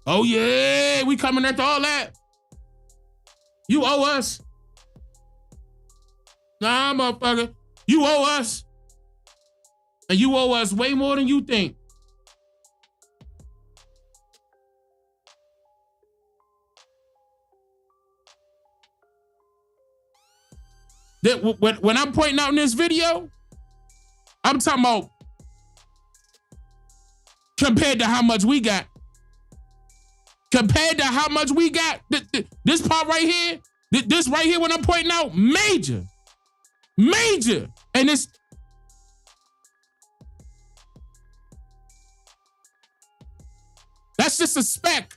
A: Oh yeah, we coming after all that. You owe us. Nah, motherfucker. You owe us. And you owe us way more than you think. When I'm pointing out in this video, I'm talking about compared to how much we got. Compared to how much we got, this part right here, this right here when I'm pointing out, major. And it's, that's just a speck.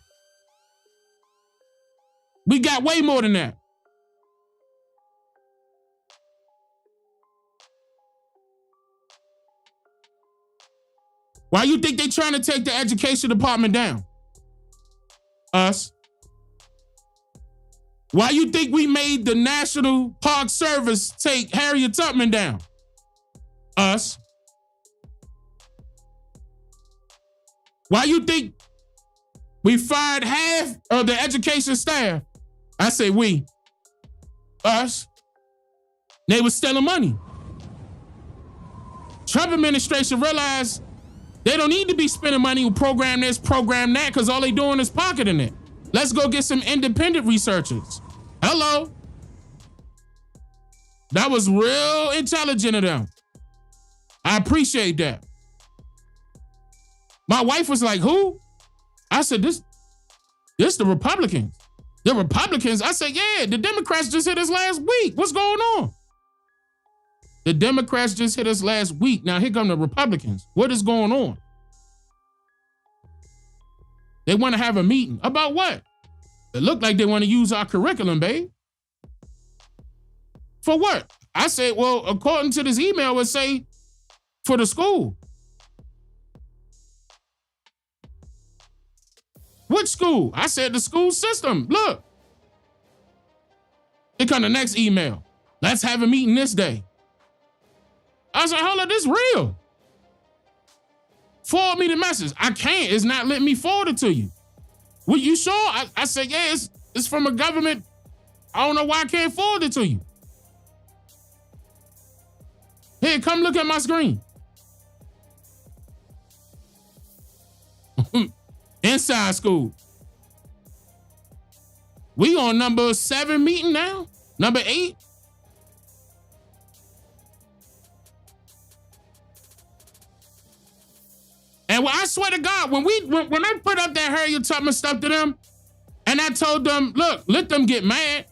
A: We got way more than that. Why you think they trying to take the education department down? Us. Why you think we made the National Park Service take Harriet Tubman down? Us. Why you think we fired half of the education staff? I say we. Us. They was stealing money. Trump administration realized they don't need to be spending money on program this, program that, because all they doing is pocketing it. Let's go get some independent researchers. Hello. That was real intelligent of them. I appreciate that. My wife was like, who? I said, this the Republicans. The Republicans, I said, yeah, the Democrats just hit us last week. What's going on? The Democrats just hit us last week. Now here come the Republicans. What is going on? They want to have a meeting. About what? It looked like they want to use our curriculum, babe. For what? I said, well, according to this email, it would say for the school. Which school? I said the school system. Look. Here come the next email. Let's have a meeting this day. I was like, hold on, this real. Forward me the message. I can't. It's not letting me forward it to you. Well, you sure? I said, yeah, it's from a government. I don't know why I can't forward it to you. Here, come look at my screen. Inside school. We on number 7 meeting now? Number 8? And I swear to God, when I put up that Harriet Tubman stuff to them, and I told them, look, let them get mad.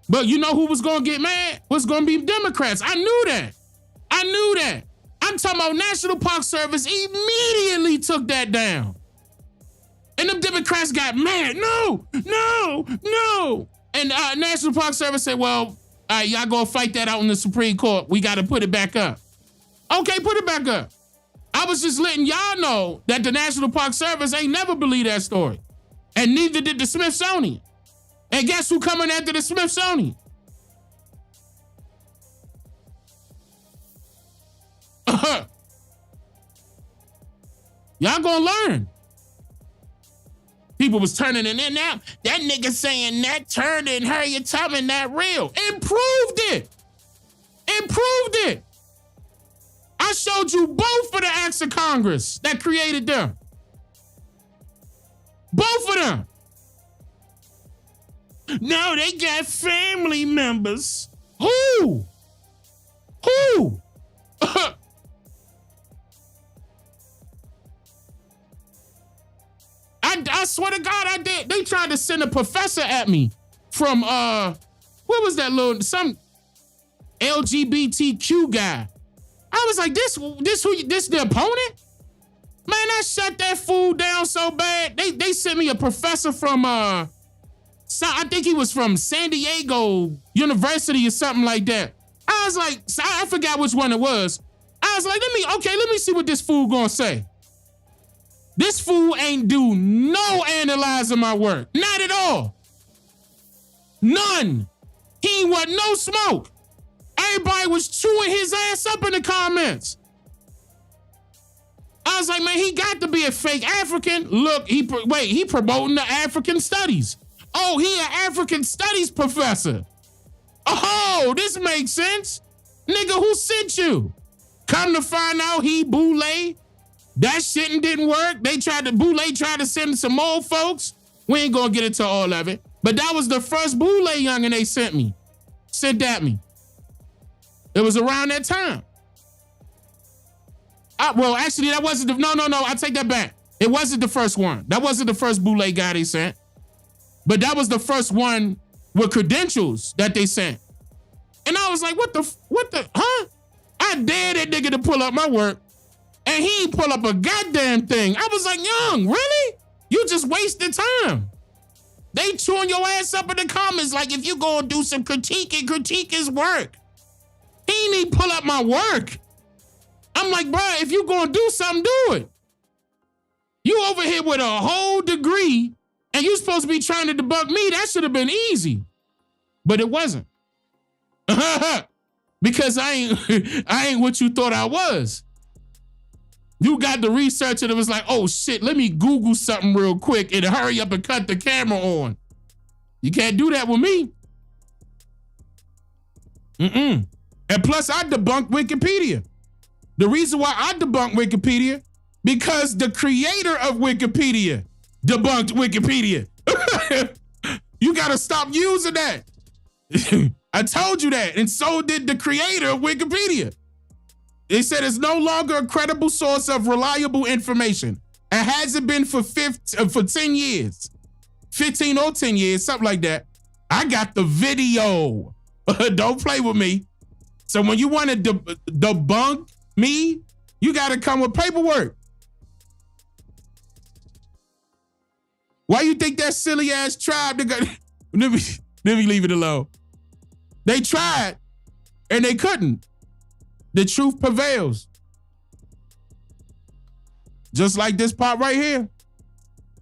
A: But you know who was gonna get mad? Was gonna be Democrats. I knew that. I'm talking about National Park Service immediately took that down. And them Democrats got mad. No. And National Park Service said, well, y'all go fight that out in the Supreme Court. We got to put it back up. Okay, put it back up. I was just letting y'all know that the National Park Service ain't never believed that story. And neither did the Smithsonian. And guess who coming after the Smithsonian? Y'all gonna learn. People was turning it in now. That nigga saying that turned in Harriet Tubman that real. Improved it. I showed you both of the acts of Congress that created them. Both of them. No, they got family members. Who? I swear to God, I did. They tried to send a professor at me from what was that some LGBTQ guy. I was like, this the opponent? Man, I shut that fool down so bad. They sent me a professor from I think he was from San Diego University or something like that. I was like, I forgot which one it was. I was like, let me see what this fool gonna say. This fool ain't do no analyzing my work. Not at all. None. He ain't want no smoke. Everybody was chewing his ass up in the comments. I was like, man, he got to be a fake African. Look, he promoting the African studies. Oh, he an African studies professor. Oh, this makes sense. Nigga, who sent you? Come to find out he boule. That shit didn't work. Boule tried to send some more folks. We ain't gonna get into all of it. But that was the first boule youngin' they sent at me. It was around that time. Well, actually, that wasn't no, I take that back. It wasn't the first one. That wasn't the first boule guy they sent. But that was the first one with credentials that they sent. And I was like, what the, huh? I dared that nigga to pull up my work. And he ain't pull up a goddamn thing. I was like, young, really? You just wasted time. They chewing your ass up in the comments like if you gonna do some critique his work. He ain't even pull up my work. I'm like, bro, if you gonna do something, do it. You over here with a whole degree and you supposed to be trying to debunk me. That should have been easy. But it wasn't. Because I ain't what you thought I was. You got the research and it was like, oh shit, let me Google something real quick and hurry up and cut the camera on. You can't do that with me. And plus I debunked Wikipedia. The reason why I debunked Wikipedia, because the creator of Wikipedia debunked Wikipedia. You gotta stop using that. I told you that, and so did the creator of Wikipedia. They said it's no longer a credible source of reliable information, It hasn't been for 10 years. 15 or 10 years, something like that. I got the video. Don't play with me. So when you want to debunk me, you got to come with paperwork. Why you think that silly ass tribe? Let me leave it alone. They tried and they couldn't. The truth prevails. Just like this part right here.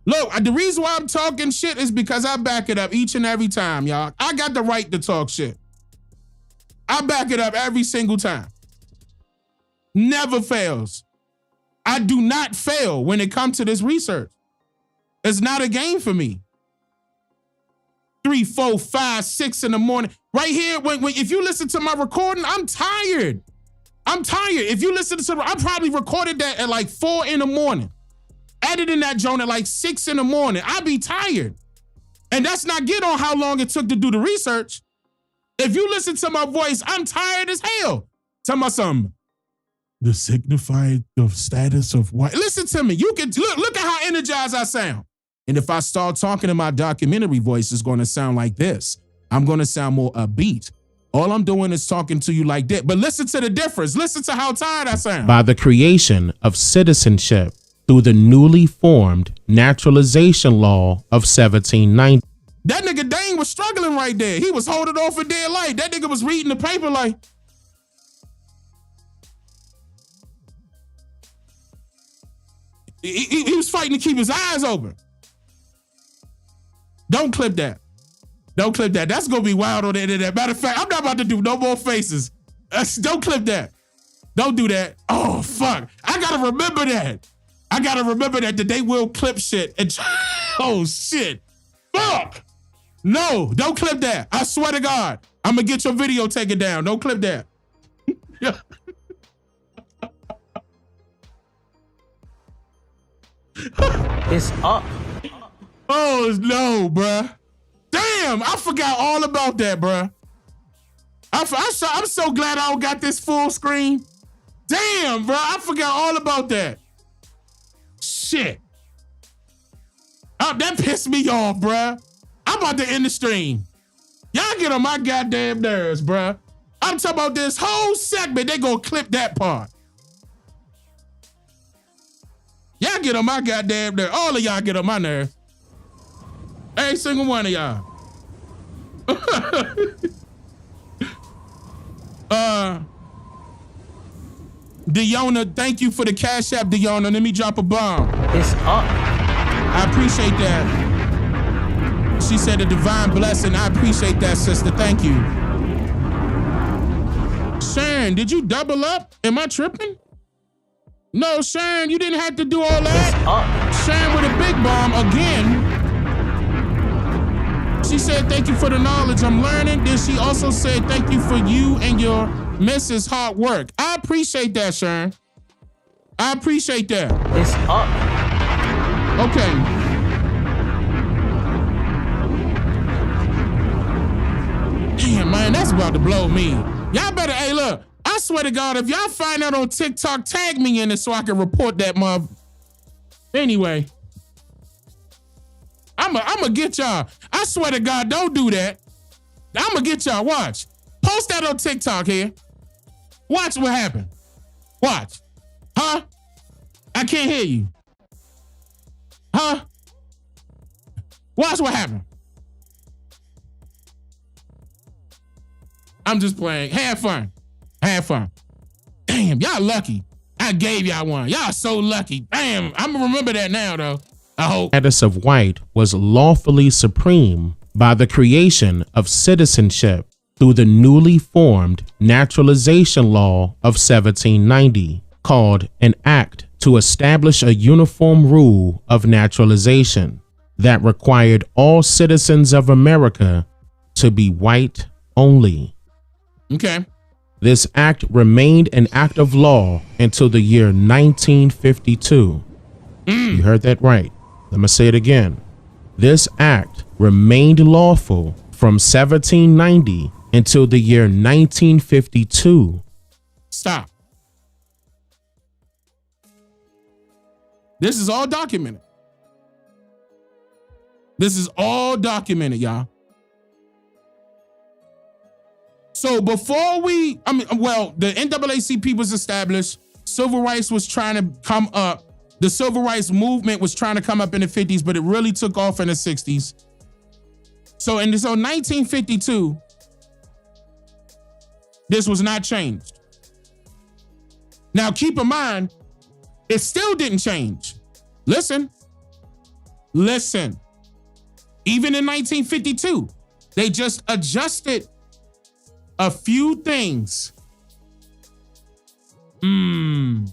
A: Look, the reason why I'm talking shit is because I back it up each and every time, y'all. I got the right to talk shit. I back it up every single time. Never fails. I do not fail when it comes to this research. It's not a game for me. 3, 4, 5, 6 in the morning. Right here, if you listen to my recording, I'm tired. If you listen to I probably recorded that at like 4 in the morning. Editing that joint at like 6 in the morning. I be tired. And that's not get on how long it took to do the research. If you listen to my voice, I'm tired as hell. Tell me something. The signified the status of what? Listen to me. You can look at how energized I sound. And if I start talking in my documentary voice, it's going to sound like this. I'm going to sound more upbeat. All I'm doing is talking to you like that. But listen to the difference. Listen to how tired I sound.
C: By the creation of citizenship through the newly formed naturalization law of 1790.
A: That nigga Dane was struggling right there. He was holding on for dear life. That nigga was reading the paper like. He was fighting to keep his eyes open. Don't clip that. Don't clip that. That's going to be wild on the internet. Matter of fact, I'm not about to do no more faces. Don't clip that. Don't do that. Oh, fuck. I got to remember that. That they will clip shit. Oh, shit. Fuck. No, don't clip that. I swear to God. I'm going to get your video taken down. Don't clip that.
K: It's up.
A: Oh, no, bruh. Damn, I forgot all about that, bruh. I'm so glad I don't got this full screen. Damn, bruh, I forgot all about that. Shit. That pissed me off, bruh. I'm about to end the stream. Y'all get on my goddamn nerves, bruh. I'm talking about this whole segment. They gonna clip that part. Y'all get on my goddamn nerves. All of y'all get on my nerves. Every single one of y'all. Deona, thank you for the Cash App, Deona. Let me drop a bomb.
K: It's up.
A: I appreciate that. She said a divine blessing. I appreciate that, sister. Thank you. Sharon, did you double up? Am I tripping? No, Sharon, you didn't have to do all that.
K: It's up.
A: Sharon with a big bomb again. She said, thank you for the knowledge I'm learning. Then she also said, thank you for you and your Mrs. hard work. I appreciate that, Sharon. I appreciate that.
K: It's up.
A: Okay. Damn, man, that's about to blow me. Y'all better, hey, look, I swear to God, if y'all find out on TikTok, tag me in it so I can report that mob. Anyway. I'm gonna get y'all. I swear to God, don't do that. I'm gonna get y'all. Watch. Post that on TikTok here. Watch what happened. Watch. Huh? I can't hear you. Huh? Watch what happened. I'm just playing. Have fun. Have fun. Damn, y'all lucky. I gave y'all one. Y'all so lucky. Damn, I'm gonna remember that now, though. I hope.
C: Status of white was lawfully supreme by the creation of citizenship through the newly formed naturalization law of 1790, called an act to establish a uniform rule of naturalization that required all citizens of America to be white only.
A: Okay.
C: This act remained an act of law until the year 1952. You heard that right. Let me say it again. This act remained lawful from 1790 until the year 1952.
A: Stop. This is all documented. This is all documented, y'all. So before the NAACP was established, civil rights was trying to come up. The civil rights movement was trying to come up in the 50s, but it really took off in the 60s. So in 1952, this was not changed. Now keep in mind, it still didn't change. Listen. Even in 1952, they just adjusted a few things. I'm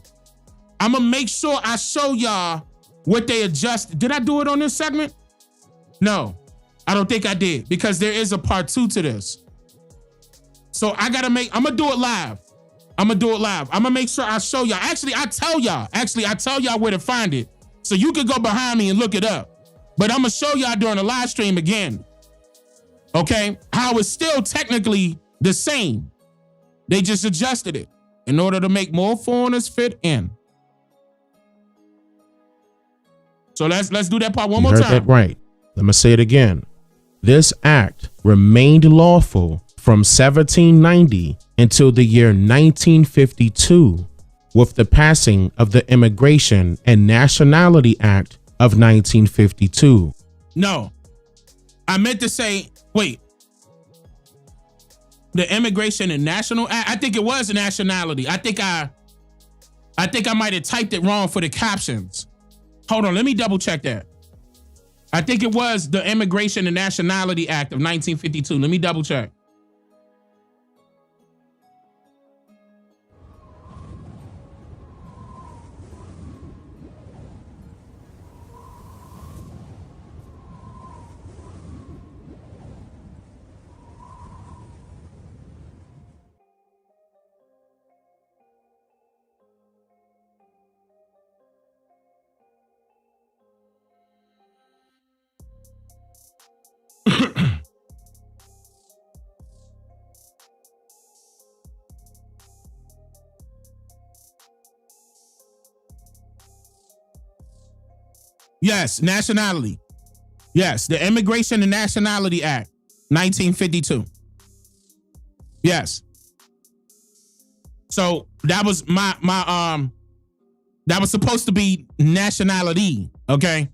A: gonna make sure I show y'all what they adjusted. Did I do it on this segment? No, I don't think I did, because there is a part 2 to this. So I'm gonna do it live. I'm gonna make sure I show y'all. Actually, I tell y'all where to find it. So you could go behind me and look it up. But I'm gonna show y'all during the live stream again. Okay? How it's still technically the same. They just adjusted it in order to make more foreigners fit in. So let's do that part one more time.
L: You heard that right. Let me say it again. This act remained lawful from 1790 until the year 1952, with the passing of the Immigration and Nationality Act of 1952.
A: No, I meant to say, wait. The Immigration and National Act. I think it was a nationality. I think I might have typed it wrong for the captions. Hold on, let me double check that. I think it was the Immigration and Nationality Act of 1952. Let me double check. Yes, nationality. Yes, the Immigration and Nationality Act, 1952. Yes. So that was that was supposed to be nationality, okay?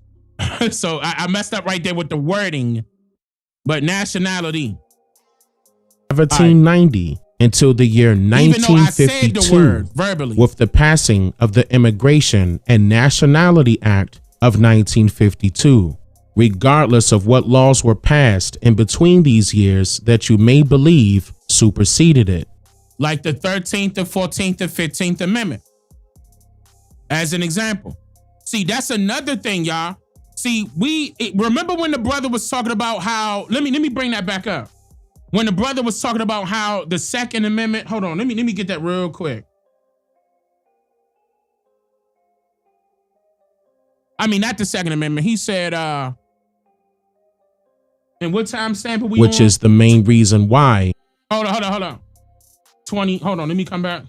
A: So I messed up right there with the wording, but nationality.
L: 1790 until the year 1952,
A: even though I said the word verbally,
L: with the passing of the Immigration and Nationality Act of 1952, regardless of what laws were passed in between these years that you may believe superseded it.
A: Like the 13th, the 14th, the 15th Amendment. As an example. See, that's another thing, y'all. See, remember when the brother was talking about how, let me bring that back up. When the brother was talking about how the Second Amendment, hold on, let me get that real quick. I mean, not the Second Amendment. He said, and what time stamp are we
L: Which
A: on?
L: is the main reason why.
A: Hold on. 20, hold on, let me come back.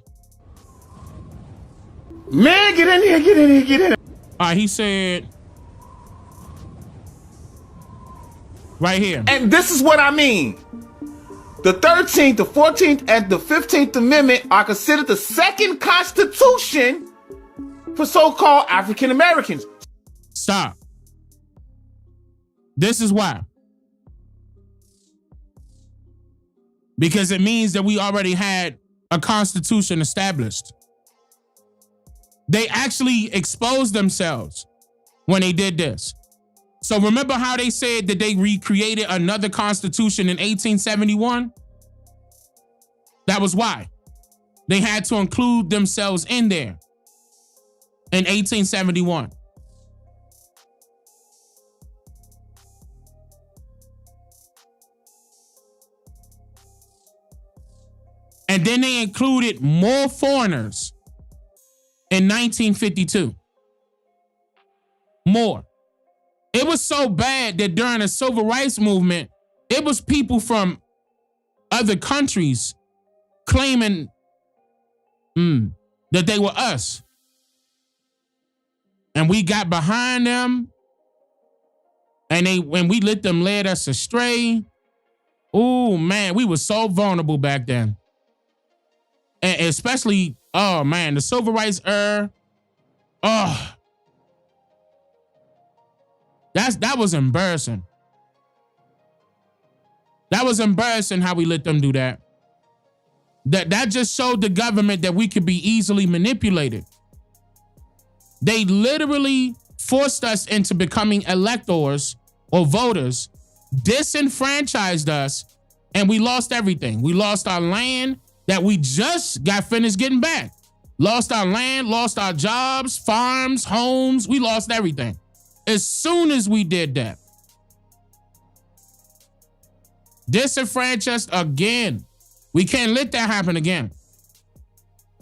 H: Man, get in here.
A: All right, he said, right here.
H: And this is what I mean. The 13th, the 14th, and the 15th Amendment are considered the second constitution for so-called African Americans.
A: Stop. This is why. Because it means that we already had a constitution established. They actually exposed themselves when they did this. So remember how they said that they recreated another constitution in 1871? That was why. They had to include themselves in there in 1871. And then they included more foreigners in 1952. More. It was so bad that during the civil rights movement, it was people from other countries claiming that they were us. And we got behind them. And when we let them lead us astray, oh man, we were so vulnerable back then. And especially, oh man, the civil rights era. Oh, that was embarrassing. That was embarrassing how we let them do that. That just showed the government that we could be easily manipulated. They literally forced us into becoming electors or voters, disenfranchised us, and we lost everything. We lost our land that we just got finished getting back. Lost our land, lost our jobs, farms, homes. We lost everything. As soon as we did that. Disenfranchised again. We can't let that happen again.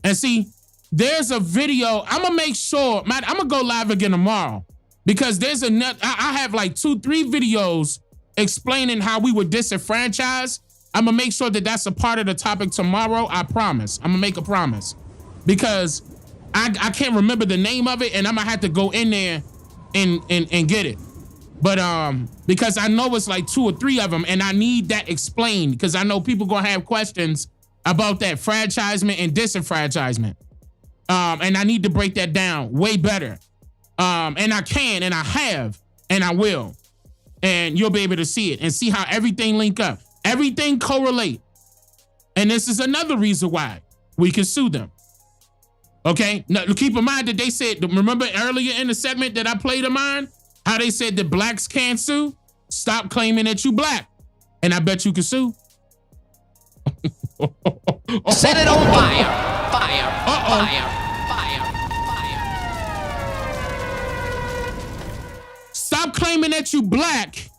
A: And see, there's a video. I'm going to make sure, man, I'm going to go live again tomorrow because there's I have like 2-3 videos explaining how we were disenfranchised. I'm going to make sure that that's a part of the topic tomorrow. I promise. I'm going to make a promise because I can't remember the name of it and I'm going to have to go in there and get it. But because I know it's like 2 or 3 of them and I need that explained because I know people going to have questions about that franchisement and disenfranchisement. And I need to break that down way better. And I can, and I have, and I will. And you'll be able to see it and see how everything link up. Everything correlate. And this is another reason why we can sue them. Okay? Now, keep in mind that they said, remember earlier in the segment that I played of mine, how they said that blacks can't sue? Stop claiming that you black. And I bet you can sue.
J: Set it on fire. Fire. Fire.
A: Stop claiming that you black,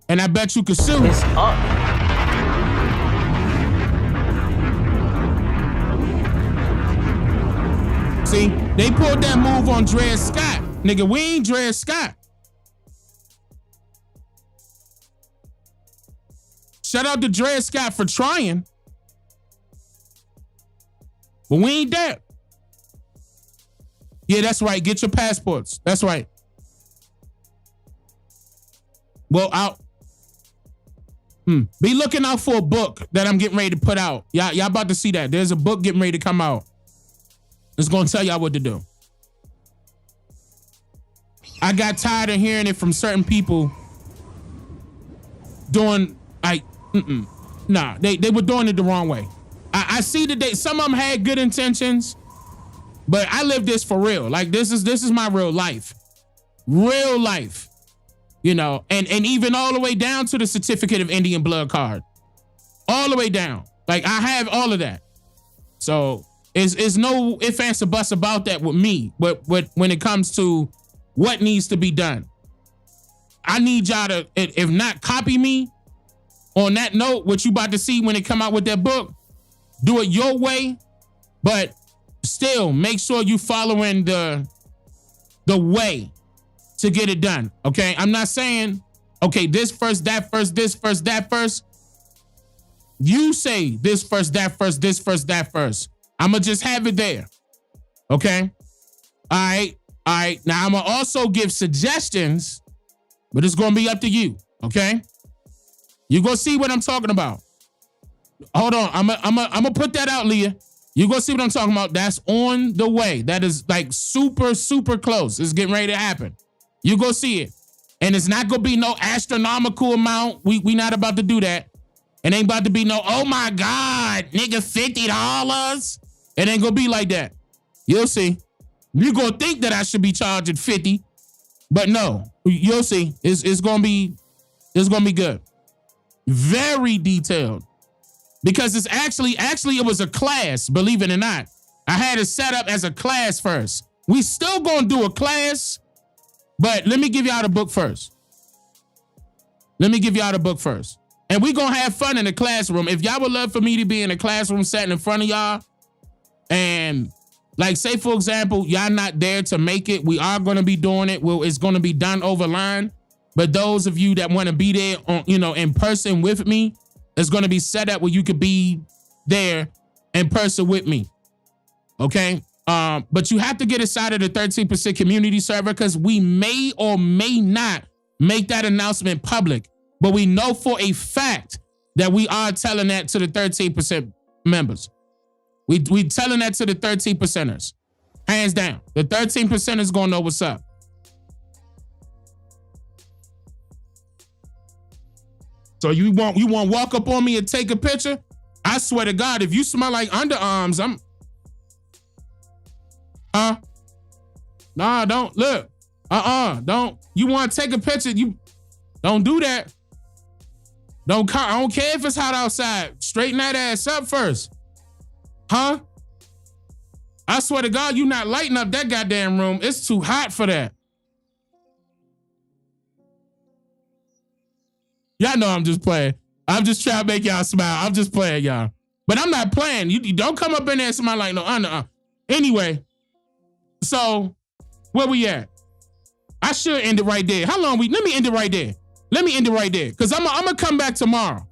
A: and I bet you can sue.
M: It's up.
A: See, they pulled that move on Dred Scott. Nigga, we ain't Dred Scott. Shout out to Dred Scott for trying. But we ain't that. Yeah, that's right. Get your passports. That's right. Well, be looking out for a book that I'm getting ready to put out. Y'all about to see that. There's a book getting ready to come out. It's going to tell y'all what to do. I got tired of hearing it from certain people doing like, nah, they were doing it the wrong way. I see that some of them had good intentions, but I live this for real. Like this is my real life. Real life. You know, and even all the way down to the certificate of Indian blood card. All the way down. Like I have all of that. So it's no ifs, ands, or buts about that with me. But when it comes to what needs to be done, I need y'all to, if not copy me on that note, what you about to see when it come out with that book, do it your way, but still make sure you following the way to get it done. Okay. I'm not saying, okay, this first, that first, this first, that first. You say this first, that first, this first, that first. I'ma just have it there. Okay. All right. Now I'm gonna also give suggestions, but it's gonna be up to you. Okay. You gonna see what I'm talking about. Hold on. I'm gonna put that out, Leah. You gonna see what I'm talking about. That's on the way. That is like super, super close. It's getting ready to happen. You go see it. And it's not gonna be no astronomical amount. We not about to do that. It ain't about to be no, oh my God, nigga, $50. It ain't gonna be like that. You'll see. You're gonna think that I should be charging 50, but no, you'll see. It's gonna be good. Very detailed. Because it's actually it was a class, believe it or not. I had it set up as a class first. We still gonna do a class, but let me give y'all the book first. And we gonna have fun in the classroom. If y'all would love for me to be in a classroom setting in front of y'all, and like say for example, y'all not there to make it, we are gonna be doing it. Well, it's gonna be done over line. But those of you that want to be there on, in person with me, it's gonna be set up where you could be there in person with me. Okay? But you have to get inside of the 13% community server because we may or may not make that announcement public. But we know for a fact that we are telling that to the 13% members. We telling that to the 13%ers. Hands down. The 13%ers gonna know what's up. So you want walk up on me and take a picture? I swear to God, if you smell like underarms, Nah, don't look. Don't. You want to take a picture? You don't do that. I don't care if it's hot outside. Straighten that ass up first. Huh? I swear to God, you not lighting up that goddamn room. It's too hot for that. Y'all know I'm just playing. I'm just trying to make y'all smile. I'm just playing, y'all. But I'm not playing. You don't come up in there and smile like no. Anyway, so where we at? I should end it right there. How long let me end it right there. Because I'm gonna come back tomorrow.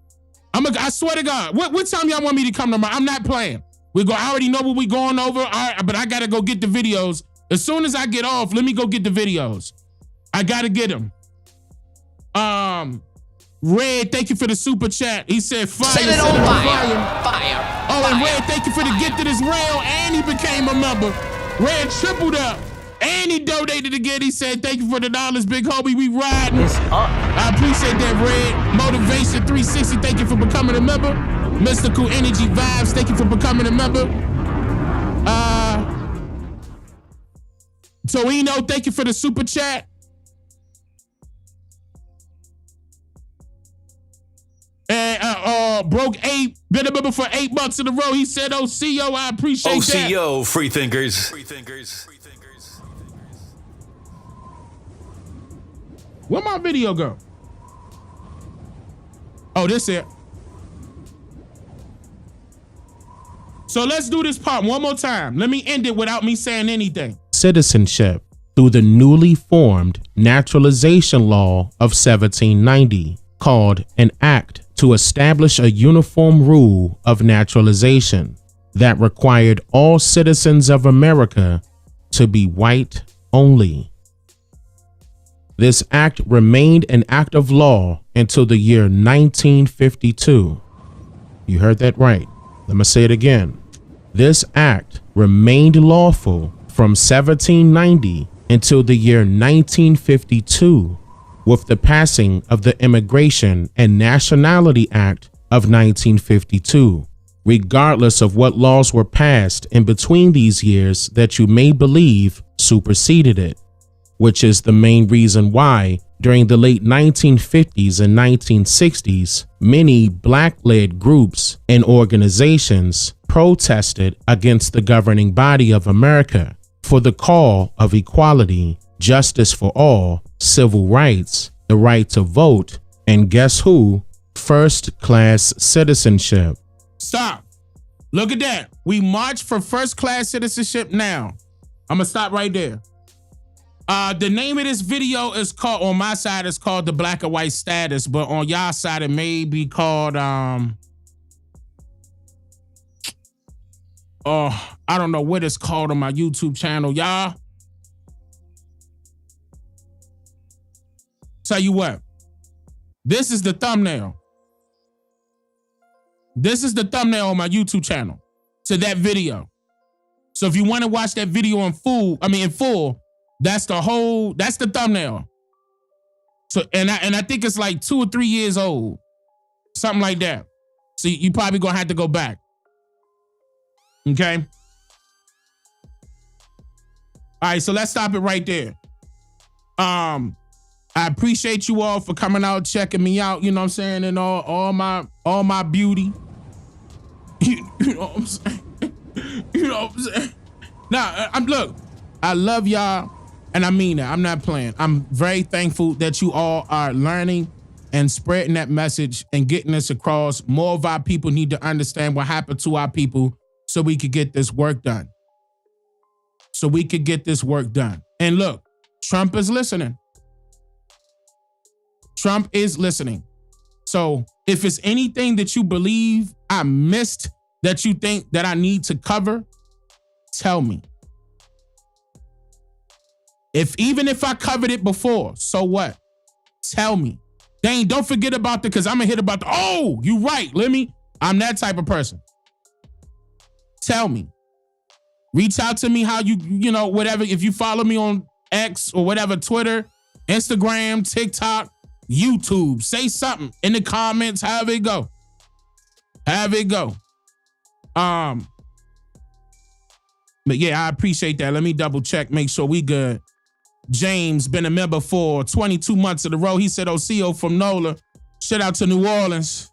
A: I swear to God. What time y'all want me to come tomorrow? I'm not playing. I already know what we going over. All right, but I gotta go get the videos. As soon as I get off, let me go get the videos. I gotta get them. Red, thank you for the super chat. He said fire.
J: Set it on fire.
A: Oh, and Red, thank you for the gift of this rail. And he became a member. Red tripled up. And he donated again. He said, thank you for the $, big homie. We riding. I appreciate that, Red. Motivation 360, thank you for becoming a member. Mystical Energy Vibes, thank you for becoming a member. Toino, thank you for the super chat. And Broke 8, been a member for 8 months in a row. He said, OCO, I appreciate that.
B: OCO, free thinkers.
A: Where my video go? Oh, this it. So let's do this part one more time. Let me end it without me saying anything.
L: Citizenship through the newly formed Naturalization Law of 1790, called an Act to establish a uniform rule of naturalization that required all citizens of America to be white only. This act remained an act of law until the year 1952. You heard that right. Let me say it again. This act remained lawful from 1790 until the year 1952, with the passing of the Immigration and Nationality Act of 1952, regardless of what laws were passed in between these years that you may believe superseded it, which is the main reason why during the late 1950s and 1960s, many Black-led groups and organizations protested against the governing body of America for the call of equality, justice for all, civil rights, the right to vote, and guess who? First-class citizenship.
A: Stop. Look at that. We march for first-class citizenship now. I'm gonna stop right there. The name of this video is called, on my side, it's called the Black and White Status, but on y'all side, it may be called, I don't know what it's called on my YouTube channel, y'all. Tell you what, this is the thumbnail. This is the thumbnail on my YouTube channel to that video. So if you want to watch that video in full, that's the thumbnail. So and I think it's like 2 or 3 years old, something like that. So you probably gonna have to go back. Okay. All right, so let's stop it right there. I appreciate you all for coming out, checking me out, you know what I'm saying, and all my beauty. You know what I'm saying? You know what I'm saying? Now, look, I love y'all, and I mean that. I'm not playing. I'm very thankful that you all are learning and spreading that message and getting this across. More of our people need to understand what happened to our people so we could get this work done. And look, Trump is listening. Trump is listening. So if it's anything that you believe I missed that you think that I need to cover, tell me. Even if I covered it before, so what? Tell me. Dane, don't forget about because I'm gonna hit about oh, you right, Lemmy. I'm that type of person. Tell me. Reach out to me how you know, whatever. If you follow me on X or whatever, Twitter, Instagram, TikTok, YouTube, say something in the comments, however it go. Have it go. But yeah, I appreciate that. Let me double check, make sure we good. James been a member for 22 months in a row. He said, OCO from NOLA. Shout out to New Orleans.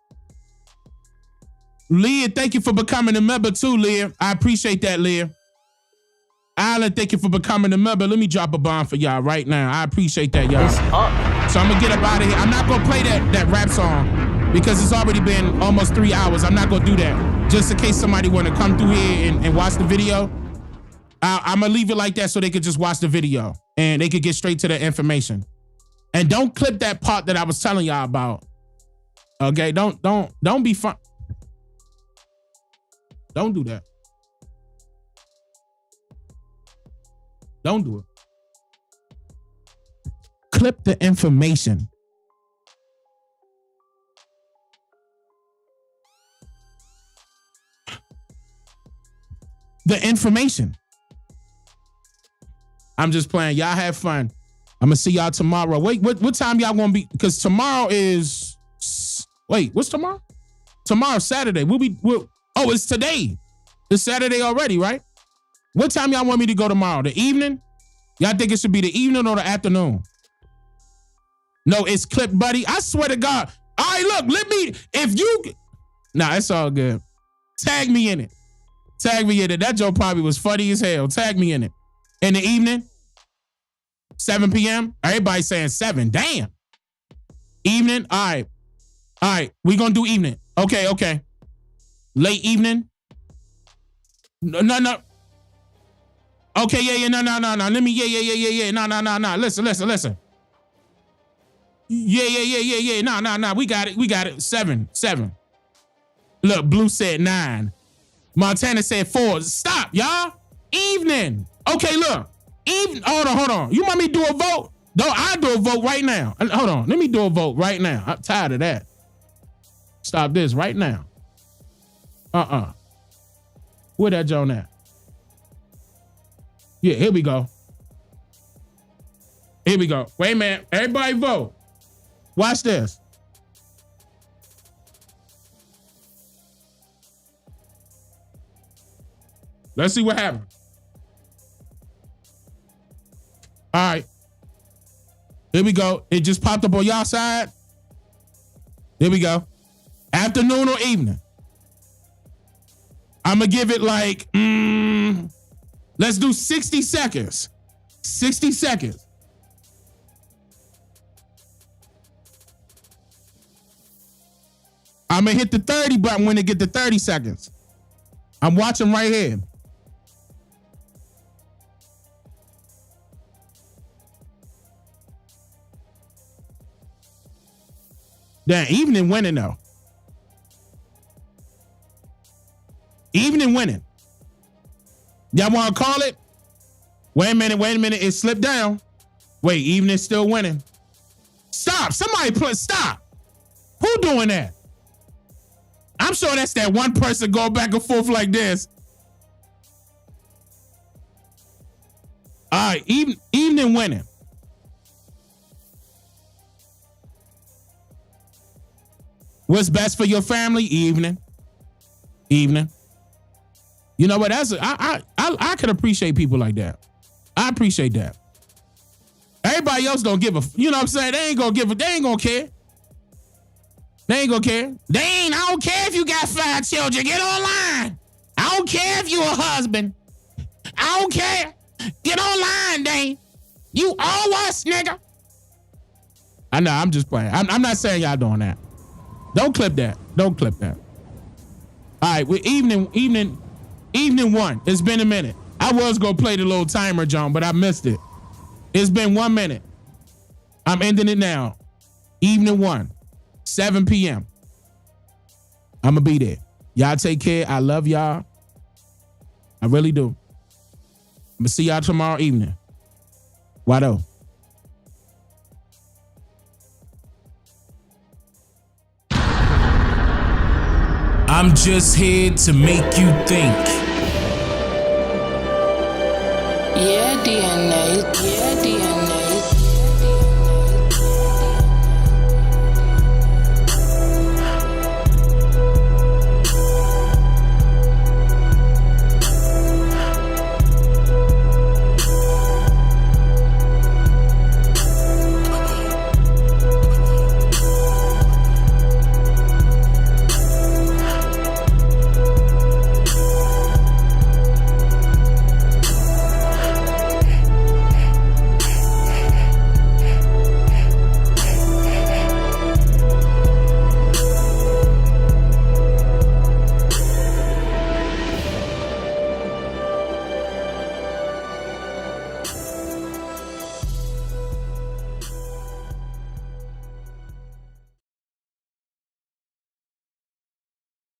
A: Leah, thank you for becoming a member too, Leah. I appreciate that, Leah. Alan, thank you for becoming a member. Let me drop a bomb for y'all right now. I appreciate that, y'all. So I'm gonna get up out of here. I'm not gonna play that rap song because it's already been almost 3 hours. I'm not gonna do that. Just in case somebody wanna come through here and watch the video. I'm gonna leave it like that so they could just watch the video and they could get straight to the information. And don't clip that part that I was telling y'all about. Okay, don't be fun. Don't do that. Don't do it. Clip the information. The information. I'm just playing. Y'all have fun. I'm gonna see y'all tomorrow. Wait, what time y'all gonna be? Because tomorrow is. Wait, what's tomorrow? Tomorrow's Saturday. Oh, it's today. It's Saturday already, right? What time y'all want me to go tomorrow? The evening? Y'all think it should be the evening or the afternoon? No, it's clip, buddy. I swear to God. All right, look, Nah, it's all good. Tag me in it. Tag me in it. That joke probably was funny as hell. Tag me in it. In the evening? 7 p.m.? Everybody saying 7. Damn. Evening? All right. We gonna do evening. Okay. Late evening? No. Okay, yeah, no. Let me, yeah. No. Listen. Yeah. No. We got it. 7. Look, Blue said 9. Montana said 4. Stop, y'all. Evening. Okay, look. Hold on. You want me to do a vote? No, I'll do a vote right now. Hold on. Let me do a vote right now. I'm tired of that. Stop this right now. Where that Joan at? Yeah, here we go. Wait a minute. Everybody vote. Watch this. Let's see what happens. All right. Here we go. It just popped up on y'all side. Here we go. Afternoon or evening? I'm going to give it like, let's do 60 seconds. 60 seconds. I'm going to hit the 30 button when it get to 30 seconds. I'm watching right here. Damn, evening winning though. Evening winning. Y'all want to call it? Wait a minute. It slipped down. Wait, evening still winning. Stop. Somebody stop. Who doing that? I'm sure that's that one person going back and forth like this. All right, evening winning. What's best for your family? Evening. You know what? I can appreciate people like that. I appreciate that. Everybody else don't give a. You know what I'm saying? They ain't gonna give a. They ain't gonna care. I don't care if you got 5 children. Get online. I don't care if you a husband. I don't care. Get online, Dane. You owe us, nigga. I know. I'm just playing. I'm not saying y'all doing that. Don't clip that. All right, we're evening 1. It's been a minute. I was gonna play the little timer, John, but I missed it. It's been 1 minute. I'm ending it now. Evening 1, 7 p.m. I'm gonna be there. Y'all take care. I love y'all. I really do. I'm gonna see y'all tomorrow evening. Why though? I'm just here to make you think.
M: Yeah, DNA. Yeah, DNA.